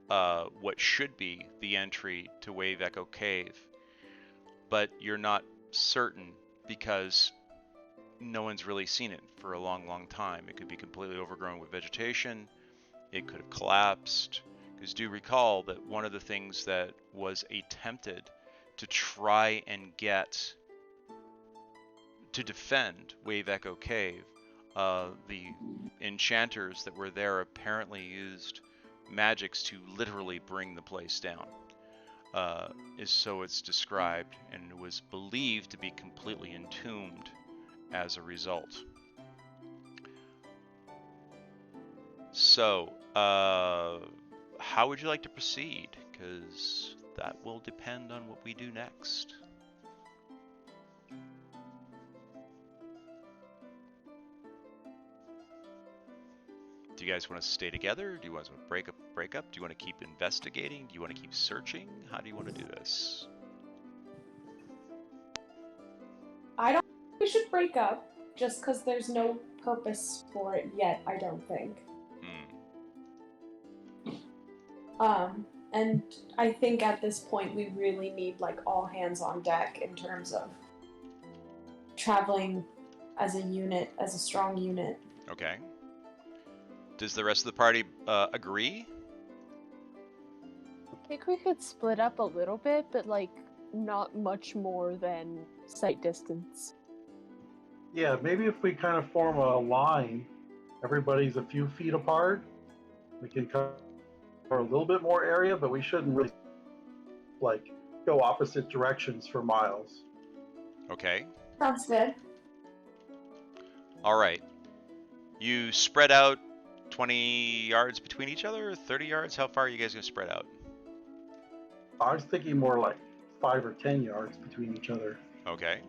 C: what should be the entry to Wave Echo Cave, but you're not certain because no one's really seen it for a long time. It could be completely overgrown with vegetation. It could have collapsed. Because do recall that one of the things that was attempted to try and get to defend Wave Echo Cave, the enchanters that were there apparently used magics to literally bring the place down. Is so it's described, and was believed to be completely entombed as a result. So, how would you like to proceed? Because that will depend on what we do next. Do you guys want to stay together? Do you want to break up? Do you want to keep investigating? Do you want to keep searching? How do you want to do this?
B: I don't think we should break up, just because there's no purpose for it yet, I don't think. And I think at this point we really need, like, all hands on deck in terms of traveling as a unit, as a strong unit.
C: Okay. Does the rest of the party agree?
A: I think we could split up a little bit, but, like, not much more than sight distance.
D: Yeah, maybe if we kind of form a line, everybody's a few feet apart, we can cover a little bit more area, but we shouldn't really, like, go opposite directions for miles.
C: Okay.
B: Sounds good.
C: All right. You spread out 20 yards between each other, 30 yards? How far are you guys going to spread out?
D: I was thinking more like 5 or 10 yards between each other.
C: Okay.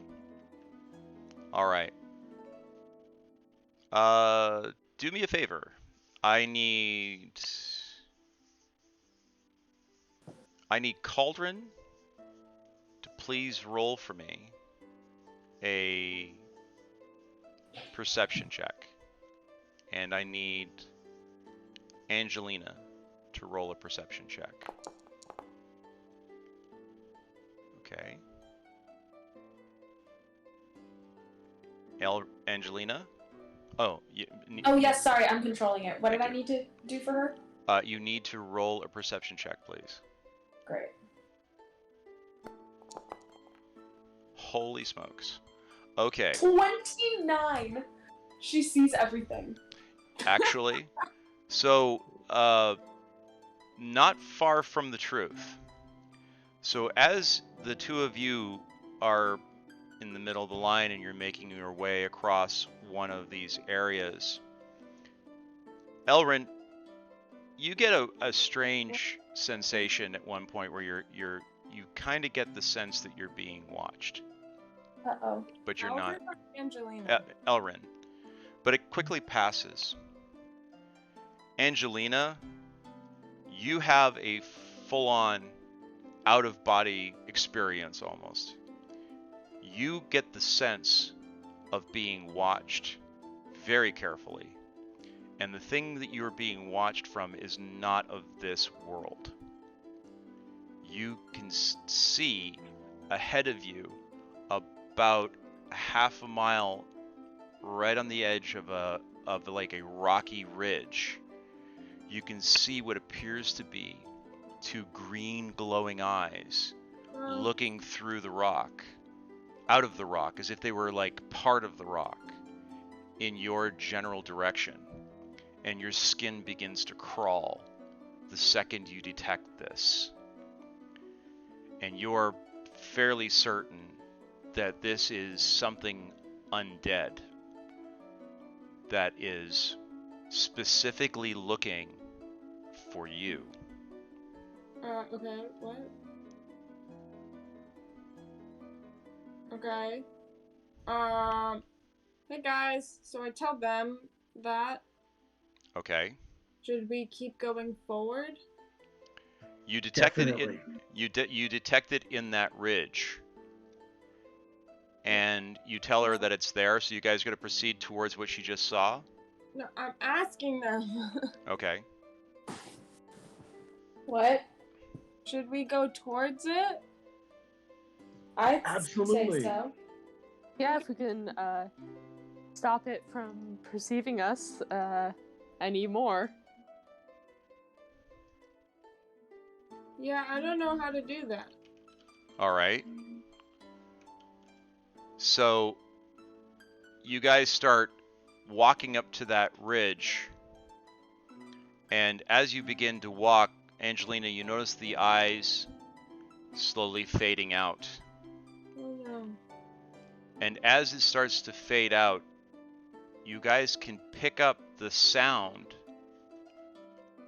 C: All right. Do me a favor. I need Cauldron to please roll for me a perception check. And I need Angelina to roll a perception check. Okay. Angelina? Oh,
B: Yes, sorry, I'm controlling it. What did I need to do for her?
C: You need to roll a perception check, please.
B: Great.
C: Holy smokes. Okay.
B: 29!
E: She sees everything.
C: Actually. So, not far from the truth. So as the two of you are in the middle of the line and you're making your way across one of these areas, Elryn, you get a strange sensation at one point where you kind of get the sense that you're being watched.
B: Uh-oh.
C: But you're not.
E: Angelina.
C: Elryn. But it quickly passes. Angelina, you have a full-on out-of-body experience almost. You get the sense of being watched very carefully. And the thing that you're being watched from is not of this world. You can see ahead of you about half a mile right on the edge of like a rocky ridge. You can see what appears to be two green glowing eyes looking through the rock, out of the rock, as if they were like part of the rock in your general direction. And your skin begins to crawl the second you detect this. And you're fairly certain that this is something undead that is specifically looking for you.
E: Okay, what? Okay. Hey guys, so I tell them that.
C: Okay.
E: Should we keep going forward?
C: You detected
D: Definitely.
C: it. You detect it in that ridge, and you tell her that it's there. So you guys are going to proceed towards what she just saw.
E: No, I'm asking them.
C: Okay.
B: What?
E: Should we go towards it?
B: I'd
D: Absolutely.
B: say so.
A: Yeah, if we can stop it from perceiving us anymore.
E: Yeah, I don't know how to do that.
C: All right. So you guys start walking up to that ridge, and as you begin to walk, Angelina, you notice the eyes slowly fading out.
E: Oh no.
C: And as it starts to fade out, you guys can pick up the sound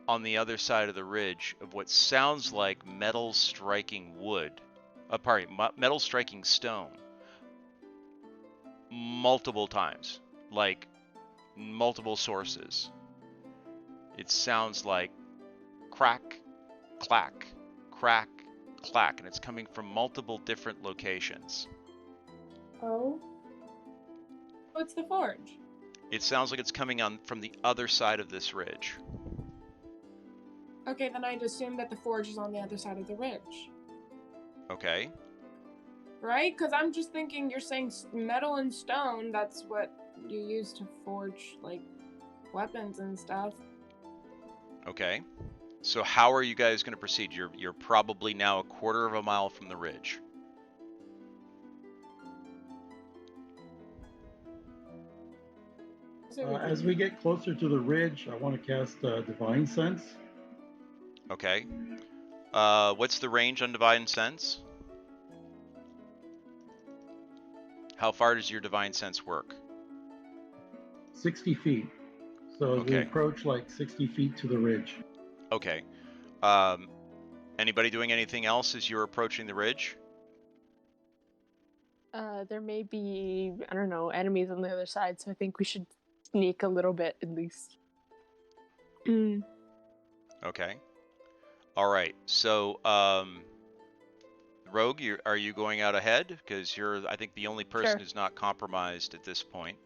C: on the other side of the ridge of what sounds like metal striking wood. Metal striking stone. Multiple times. Like, multiple sources. It sounds like crack, clack, crack, clack, and it's coming from multiple different locations.
B: Oh?
E: What's the forge?
C: It sounds like it's coming on from the other side of this ridge.
E: Okay, then I'd assume that the forge is on the other side of the ridge.
C: Okay.
E: Right? Because I'm just thinking you're saying metal and stone, that's what you use to forge, like, weapons and stuff.
C: Okay. So how are you guys going to proceed? You're probably now a quarter of a mile from the ridge.
D: As we get closer to the ridge, I want to cast Divine Sense.
C: Okay. What's the range on Divine Sense? How far does your Divine Sense work?
D: 60 feet. So as we approach like 60 feet to the ridge.
C: Okay. Anybody doing anything else as you're approaching the ridge?
A: There may be, I don't know, enemies on the other side, so I think we should sneak a little bit at least.
C: Okay. All right. So, Rogue, are you going out ahead? Because you're, I think, the only person who's not compromised at this point.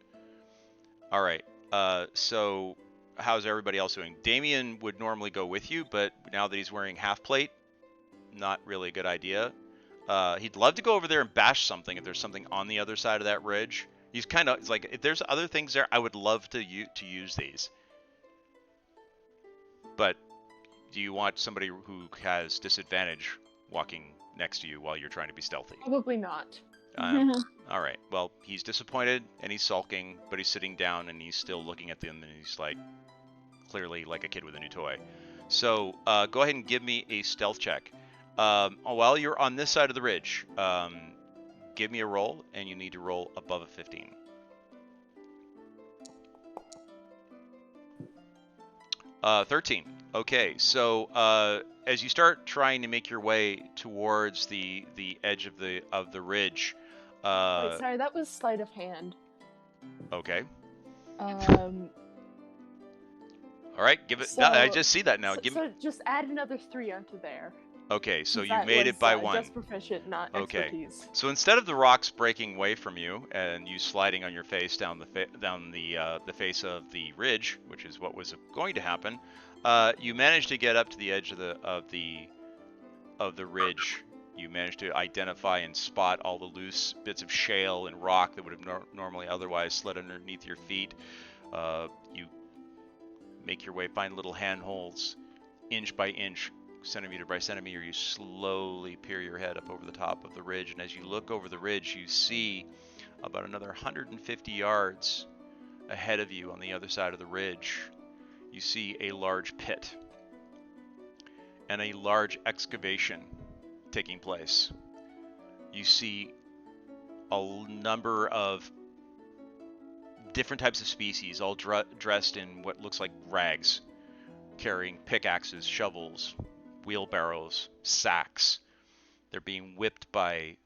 C: All right. So how's everybody else doing? Damien would normally go with you, but now that he's wearing half plate, not really a good idea. He'd love to go over there and bash something if there's something on the other side of that ridge. He's like, if there's other things there, I would love to use these. But do you want somebody who has disadvantage walking next to you while you're trying to be stealthy?
A: Probably not.
C: All right. Well, he's disappointed and he's sulking, but he's sitting down and he's still looking at them and he's like, clearly like a kid with a new toy. So go ahead and give me a stealth check. While you're on this side of the ridge, give me a roll, and you need to roll above a 15. Uh, 13. Okay, so as you start trying to make your way towards the edge of the ridge.
A: Wait, sorry, that was sleight of hand.
C: Okay.
A: Um.
C: All right, give it.
A: So,
C: no, I just see that now.
A: So just add another 3 onto there.
C: Okay, so you
A: That
C: made
A: was,
C: it by 1.
A: Just proficient, not
C: Okay.
A: expertise.
C: So instead of the rocks breaking away from you and you sliding on your face down the face of the ridge, which is what was going to happen, you managed to get up to the edge of the ridge. You managed to identify and spot all the loose bits of shale and rock that would have normally otherwise slid underneath your feet. You make your way, find little handholds, inch by inch, centimeter by centimeter. You slowly peer your head up over the top of the ridge, and as you look over the ridge, you see about another 150 yards ahead of you on the other side of the ridge. You see a large pit and a large excavation taking place. You see a number of different types of species, all dressed in what looks like rags, carrying pickaxes, shovels, wheelbarrows, sacks. They're being whipped by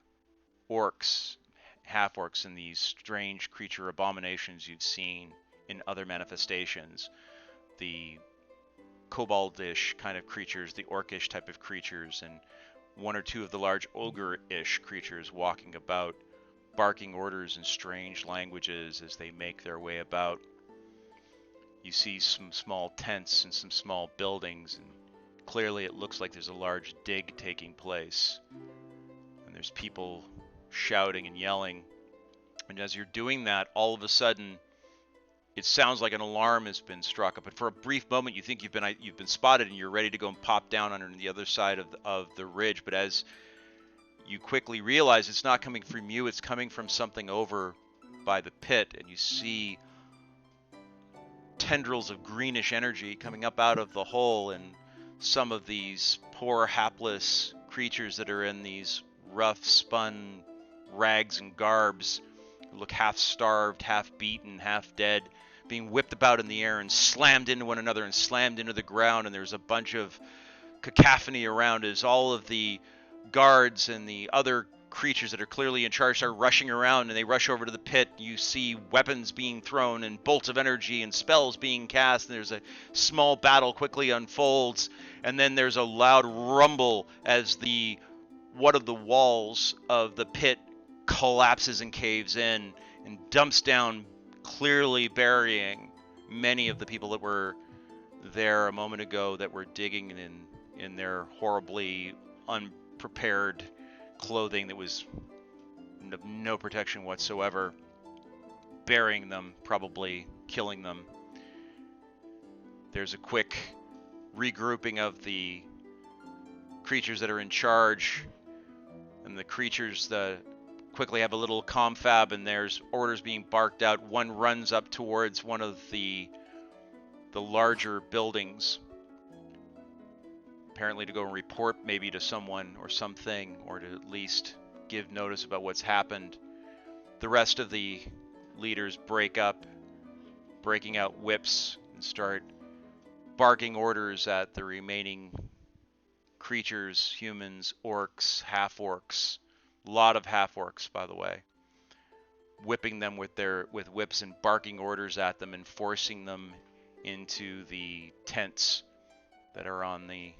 C: orcs, half-orcs, and these strange creature abominations you've seen in other manifestations. The koboldish kind of creatures, the orcish type of creatures, and 1 or 2 of the large ogre-ish creatures walking about, barking orders in strange languages as they make their way about. You see some small tents and some small buildings, and clearly it looks like there's a large dig taking place. And there's people shouting and yelling. And as you're doing that, all of a sudden, it sounds like an alarm has been struck up. And for a brief moment, you think you've been spotted and you're ready to go and pop down on the other side of the ridge. But as you quickly realize it's not coming from you, it's coming from something over by the pit, and you see tendrils of greenish energy coming up out of the hole, and some of these poor hapless creatures that are in these rough spun rags and garbs who look half starved, half beaten, half dead, being whipped about in the air and slammed into one another and slammed into the ground. And there's a bunch of cacophony around as all of the guards and the other creatures that are clearly in charge are rushing around, and they rush over to the pit. You see weapons being thrown and bolts of energy and spells being cast, and there's a small battle quickly unfolds, and then there's a loud rumble as one of the walls of the pit collapses and caves in and dumps down, clearly burying many of the people that were there a moment ago that were digging in their horribly unprepared clothing that was no protection whatsoever, burying them, probably killing them. There's a quick regrouping of the creatures that are in charge, and the creatures that quickly have a little confab, and there's orders being barked out. One runs up towards one of the larger buildings, apparently to go and report maybe to someone or something, or to at least give notice about what's happened. The rest of the leaders break up, breaking out whips, and start barking orders at the remaining creatures, humans, orcs, half-orcs. A lot of half-orcs, by the way. Whipping them with whips and barking orders at them and forcing them into the tents that are on the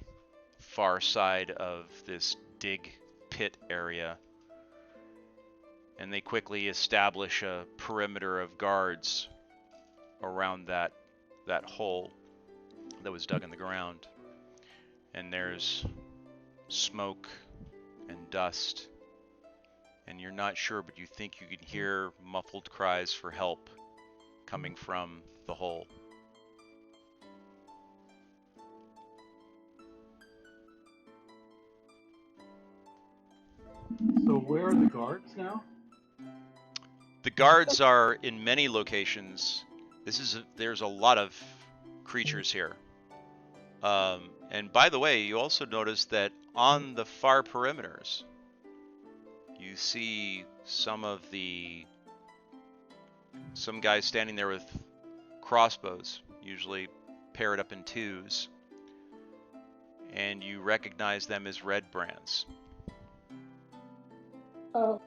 C: far side of this dig pit area. And they quickly establish a perimeter of guards around that hole that was dug in the ground. And there's smoke and dust, and you're not sure, but you think you can hear muffled cries for help coming from the hole.
D: So where are the guards now?
C: The guards are in many locations. There's a lot of creatures here. And by the way, you also notice that on the far perimeters, you see some guys standing there with crossbows, usually paired up in twos, and you recognize them as red brands.
B: Oh.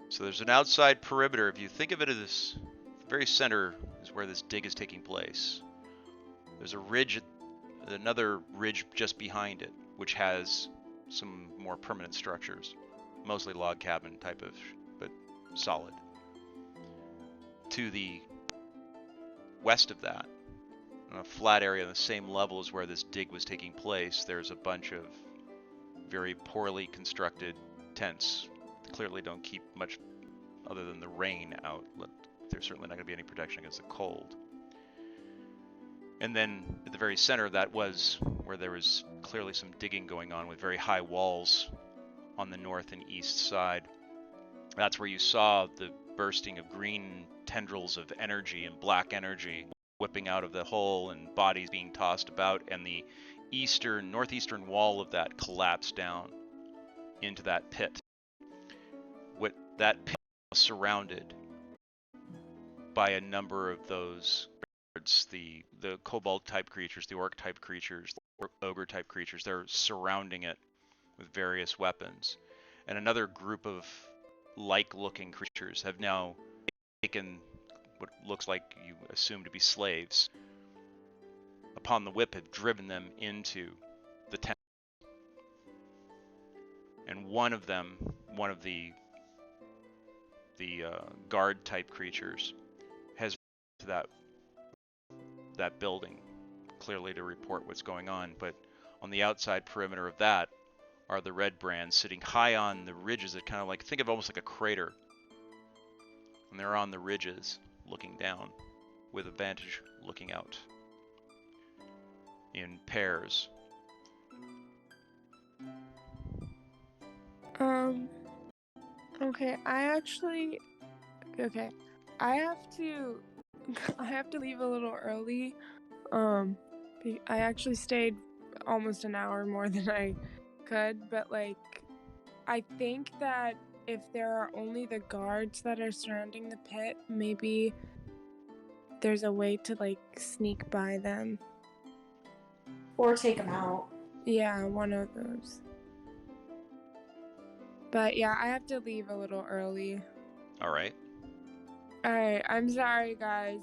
C: So there's an outside perimeter. If you think of it as the very center is where this dig is taking place. There's a ridge, another ridge just behind it, which has some more permanent structures, mostly log cabin type of, but solid. To the west of that, on a flat area on the same level as where this dig was taking place, there's a bunch of very poorly constructed tents. They clearly don't keep much other than the rain out. There's certainly not going to be any protection against the cold. And then at the very center of that was where there was clearly some digging going on with very high walls on the north and east side. That's where you saw the bursting of green tendrils of energy and black energy whipping out of the hole and bodies being tossed about, and the northeastern wall of that collapsed down into that pit. That pit was surrounded by a number of those guards, the kobold type creatures, the orc type creatures, the ogre type creatures. They're surrounding it with various weapons. And another group of like-looking creatures have now taken what looks like you assume to be slaves. Upon the whip, have driven them into the tent. And one of the guard type creatures has to that building, clearly to report what's going on. But on the outside perimeter of that are the red brands sitting high on the ridges that kind of like, think of almost like a crater. And they're on the ridges looking down with a vantage looking out in pairs.
F: Okay, I have to leave a little early. I actually stayed almost an hour more than I could, but like, I think that if there are only the guards that are surrounding the pit, maybe there's a way to like sneak by them.
B: Or take them out.
F: Yeah, one of those. But yeah, I have to leave a little early.
C: Alright.
F: Alright, I'm sorry, guys.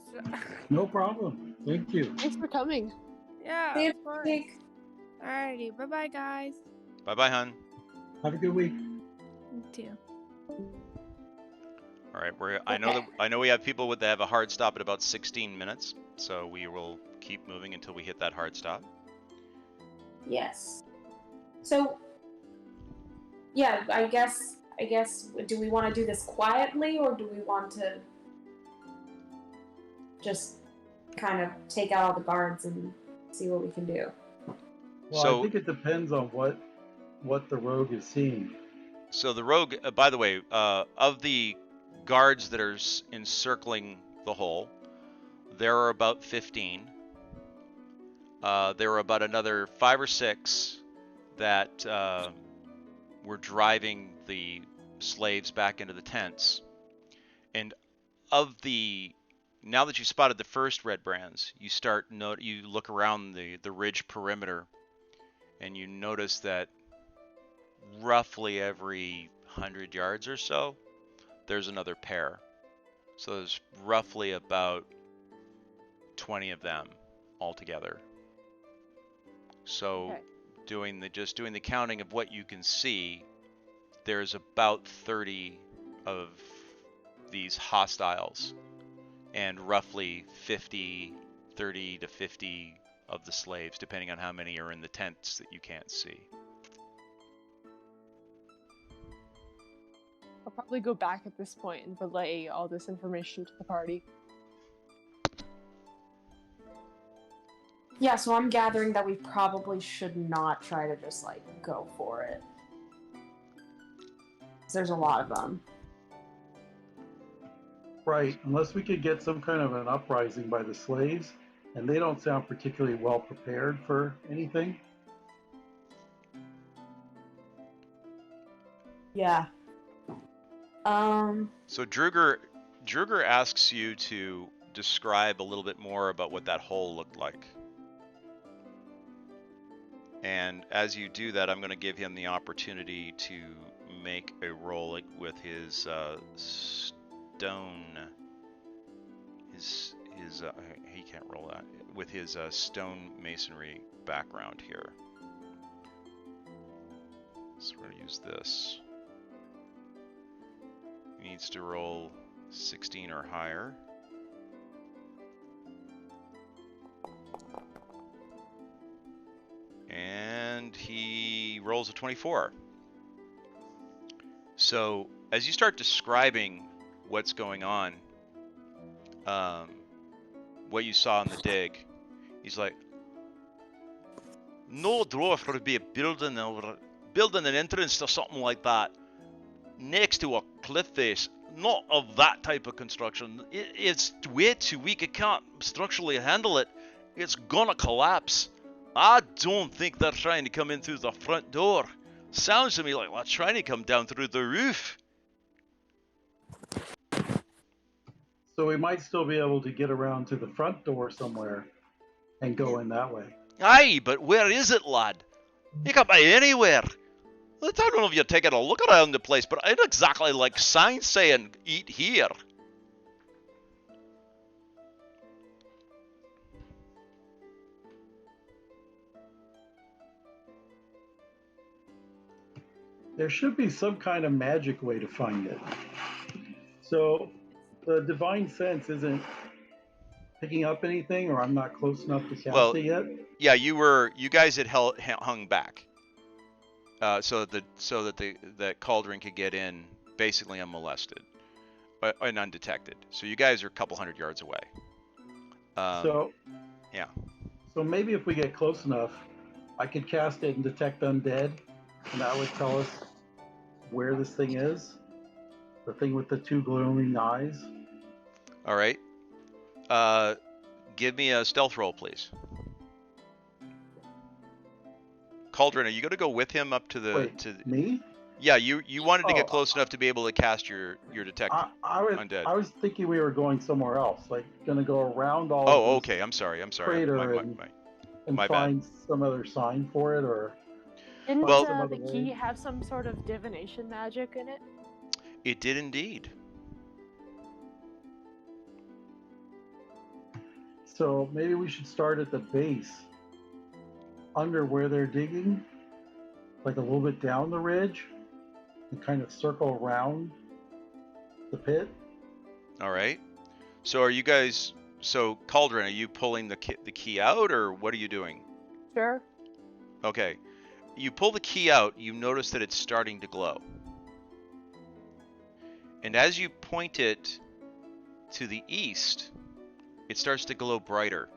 D: No problem. Thank you.
A: Thanks for coming.
F: Yeah, of course. Alrighty, bye-bye, guys.
C: Bye-bye, hun.
D: Have a good week.
F: You too.
C: All right, I know we have people that have a hard stop at about 16 minutes, so we will keep moving until we hit that hard stop.
B: Yes. So, yeah, I guess, do we want to do this quietly, or do we want to just kind of take out all the guards and see what we can do?
D: Well, I think it depends on what the rogue is seeing.
C: So the rogue, by the way, of the guards that are encircling the hole, there are about 15. There were about another 5 or 6 that were driving the slaves back into the tents. And now that you spotted the first red brands, you look around the ridge perimeter, and you notice that roughly every 100 yards or so, there's another pair. So there's roughly about 20 of them altogether. So
A: okay.
C: Just doing the counting of what you can see, there's about 30 of these hostiles, and roughly 30 to 50 of the slaves, depending on how many are in the tents that you can't see.
A: I'll probably go back at this point and relay all this information to the party.
B: Yeah, so I'm gathering that we probably should not try to just, like, go for it. 'Cause there's a lot of them.
D: Right, unless we could get some kind of an uprising by the slaves, and they don't sound particularly well prepared for anything.
B: Yeah.
C: So Druger asks you to describe a little bit more about what that hole looked like. And as you do that, I'm going to give him the opportunity to make a roll with his stone. He can't roll that with his stone masonry background here. So we're going to use this. He needs to roll 16 or higher. And he rolls a 24. So as you start describing what's going on, what you saw in the dig, he's like, no dwarf would be building an entrance to something like that next to a cliff face. Not of that type of construction. It's way too weak. It can't structurally handle it. It's gonna collapse. I don't think they're trying to come in through the front door. Sounds to me like they're trying to come down through the roof.
D: So we might still be able to get around to the front door somewhere and go in that way.
C: Aye, but where is it, lad? You can be anywhere. I don't know if you're taking a look around the place, but it's exactly like signs saying, eat here.
D: There should be some kind of magic way to find it. So the divine sense isn't picking up anything, or I'm not close enough to cast it yet?
C: Yeah, you guys had hung back. So that the cauldron could get in basically unmolested and undetected. So you guys are a couple hundred yards away. Yeah.
D: So maybe if we get close enough, I could cast it and detect undead, and that would tell us where this thing is. The thing with the two glowing eyes.
C: All right. Give me a stealth roll, please. Cauldron, are you going to go with him up to the...
D: Wait, me?
C: Yeah, you wanted to get close enough to be able to cast your detect undead.
D: I was thinking we were going somewhere else, like going to go around all
C: of okay, I'm sorry.
D: Crater and find some other sign for it, or...
A: Didn't the key have some sort of divination magic in it?
C: It did indeed.
D: So maybe we should start at the base, under where they're digging, like a little bit down the ridge, and kind of circle around the pit.
C: All right. So are you guys... So, Cauldron, are you pulling the key out, or what are you doing?
A: Sure.
C: Okay. You pull the key out, you notice that it's starting to glow. And as you point it to the east, it starts to glow brighter.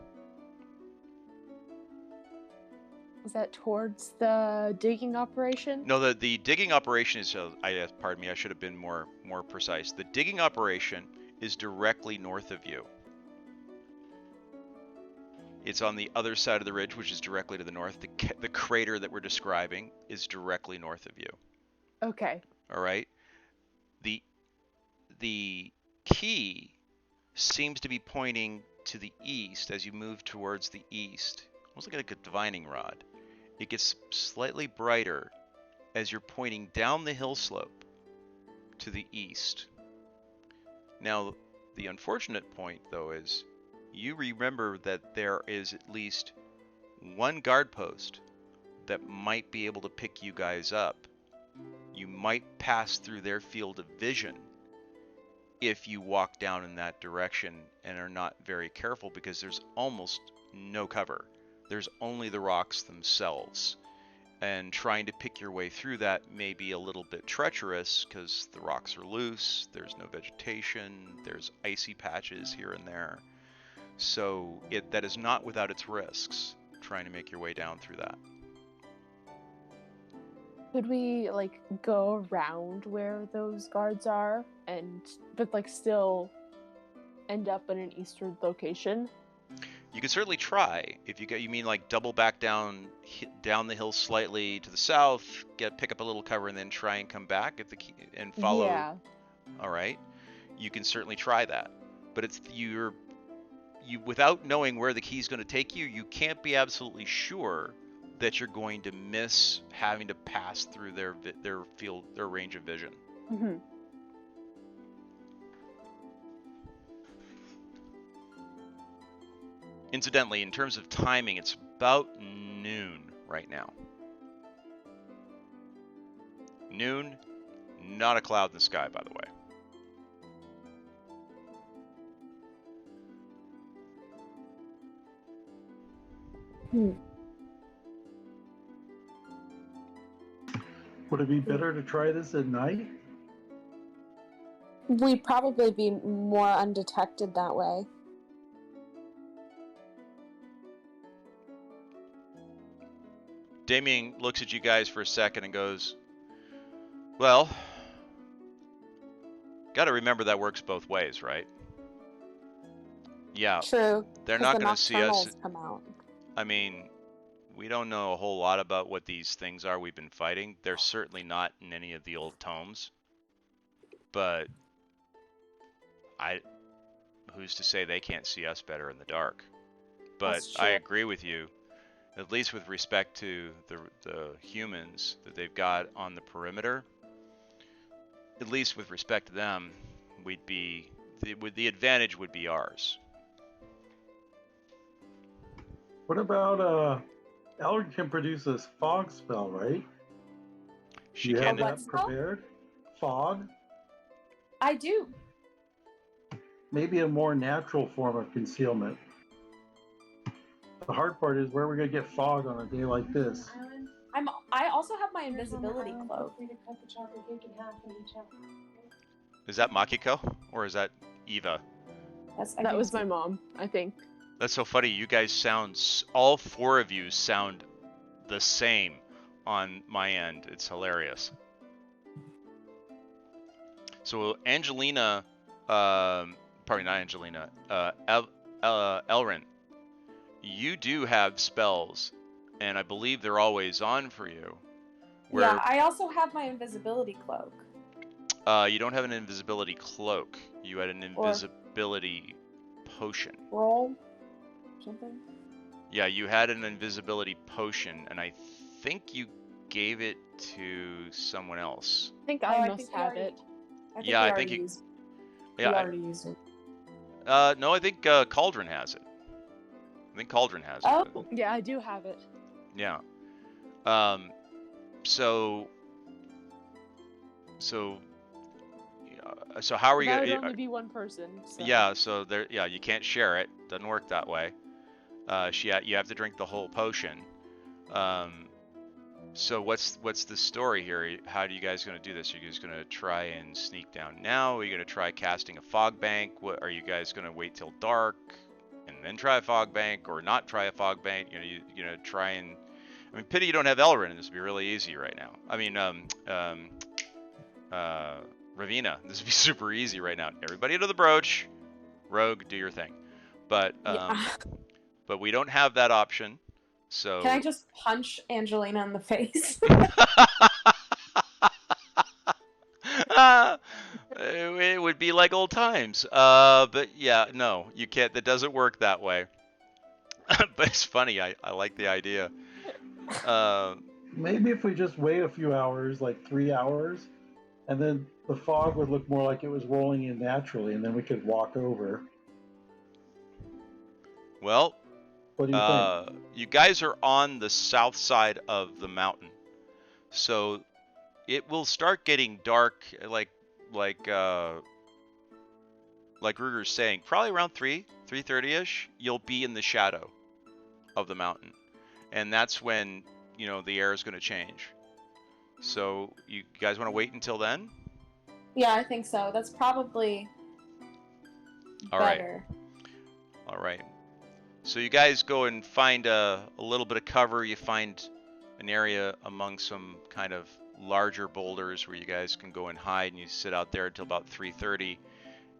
A: Is that towards the digging operation?
C: No, the digging operation is... pardon me, I should have been more precise. The digging operation is directly north of you. It's on the other side of the ridge, which is directly to the north. The crater that we're describing is directly north of you.
A: Okay.
C: All right. The key seems to be pointing to the east as you move towards the east. Almost like a divining rod. It gets slightly brighter as you're pointing down the hill slope to the east. Now, the unfortunate point, though, is you remember that there is at least one guard post that might be able to pick you guys up. You might pass through their field of vision if you walk down in that direction and are not very careful, because there's almost no cover. There's only the rocks themselves. And trying to pick your way through that may be a little bit treacherous because the rocks are loose, there's no vegetation, there's icy patches here and there. So that is not without its risks, trying to make your way down through that.
A: Could we, go around where those guards are, but, still end up in an eastern location?
C: You can certainly try. If you mean like double back down the hill slightly to the south, pick up a little cover, and then try and come back at the key and follow.
A: Yeah.
C: All right, you can certainly try that, but it's you without knowing where the key is going to take you, you can't be absolutely sure that you're going to miss having to pass through their range of vision.
A: Mm-hmm.
C: Incidentally, in terms of timing, it's about noon right now. Noon, not a cloud in the sky, by the way.
D: Would it be better to try this at night?
B: We'd probably be more undetected that way.
C: Damien looks at you guys for a second and goes, well, got to remember that works both ways, right? Yeah.
B: True.
C: They're not going to see us.
B: Come out.
C: I mean, we don't know a whole lot about what these things are we've been fighting. They're certainly not in any of the old tomes. But who's to say they can't see us better in the dark? But I agree with you. At least with respect to the humans that they've got on the perimeter, at least with respect to them, the advantage would be ours.
D: What about Elryn can produce a fog spell, right?
C: She
D: you
C: can.
D: have that prepared? Fog?
B: I do.
D: Maybe a more natural form of concealment. The hard part is where we're gonna get fog on a day like this.
B: I also have my invisibility cloak.
C: Is that Makiko or is that Eva?
A: That was my mom, I think.
C: That's so funny. You guys all four of you sound the same on my end. It's hilarious. So Angelina, probably not Angelina, Elryn, you do have spells, and I believe they're always on for you.
B: Yeah, I also have my invisibility cloak.
C: You don't have an invisibility cloak. You had an invisibility potion.
B: Roll? Something?
C: Yeah, you had an invisibility potion, and I think you gave it to someone else.
A: I think I must have it.
C: I think you
B: already used it.
C: No, I think Cauldron has it. I think Cauldron has it.
B: Oh,
A: yeah, I do have it.
C: Yeah. So how are you
A: That
C: gonna?
A: would only be one person. So.
C: Yeah. So there. Yeah, you can't share it. Doesn't work that way. You have to drink the whole potion. So what's the story here? How are you guys going to do this? Are you guys going to try and sneak down now? Are you going to try casting a fog bank? What are you guys going to wait till dark and then try a fog bank, or not try a fog bank? You're going to try and. I mean, pity you don't have Elryn. This would be really easy right now. I mean, Ravina. This would be super easy right now. Everybody into the brooch. Rogue, do your thing. But but we don't have that option. So
B: can I just punch Angelina in the face?
C: It would be like old times. But yeah, no, you can't. That doesn't work that way. But it's funny. I like the idea.
D: Maybe if we just wait a few hours, like 3 hours, and then the fog would look more like it was rolling in naturally, and then we could walk over.
C: Well,
D: what do you think?
C: You guys are on the south side of the mountain, so it will start getting dark, like Ruger's saying, probably around 3:30ish. You'll be in the shadow of the mountain, and that's when the air is going to change. So you guys want to wait until then?
B: Yeah, I think so. That's probably better.
C: All right. So you guys go and find a little bit of cover. You find an area among some kind of larger boulders where you guys can go and hide, and you sit out there until about 3:30.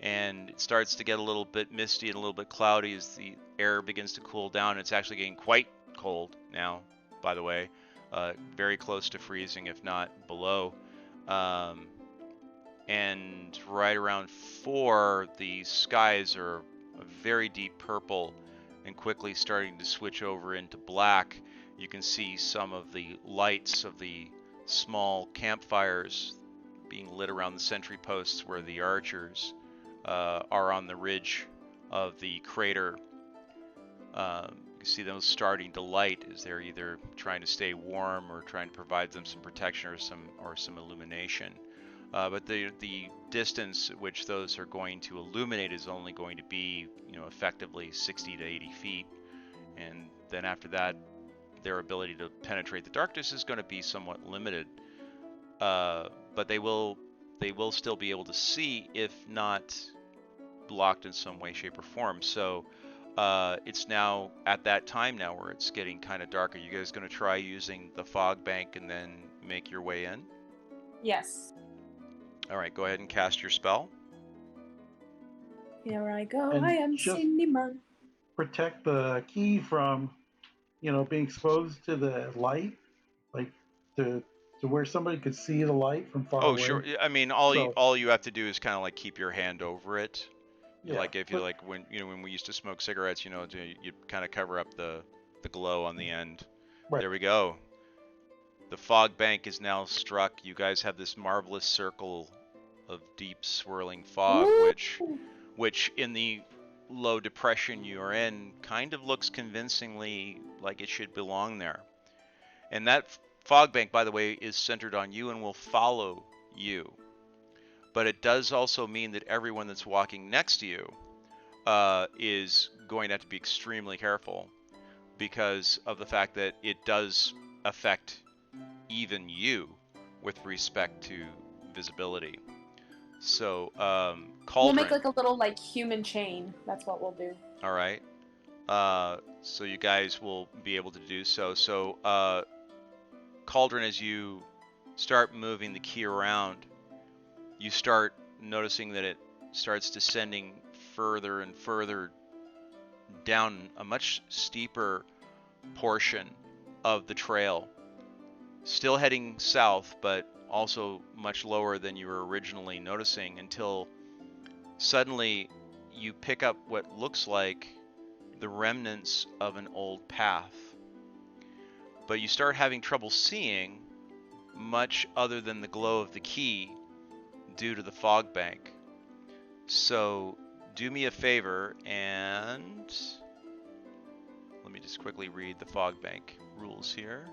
C: and it starts to get a little bit misty and a little bit cloudy as the air begins to cool down. It's actually getting quite cold now, by the way, very close to freezing, if not below. And right around 4, the skies are a very deep purple and quickly starting to switch over into black. You can see some of the lights of the small campfires being lit around the sentry posts where the archers are on the ridge of the crater. You see those starting to light as they're either trying to stay warm or trying to provide them some protection or some illumination. But the distance at which those are going to illuminate is only going to be, effectively 60 to 80 feet. And then after that, their ability to penetrate the darkness is going to be somewhat limited. But they will still be able to see, if not blocked in some way, shape, or form. So it's now at that time now where it's getting kind of dark. Are you guys going to try using the fog bank and then make your way in?
B: Yes.
C: All right, go ahead and cast your spell.
B: Here I go.
D: And
B: I am
D: just-
B: Cindy Man.
D: Protect the key from, being exposed to the light, like to where somebody could see the light from far away.
C: Oh, sure. I mean, all you have to do is kind of like keep your hand over it.
D: Yeah,
C: like if you like when we used to smoke cigarettes, you kind of cover up the glow on the end.
D: Right.
C: There we go. The fog bank is now struck. You guys have this marvelous circle of deep swirling fog, which in the low depression you are in kind of looks convincingly like it should belong there. And that fog bank, by the way, is centered on you and will follow you. But it does also mean that everyone that's walking next to you is going to have to be extremely careful because of the fact that it does affect even you with respect to visibility. So, Cauldron.
B: We'll make like a little human chain. That's what we'll do.
C: All right. So you guys will be able to do so. So, Cauldron, as you start moving the key around, you start noticing that it starts descending further and further down a much steeper portion of the trail. Still heading south, but also much lower than you were originally noticing, until suddenly you pick up what looks like the remnants of an old path. But you start having trouble seeing much other than the glow of the key due to the fog bank. So do me a favor and let me just quickly read the fog bank rules here.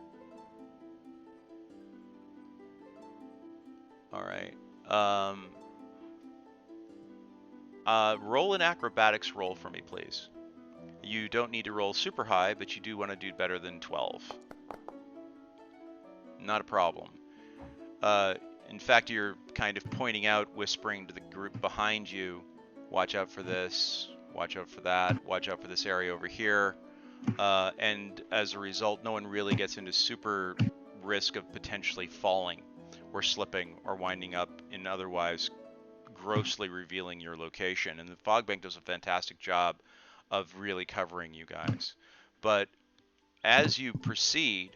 C: All right. Roll an acrobatics roll for me, please. You don't need to roll super high, but you do want to do better than 12. Not a problem. In fact, you're kind of pointing out, whispering to the group behind you, watch out for this, watch out for that, watch out for this area over here. And as a result, no one really gets into super risk of potentially falling or slipping or winding up in otherwise grossly revealing your location. And the fog bank does a fantastic job of really covering you guys. But as you proceed,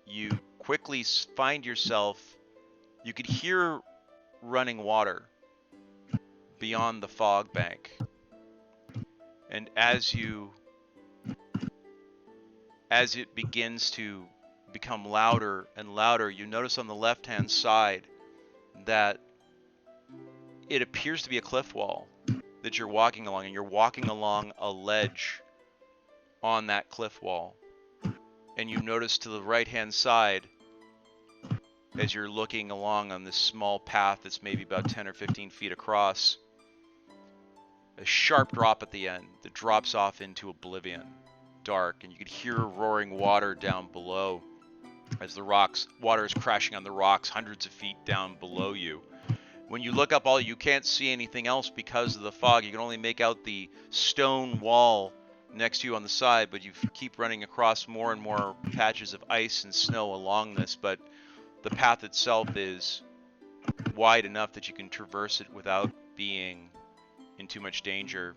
C: you quickly find yourself, you could hear running water beyond the fog bank. And as it begins to become louder and louder, you notice on the left-hand side that it appears to be a cliff wall that you're walking along, and you're walking along a ledge on that cliff wall. And you notice to the right-hand side, as you're looking along on this small path that's maybe about 10 or 15 feet across, a sharp drop at the end that drops off into oblivion, dark, and you can hear roaring water down below as the water is crashing on the rocks hundreds of feet down below you. When you look up, you can't see anything else because of the fog. You can only make out the stone wall next to you on the side, but you keep running across more and more patches of ice and snow along this. But the path itself is wide enough that you can traverse it without being in too much danger.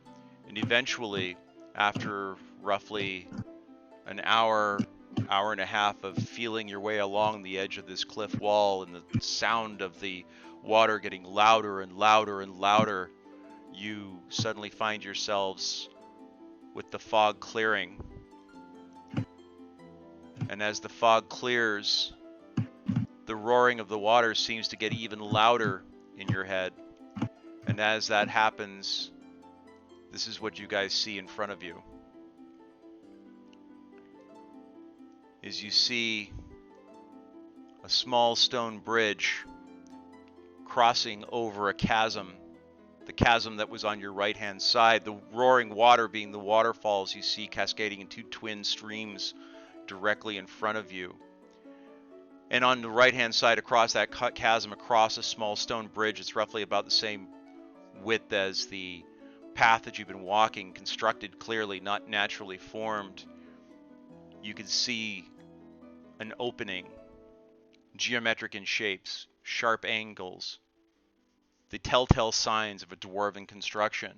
C: And eventually, after roughly an hour and a half of feeling your way along the edge of this cliff wall and the sound of the water getting louder and louder and louder, you suddenly find yourselves with the fog clearing. And as the fog clears, the roaring of the water seems to get even louder in your head. And as that happens, this is what you guys see in front of you. Is you see a small stone bridge crossing over a chasm, the chasm that was on your right-hand side, the roaring water being the waterfalls you see cascading in two twin streams directly in front of you. And on the right-hand side across that chasm, across a small stone bridge, it's roughly about the same width as the path that you've been walking, constructed clearly, not naturally formed. You can see an opening, geometric in shapes, sharp angles, the telltale signs of a dwarven construction.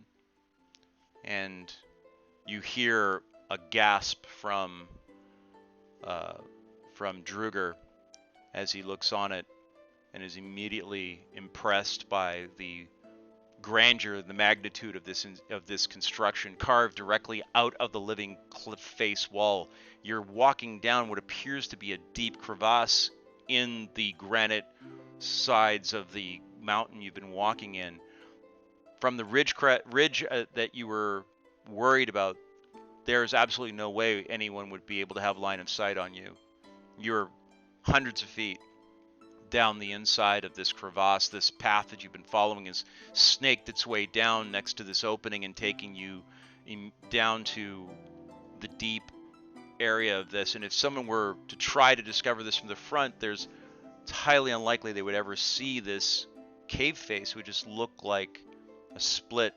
C: And you hear a gasp from Druger as he looks on it and is immediately impressed by the grandeur, the magnitude of this construction carved directly out of the living cliff face wall. You're walking down what appears to be a deep crevasse in the granite sides of the mountain you've been walking in. From the ridge that you were worried about, there's absolutely no way anyone would be able to have line of sight on you. You're hundreds of feet down the inside of this crevasse. This path that you've been following has snaked its way down next to this opening and taking you down to the deep area of this. And if someone were to try to discover this from the front, it's highly unlikely they would ever see this cave face. It would just look like a split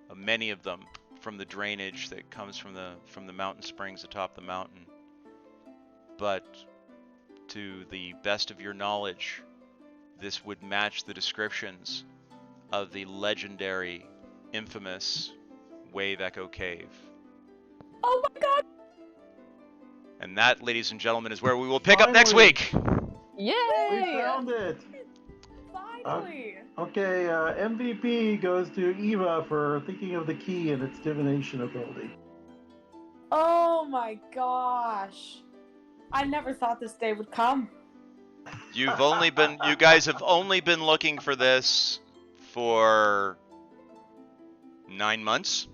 C: of many of them from the drainage that comes from the mountain springs atop the mountain. But to the best of your knowledge, this would match the descriptions of the legendary, infamous Wave Echo Cave.
B: Oh my god!
C: And that, ladies and gentlemen, is where we will pick up next week.
A: Yay!
D: We found it!
B: Finally!
D: Okay, MVP goes to Eva for thinking of the key and its divination ability.
B: Oh my gosh. I never thought this day would come.
C: You guys have only been looking for this for 9 months.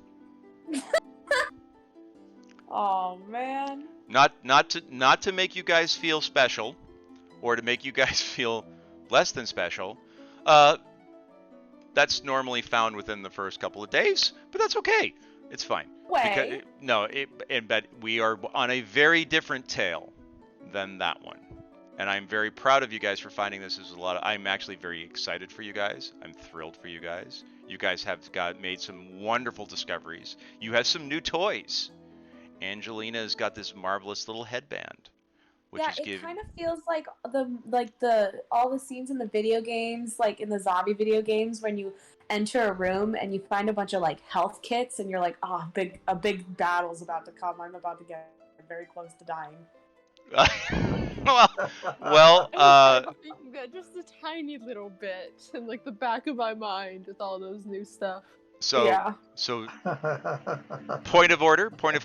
B: Oh man.
C: Not to make you guys feel special, or to make you guys feel less than special. That's normally found within the first couple of days, but that's okay. It's fine.
B: Way.
C: But we are on a very different tale than that one. And I'm very proud of you guys for finding this. I'm actually very excited for you guys. I'm thrilled for you guys. You guys have made some wonderful discoveries. You have some new toys. Angelina's got this marvelous little headband.
B: It kind of feels like all the scenes in the video games, like in the zombie video games, when you enter a room and you find a bunch of like health kits and you're like, a big battle's about to come. I'm about to get very close to dying.
C: well,
A: I'm thinking that just a tiny little bit in like the back of my mind with all those new stuff.
C: So point of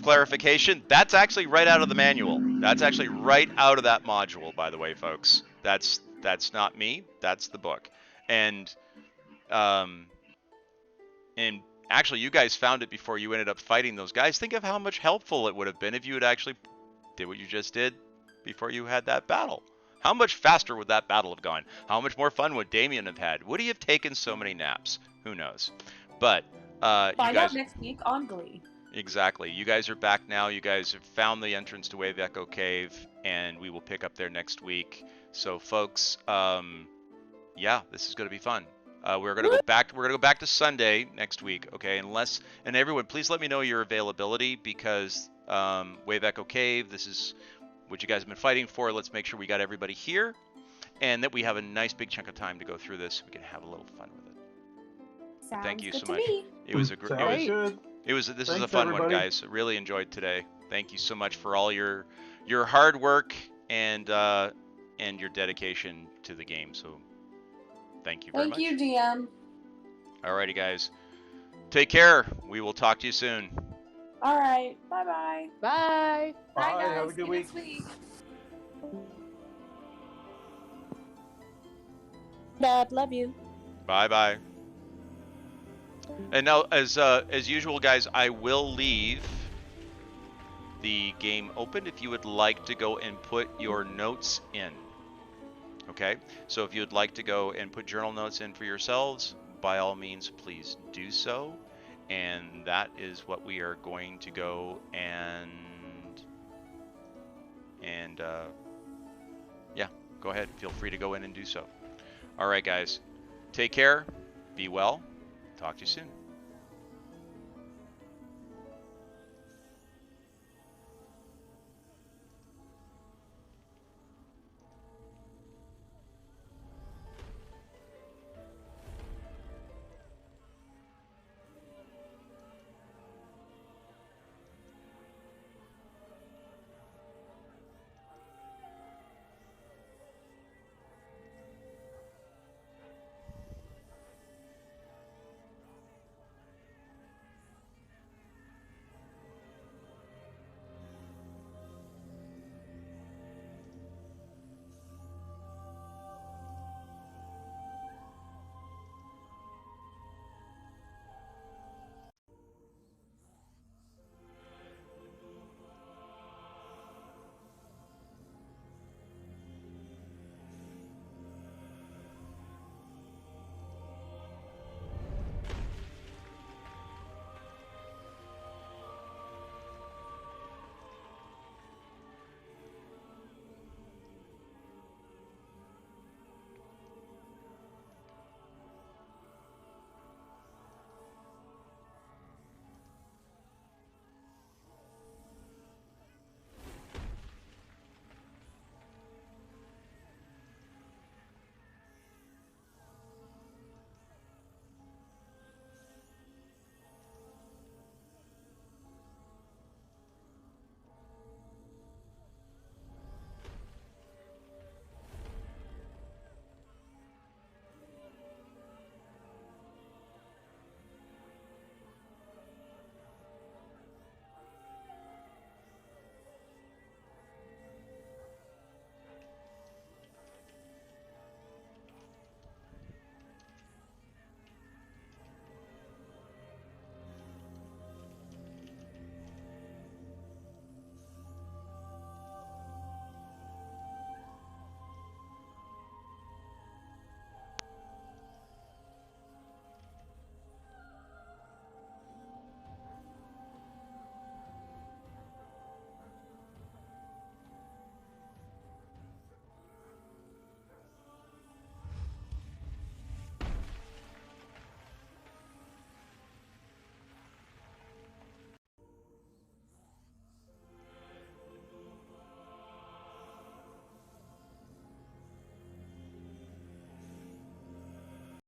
C: clarification, that's actually right out of the manual. That's actually right out of that module, by the way, folks. That's not me, that's the book. And actually you guys found it before you ended up fighting those guys. Think of how much helpful it would have been if you had actually did what you just did before you had that battle. How much faster would that battle have gone? How much more fun would Damien have had? Would he have taken so many naps? Who knows? But
B: find out next week on Glee.
C: Exactly. You guys are back now. You guys have found the entrance to Wave Echo Cave, and we will pick up there next week. So, folks, this is going to be fun. We're going to go back. We're going to go back to Sunday next week. Okay, and everyone, please let me know your availability, because Wave Echo Cave, this is what you guys have been fighting for. Let's make sure we got everybody here. and that we have a nice big chunk of time to go through this. We can have a little fun with it.
B: Sounds
C: Thank you
B: good
C: so
B: to
C: much.
B: me.
C: It was a
D: Sounds
A: Great.
D: good.
C: this was a
D: Thanks,
C: fun one,
D: everybody.
C: guys. Really enjoyed today. Thank you so much for all your hard work and your dedication to the game. So thank you very much.
B: Thank you, DM.
C: Alrighty, guys. Take care. We will talk to you soon.
B: All right. Bye-bye.
A: Bye.
D: Bye.
B: Bye, guys.
D: Have a good
B: See you
D: week.
B: next week. Dad, love you.
C: Bye bye. And now, as usual, guys, I will leave the game open if you would like to go and put your notes in. Okay, so if you'd like to go and put journal notes in for yourselves, by all means, please do so. And that is what we are going to go and yeah, go ahead. Feel free to go in and do so. All right, guys, take care. Be well. Talk to you soon.